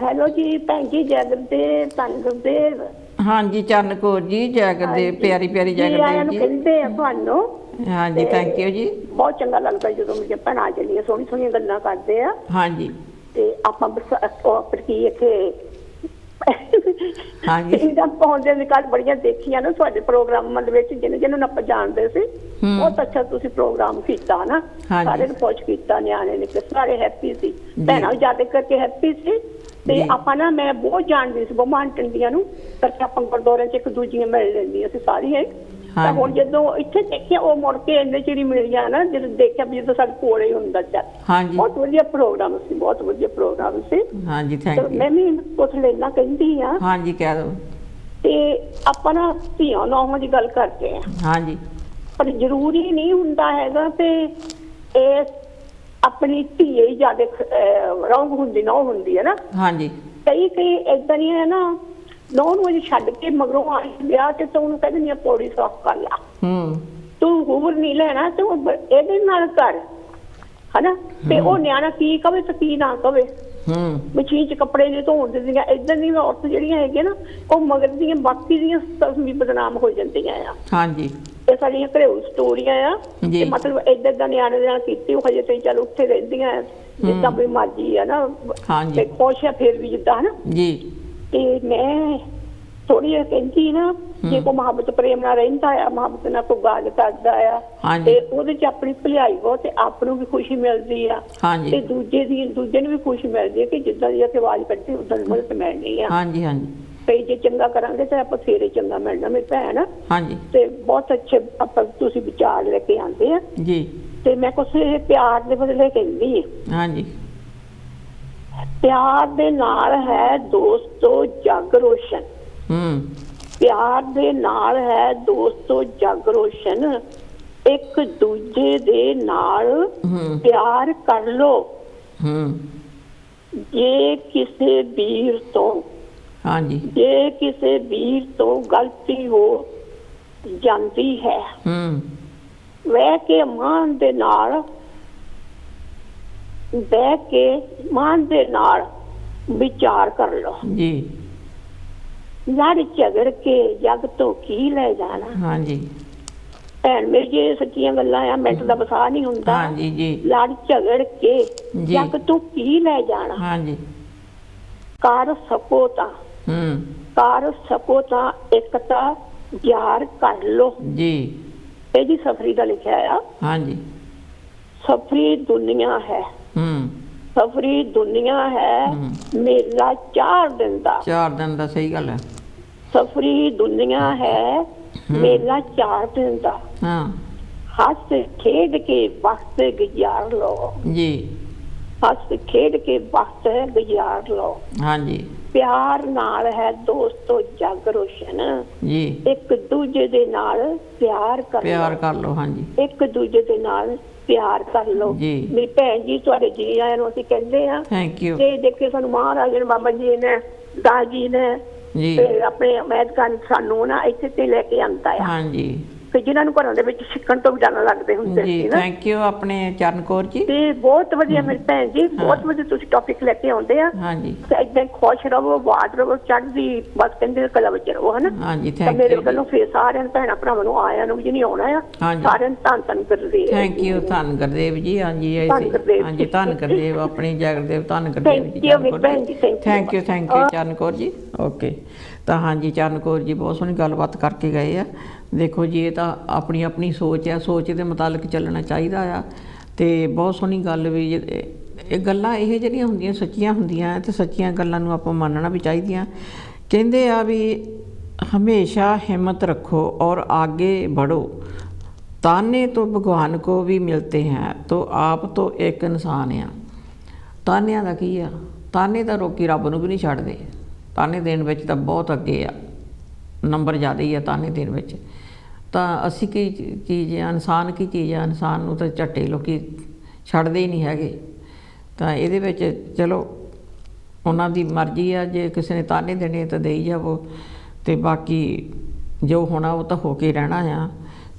ਹੈਲੋ ਜੀ ਭੈਣ ਜੀ, ਜੈ ਗੁਰਦੇਵ, ਧੰਨ ਗੁਰਦੇਵ। ਹਾਂਜੀ ਚਰਨ ਕੌਰ ਜੀ, ਜੈ ਗੁਰਦੇਵ, ਪਿਆਰੀ ਪਿਆਰੀ ਜੈ ਗੁਰਦੇਵ ਜੀ। ਕਹਿੰਦੇ ਆ ਤੁਹਾਨੂੰ। ਹਾਂਜੀ ਥੈਂਕ ਯੂ ਜੀ। ਬਹੁਤ ਚੰਗਾ ਲੱਗਦਾ ਜਦੋਂ ਮੇਰੇ ਭੈਣਾਂ ਚੱਲੀਆਂ ਸੋਹਣੀ ਸੋਹਣੀਆਂ ਗੱਲਾਂ ਕਰਦੇ ਆ। ਹਾਂਜੀ। ਤੇ ਆਪਾਂ ਕੀ ਇੱਥੇ ਹਾਂਜੀ ਇਹਨਾਂ ਪਹੁੰਚਦੇ ਨਿਕਾਲ ਬੜੀਆਂ ਦੇਖੀਆਂ ਨਾ ਤੁਹਾਡੇ ਪ੍ਰੋਗਰਾਮਾਂ ਦੇ ਵਿੱਚ ਜਿਹਨੂੰ ਆਪਾਂ ਜਾਣਦੇ ਸੀ। ਬਹੁਤ ਅੱਛਾ ਤੁਸੀਂ ਪ੍ਰੋਗਰਾਮ ਕੀਤਾ ਨਾ, ਸਾਰੇ ਨੂੰ ਪੁੱਛ ਕੀਤਾ, ਨਿਆਣੇ ਨੇ ਸਾਰੇ ਹੈਪੀ ਸੀ, ਭੈਣਾਂ ਜ਼ਿਆਦਾ ਕਰਕੇ ਹੈਪੀ ਸੀ। ਤੇ ਆਪਾਂ ਨਾ ਮੈਂ ਬਹੁਤ ਜਾਣਦੀ ਸੀ ਬਹੁਮਾਨ ਟੰਡੀਆਂ ਨੂੰ, ਕਰਕੇ ਆਪਾਂ ਗੁਰਦੁਆਰਿਆਂ 'ਚ ਇੱਕ ਦੂਜੀਆਂ ਮਿਲ ਲੈਂਦੀਆਂ ਸੀ ਸਾਰੀਆਂ। ਤਾਂ ਹੁਣ ਜਦੋਂ ਇੱਥੇ ਦੇਖਿਆ ਉਹ ਮੁੜ ਕੇ ਇੰਨੇ ਚਿਰ ਹੀ ਮਿਲੀਆਂ ਨਾ, ਜਦੋਂ ਦੇਖਿਆ ਵੀ ਜਦੋਂ ਸਾਡੇ ਕੋਲ ਹੀ ਹੁੰਦਾ ਚੱਲ। ਬਹੁਤ ਵਧੀਆ ਪ੍ਰੋਗਰਾਮ ਸੀ, ਬਹੁਤ ਵਧੀਆ ਪ੍ਰੋਗਰਾਮ ਸੀ। ਹਾਂਜੀ ਥੈਂਕ ਯੂ। ਮੈਂ ਵੀ ਕੁਛ ਲੈਣਾ ਕਹਿੰਦੀ ਆ। ਹਾਂਜੀ ਕਹਿ ਦਿਓ। ਤੇ ਆਪਾਂ ਨਾ ਧੀਆਂ ਨੌਵਾਂ ਦੀ ਗੱਲ ਕਰਦੇ ਆ। ਹਾਂਜੀ ਪਰ ਜ਼ਰੂਰੀ ਨਹੀਂ ਹੁੰਦਾ ਹੈਗਾ ਤੇ ਇਹ ਆਪਣੀ ਧੀਏ ਹੀ ਜ਼ਿਆਦਾ ਰੌਂਗ ਹੁੰਦੀ ਨਾ ਹੁੰਦੀ ਹੈ ਨਾ। ਹਾਂਜੀ ਕਈ ਏਦਾਂ ਦੀਆਂ ਹੈ ਨਾ, ਨੌਂ ਨੂੰ ਅਜੇ ਛੱਡ ਕੇ ਮਗਰੋਂ ਆਈ ਵਿਆਹ ਤੇ ਤੂੰ ਉਹਨੂੰ ਕਹਿ ਦਿੰਦੀ ਆ ਪੌੜੀ ਸਾਫ਼ ਕਰ ਲਾ, ਤੂੰ ਹੋਰ ਨਹੀਂ ਲੈਣਾ, ਤੂੰ ਇਹਦੇ ਨਾਲ ਕਰ, ਹਨਾ। ਤੇ ਉਹ ਨਿਆਣਾ ਕੀ ਕਵੇ ਤੇ ਕੀ ਨਾ ਕਵੇ। ਮਸ਼ੀਨ 'ਚ ਕੱਪੜੇ ਜੇ ਧੋਣ ਦਿੰਦੀਆਂ, ਏਦਾਂ ਦੀਆਂ ਔਰਤਾਂ ਜਿਹੜੀਆਂ ਹੈਗੀਆਂ ਨਾ, ਉਹ ਮਗਰ ਦੀਆਂ ਬਾਕੀ ਦੀਆਂ ਵੀ ਬਦਨਾਮ ਹੋ ਜਾਂਦੀਆਂ ਆ। ਹਾਂਜੀ ਇਹ ਸਾਡੀਆਂ ਘਰੇਲੂ ਸਟੋਰੀਆਂ ਆ। ਤੇ ਮਤਲਬ ਏਦਾਂ ਦਾ ਨਿਆਣੇ ਦੇ ਨਾਲ ਕੀਤੀ, ਉਹ ਹਜੇ ਤੇ ਚੱਲ ਉੱਥੇ ਰਹਿੰਦੀਆਂ ਜਿੱਦਾਂ ਵੀ ਮਰਜ਼ੀ ਆ ਨਾ, ਤੇ ਖੁਸ਼ ਆ ਫਿਰ ਵੀ ਜਿੱਦਾਂ ਹਨਾ ਜੀ। ਤੇ ਮੈਂ ਥੋੜੀ ਜਿਹੀ ਕਹਿੰਦੀ ਨਾ, ਜੇ ਕੋਈ ਮੁਹੱਬਤ ਪ੍ਰੇਮ ਨਾਲ ਰਹਿੰਦਾ ਆ, ਮੁਹੱਬਤ ਨਾਲ ਕੋਈ ਗੱਲ ਕਰਦਾ ਆ, ਤੇ ਉਹਦੇ 'ਚ ਆਪਣੀ ਭਲਾਈ ਬਹੁਤ, ਤੇ ਆਪ ਨੂੰ ਵੀ ਖੁਸ਼ੀ ਮਿਲਦੀ ਆ, ਤੇ ਦੂਜੇ ਨੂੰ ਵੀ ਖੁਸ਼ੀ ਮਿਲਦੀ ਹੈ ਕਿ ਜਿੱਦਾਂ ਦੀ ਅਸੀਂ ਆਵਾਜ਼ ਕੱਢੀ ਉਦਾਂ ਦੀ ਮਦਦ ਮਿਲਣੀ ਆ। ਹਾਂਜੀ ਹਾਂਜੀ। ਤੇ ਜੇ ਚੰਗਾ ਕਰਾਂਗੇ ਤਾਂ ਆਪਾਂ ਫੇਰ ਚੰਗਾ ਮਿਲਣਾ ਮੇਰੀ ਭੈਣ। ਹਾਂਜੀ। ਤੇ ਬਹੁਤ ਅੱਛੇ ਆਪਾਂ ਤੁਸੀਂ ਵਿਚਾਰ ਲੈ ਕੇ ਆਉਂਦੇ ਆ ਜੀ। ਤੇ ਮੈਂ ਕੁਛ ਪਿਆਰ ਦੇ ਬਦਲੇ ਕਹਿੰਦੀ ਆ। ਹਾਂਜੀ। ਪਿਆਰ ਦੇ ਨਾਲ ਹੈ ਦੋਸਤੋ ਜਗ ਰੋਸ਼ਨ। ਪਿਆਰ ਦੇ ਨਾਲ ਹੈ ਦੋਸਤੋ ਜਗ ਰੋਸ਼ਨ, ਇੱਕ ਦੂਜੇ ਦੇ ਨਾਲ ਪਿਆਰ ਕਰ ਲੋ। ਜੇ ਕਿਸੇ ਵੀਰ ਤੋਂ ਜੇ ਕਿਸੇ ਵੀਰ ਤੋਂ ਗਲਤੀ ਹੋ ਜਾਂਦੀ ਹੈ, ਬਹਿ ਕੇ ਮਾਨ ਦੇ ਨਾਲ ਵਿਚਾਰ ਕਰ ਲੋ ਜੀ। ਲੜ ਝਗੜ ਕੇ ਜਗ ਤੋਂ ਕੀ ਲੈ ਜਾਣਾ। ਹਾਂਜੀ ਭੈਣ ਮੇਰੀ, ਜੇ ਸੱਚੀਆਂ ਗੱਲਾਂ ਆ, ਮਿੰਟ ਦਾ ਵਸਾ ਨਹੀਂ ਹੁੰਦਾ। ਹਾਂਜੀ ਜੀ। ਲੜ ਝਗੜ ਕੇ ਜਗ ਤੋਂ ਕੀ ਲੈ ਜਾਣਾ। ਹਾਂਜੀ। ਕਰ ਸਕੋ ਤਾਂ ਇੱਕ ਤਾਂ ਯਾਰ ਕਰ ਲੋ ਜੀ। ਇਹ ਜੀ ਸਫਰੀ ਦਾ ਲਿਖਿਆ ਆ। ਹਾਂਜੀ। ਸਫਰੀ ਦੁਨੀਆ ਹੈ, ਸਫਰੀ ਦੁਨੀਆ ਹੈ, ਮੇਲਾ 4 ਦਿਨ ਦਾ। 4 ਦਿਨ ਦਾ, ਸਹੀ ਗੱਲ ਹੈ। ਸਫਰੀ ਦੁਨੀਆ ਹੈ, ਮੇਲਾ 4 ਦਿਨ ਦਾ। ਹੱਸ ਖੇਡ ਕੇ ਵਕਤ ਗੁਜ਼ਾਰ ਲੋ ਜੀ। ਹੱਸ ਖੇਡ ਕੇ ਵਕਤ ਗੁਜ਼ਾਰ ਲੋ। ਹਾਂਜੀ। ਪਿਆਰ ਨਾਲ ਹੈ ਦੋਸਤੋ ਜਗ ਰੋਸ਼ਨ ਜੀ। ਇੱਕ ਦੂਜੇ ਦੇ ਨਾਲ ਪਿਆਰ ਕਰ ਲੋ। ਹਾਂਜੀ। ਇੱਕ ਦੂਜੇ ਦੇ ਨਾਲ ਪਿਆਰ ਕਰ ਲੋ ਜੀ। ਮੇਰੀ ਭੈਣ ਜੀ, ਤੁਹਾਡੇ ਜੀ ਆਇਆਂ ਨੂੰ ਅਸੀਂ ਕਹਿੰਦੇ ਆ ਥੈਂਕ ਯੂ। ਤੇ ਦੇਖੇ ਸਾਨੂੰ ਮਹਾਰਾਜ ਨੇ, ਬਾਬਾ ਜੀ ਨੇ, ਦਾਸ ਜੀ ਨੇ ਤੇ ਆਪਣੇ ਅਮੈਦਕਾਨ ਸਾਨੂੰ ਨਾ ਇੱਥੇ ਤੇ ਲੈ ਕੇ ਆਂਦਾ ਆ। ਹਾਂਜੀ। ਤੇ ਜਿਨ੍ਹਾਂ ਨੂੰ ਘਰਾਂ ਦੇ ਵਿੱਚ ਸਿੱਖਣ ਤੋਂ ਵੀ ਡਰ ਲੱਗਦੇ ਹੁੰਦੇ ਸੀ ਨਾ। ਥੈਂਕ ਯੂ ਆਪਣੇ ਚਰਨ ਕੌਰ ਜੀ। ਤੇ ਬਹੁਤ ਵਧੀਆ ਮੇਰੀ ਭੈਣ ਜੀ, ਬਹੁਤ ਵਧੀਆ ਤੁਸੀਂ ਟੌਪਿਕ ਲੈ ਕੇ ਆਉਂਦੇ ਆ। ਹਾਂਜੀ। ਤੇ ਏਦਾਂ ਖੁਸ਼ ਰਹੋ, ਆਵਾਜ਼ ਰਹੋ, ਚੜ੍ਹਦੀ ਬਸ ਕਹਿੰਦੇ ਕਲਾ ਵਿੱਚ ਰਹੋ, ਹਨਾ। ਹਾਂਜੀ ਥੈਂਕ ਯੂ। ਮੇਰੇ ਵੱਲੋਂ ਫੇਰ ਸਾਰਿਆਂ ਭੈਣਾਂ ਭਰਾਵਾਂ ਨੂੰ ਆਇਆਂ ਨੂੰ ਜਿਹਨੇ ਆਉਣਾ ਆ, ਸਾਰਿਆਂ ਨੂੰ ਧੰਨ ਗੁਰਦੇਵ। Thank you. ਧੰਨ ਗੁਰਦੇਵ ਜੀ। ਹਾਂਜੀ ਹਾਂਜੀ ਧੰਨ ਗੁਰਦੇਵ, ਆਪਣੀ ਜਗਦੇਵ ਧੰਨ ਗੁਰਦੇਵ ਜੀ। Thank you Charan Kaur ji. Okay. ਤਾਂ ਹਾਂਜੀ ਚਰਨ ਕੌਰ ਜੀ ਬਹੁਤ ਸੋਹਣੀ ਗੱਲਬਾਤ ਕਰਕੇ ਗਏ ਆ। ਦੇਖੋ ਜੀ, ਇਹ ਤਾਂ ਆਪਣੀ ਆਪਣੀ ਸੋਚ ਆ, ਸੋਚ ਦੇ ਮੁਤਾਬਿਕ ਚੱਲਣਾ ਚਾਹੀਦਾ ਆ। ਤੇ ਬਹੁਤ ਸੋਹਣੀ ਗੱਲ ਵੀ, ਇਹ ਗੱਲਾਂ ਇਹ ਜਿਹੜੀਆਂ ਹੁੰਦੀਆਂ ਸੱਚੀਆਂ ਹੁੰਦੀਆਂ, ਤੇ ਸੱਚੀਆਂ ਗੱਲਾਂ ਨੂੰ ਆਪਾਂ ਮੰਨਣਾ ਵੀ ਚਾਹੀਦੀਆਂ। ਕਹਿੰਦੇ ਆ ਵੀ ਹਮੇਸ਼ਾ ਹਿੰਮਤ ਰੱਖੋ ਔਰ ਆਗੇ बढ़ो, ताने तो भगवान को भी मिलते हैं तो आप तो एक इंसान आ। ਤਾਨਿਆਂ ਦਾ ਕੀ ਆ? ਤਾਨੇ ਤਾਂ ਲੋਕੀ ਰੱਬ ਨੂੰ ਵੀ ਨਹੀਂ ਛੱਡਦੇ। ਤਾਨੇ ਦੇਣ ਵਿੱਚ ਤਾਂ ਬਹੁਤ ਅੱਗੇ ਆ, ਨੰਬਰ ਜ਼ਿਆਦਾ ਹੀ ਆ ਤਾਨੇ ਦੇਣ ਵਿੱਚ। ਤਾਂ ਅਸੀਂ ਕੀ ਚੀਜ਼ ਆ, ਇਨਸਾਨ ਕੀ ਚੀਜ਼ ਆ? ਇਨਸਾਨ ਨੂੰ ਤਾਂ ਝੱਟੇ ਲੋਕੀ ਛੱਡਦੇ ਹੀ ਨਹੀਂ ਹੈਗੇ। ਤਾਂ ਇਹਦੇ ਵਿੱਚ ਚਲੋ ਉਹਨਾਂ ਦੀ ਮਰਜ਼ੀ ਆ, ਜੇ ਕਿਸੇ ਨੇ ਤਾਨੇ ਦੇਣੇ ਤਾਂ ਦੇਈ ਜਾਵੋ, ਅਤੇ ਬਾਕੀ ਜੋ ਹੋਣਾ ਉਹ ਤਾਂ ਹੋ ਕੇ ਰਹਿਣਾ ਆ।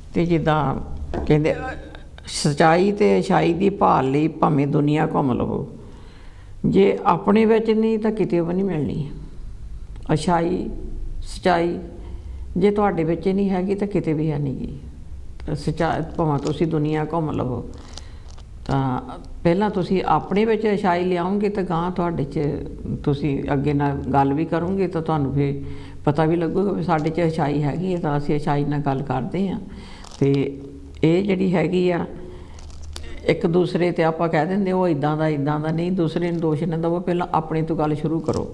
ਅਤੇ ਜਿੱਦਾਂ ਕਹਿੰਦੇ ਸੱਚਾਈ ਅਤੇ ਅੱਛਾਈ ਦੀ ਭਾਲ ਲਈ ਭਾਵੇਂ ਦੁਨੀਆ ਘੁੰਮ ਲਵੋ, ਜੇ ਆਪਣੇ ਵਿੱਚ ਨਹੀਂ ਤਾਂ ਕਿਤੇ ਵੀ ਨਹੀਂ ਮਿਲਣੀ। ਅੱਛਾਈ ਸੱਚਾਈ ਜੇ ਤੁਹਾਡੇ ਵਿੱਚ ਨਹੀਂ ਹੈਗੀ ਤਾਂ ਕਿਤੇ ਵੀ ਹੈ ਨਹੀਂ ਗੀ। ਭਾਵੇਂ ਤੁਸੀਂ ਦੁਨੀਆ ਘੁੰਮ ਲਵੋ, ਤਾਂ ਪਹਿਲਾਂ ਤੁਸੀਂ ਆਪਣੇ ਵਿੱਚ ਅੱਛਾਈ ਲਿਆਓਗੇ ਤਾਂ ਗਾਂ ਤੁਹਾਡੇ 'ਚ ਤੁਸੀਂ ਅੱਗੇ ਨਾਲ ਗੱਲ ਵੀ ਕਰੋਗੇ ਤਾਂ ਤੁਹਾਨੂੰ ਫਿਰ ਪਤਾ ਵੀ ਲੱਗੂਗਾ ਵੀ ਸਾਡੇ 'ਚ ਅੱਛਾਈ ਹੈਗੀ ਹੈ ਤਾਂ ਅਸੀਂ ਅੱਛਾਈ ਨਾਲ ਗੱਲ ਕਰਦੇ ਹਾਂ। ਅਤੇ ਇਹ ਜਿਹੜੀ ਹੈਗੀ ਆ ਇੱਕ ਦੂਸਰੇ 'ਤੇ ਆਪਾਂ ਕਹਿ ਦਿੰਦੇ ਉਹ ਇੱਦਾਂ ਦਾ ਨਹੀਂ, ਦੂਸਰੇ ਨੂੰ ਦੋਸ਼ ਨਾ ਦੇਵੋ, ਪਹਿਲਾਂ ਆਪਣੇ ਤੋਂ ਗੱਲ ਸ਼ੁਰੂ ਕਰੋ।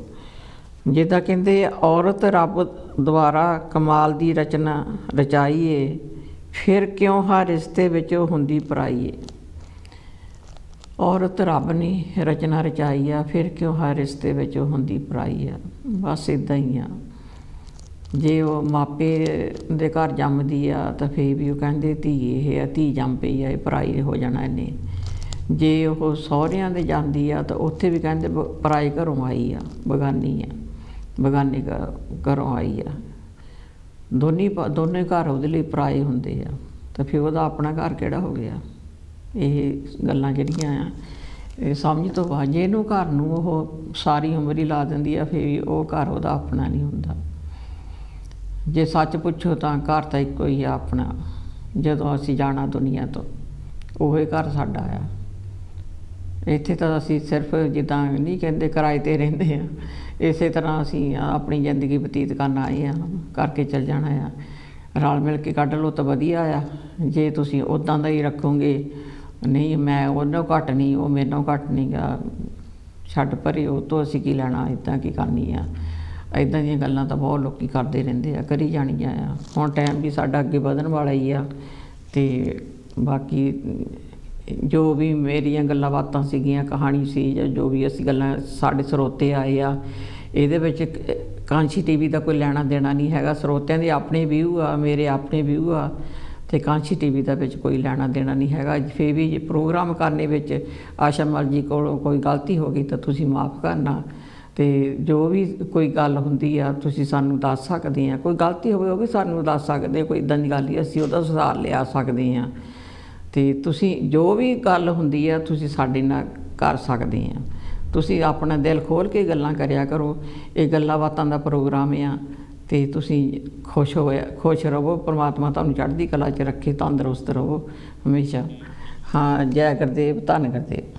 ਜਿੱਦਾਂ ਕਹਿੰਦੇ ਔਰਤ ਰੱਬ ਦੁਆਰਾ ਕਮਾਲ ਦੀ ਰਚਨਾ ਰਚਾਈ ਏ, ਫਿਰ ਕਿਉਂ ਹਰ ਰਿਸ਼ਤੇ ਵਿੱਚ ਹੁੰਦੀ ਪਰਾਈ ਏ। ਔਰਤ ਰੱਬ ਨੇ ਰਚਨਾ ਰਚਾਈ ਆ, ਫਿਰ ਕਿਉਂ ਹਰ ਰਿਸ਼ਤੇ ਵਿੱਚ ਹੁੰਦੀ ਪਰਾਈ ਆ। ਬਸ ਇੱਦਾਂ ਹੀ ਆ। ਜੇ ਉਹ ਮਾਪੇ ਦੇ ਘਰ ਜੰਮਦੀ ਆ ਤਾਂ ਫਿਰ ਵੀ ਉਹ ਕਹਿੰਦੇ ਧੀ ਇਹ ਆ, ਧੀ ਜੰਮ ਪਈ ਆ, ਇਹ ਪਰਾਈ ਹੋ ਜਾਣਾ ਇਹਨੇ। ਜੇ ਉਹ ਸਹੁਰਿਆਂ ਦੇ ਜਾਂਦੀ ਆ ਤਾਂ ਉੱਥੇ ਵੀ ਕਹਿੰਦੇ ਪਰਾਏ ਘਰੋਂ ਆਈ ਆ, ਬਗਾਨੀ ਆ, ਬਗਾਨੇ ਘਰੋਂ ਆਈ ਆ। ਦੋਨੇ ਘਰ ਉਹਦੇ ਲਈ ਪਰਾਏ ਹੁੰਦੇ ਆ, ਤਾਂ ਫਿਰ ਉਹਦਾ ਆਪਣਾ ਘਰ ਕਿਹੜਾ ਹੋ ਗਿਆ। ਇਹ ਗੱਲਾਂ ਜਿਹੜੀਆਂ ਆ ਇਹ ਸਮਝ ਤੋਂ ਬਾਅਦ, ਜੇ ਇਹਨੂੰ ਘਰ ਨੂੰ ਉਹ ਸਾਰੀ ਉਮਰ ਹੀ ਲਾ ਦਿੰਦੀ ਆ ਫਿਰ ਉਹ ਘਰ ਉਹਦਾ ਆਪਣਾ ਨਹੀਂ ਹੁੰਦਾ। ਜੇ ਸੱਚ ਪੁੱਛੋ ਤਾਂ ਘਰ ਤਾਂ ਇੱਕੋ ਹੀ ਆ ਆਪਣਾ, ਜਦੋਂ ਅਸੀਂ ਜਾਣਾ ਦੁਨੀਆ ਤੋਂ ਉਹੀ ਘਰ ਸਾਡਾ ਆ। ਇੱਥੇ ਤਾਂ ਅਸੀਂ ਸਿਰਫ ਜਿੱਦਾਂ ਨਹੀਂ ਕਹਿੰਦੇ ਕਿਰਾਏ 'ਤੇ ਰਹਿੰਦੇ ਆ, ਇਸੇ ਤਰ੍ਹਾਂ ਅਸੀਂ ਆਪਣੀ ਜ਼ਿੰਦਗੀ ਬਤੀਤ ਕਰਨ ਆਏ ਆ, ਕਰਕੇ ਚੱਲ ਜਾਣਾ ਆ। ਰਲ ਮਿਲ ਕੇ ਕੱਢ ਲਓ ਤਾਂ ਵਧੀਆ ਆ। ਜੇ ਤੁਸੀਂ ਉੱਦਾਂ ਦਾ ਹੀ ਰੱਖੋਗੇ, ਨਹੀਂ ਮੈਂ ਉਹਨੂੰ ਘੱਟ ਨਹੀਂ, ਉਹ ਮੇਰੇ ਨਾਲੋਂ ਘੱਟ ਨਹੀਂ ਗਾ, ਛੱਡ ਪਰੇ, ਉਹ ਤੋਂ ਅਸੀਂ ਕੀ ਲੈਣਾ, ਇੱਦਾਂ ਕੀ ਕਰਨੀ ਆ। ਇੱਦਾਂ ਦੀਆਂ ਗੱਲਾਂ ਤਾਂ ਬਹੁਤ ਲੋਕ ਕਰਦੇ ਰਹਿੰਦੇ ਆ, ਕਰੀ ਜਾਣੀਆਂ ਆ। ਹੁਣ ਟਾਈਮ ਵੀ ਸਾਡਾ ਅੱਗੇ ਵਧਣ ਵਾਲਾ ਹੀ ਆ। ਅਤੇ ਬਾਕੀ ਜੋ ਵੀ ਮੇਰੀਆਂ ਗੱਲਾਂ ਬਾਤਾਂ ਸੀਗੀਆਂ, ਕਹਾਣੀ ਸੀ ਜਾਂ ਜੋ ਵੀ ਅਸੀਂ ਗੱਲਾਂ ਸਾਡੇ ਸਰੋਤੇ ਆਏ ਆ, ਇਹਦੇ ਵਿੱਚ ਕਾਂਸ਼ੀ TV ਦਾ ਕੋਈ ਲੈਣਾ ਦੇਣਾ ਨਹੀਂ ਹੈਗਾ। ਸਰੋਤਿਆਂ ਦੇ ਆਪਣੇ ਵਿਊ ਆ, ਮੇਰੇ ਆਪਣੇ ਵਿਊ ਆ, ਅਤੇ ਕਾਂਸ਼ੀ TV ਦਾ ਵਿੱਚ ਕੋਈ ਲੈਣਾ ਦੇਣਾ ਨਹੀਂ ਹੈਗਾ। ਫਿਰ ਵੀ ਜੇ ਪ੍ਰੋਗਰਾਮ ਕਰਨੇ ਵਿੱਚ ਆਸ਼ਾ ਮਲ ਜੀ ਕੋਲੋਂ ਕੋਈ ਗਲਤੀ ਹੋ ਗਈ ਤਾਂ ਤੁਸੀਂ ਮਾफ़ ਕਰਨਾ। ਅਤੇ ਜੋ ਵੀ ਕੋਈ ਗੱਲ ਹੁੰਦੀ ਆ ਤੁਸੀਂ ਸਾਨੂੰ ਦੱਸ ਸਕਦੇ ਆ। ਕੋਈ ਗਲਤੀ ਹੋਵੇ ਉਹ ਵੀ ਸਾਨੂੰ ਦੱਸ ਸਕਦੇ, ਕੋਈ ਇੱਦਾਂ ਦੀ ਗੱਲ ਹੀ ਅਸੀਂ ਉਹਦਾ ਸੁਧਾਰ ਲਿਆ ਸਕਦੇ ਹਾਂ। ਅਤੇ ਤੁਸੀਂ ਜੋ ਵੀ ਗੱਲ ਹੁੰਦੀ ਆ ਤੁਸੀਂ ਸਾਡੇ ਨਾਲ ਕਰ ਸਕਦੇ ਆ। ਤੁਸੀਂ ਆਪਣਾ ਦਿਲ ਖੋਲ੍ਹ ਕੇ ਗੱਲਾਂ ਕਰਿਆ ਕਰੋ। ਇਹ ਗੱਲਾਂ ਬਾਤਾਂ ਦਾ ਪ੍ਰੋਗਰਾਮ ਆ ਅਤੇ ਤੁਸੀਂ ਖੁਸ਼ ਰਹੋ। ਪਰਮਾਤਮਾ ਤੁਹਾਨੂੰ ਚੜ੍ਹਦੀ ਕਲਾ 'ਚ ਰੱਖੇ, ਤੰਦਰੁਸਤ ਰਹੋ ਹਮੇਸ਼ਾ। ਹਾਂ, ਜੈ ਗੁਰਦੇਵ, ਧੰਨ ਗੁਰਦੇਵ।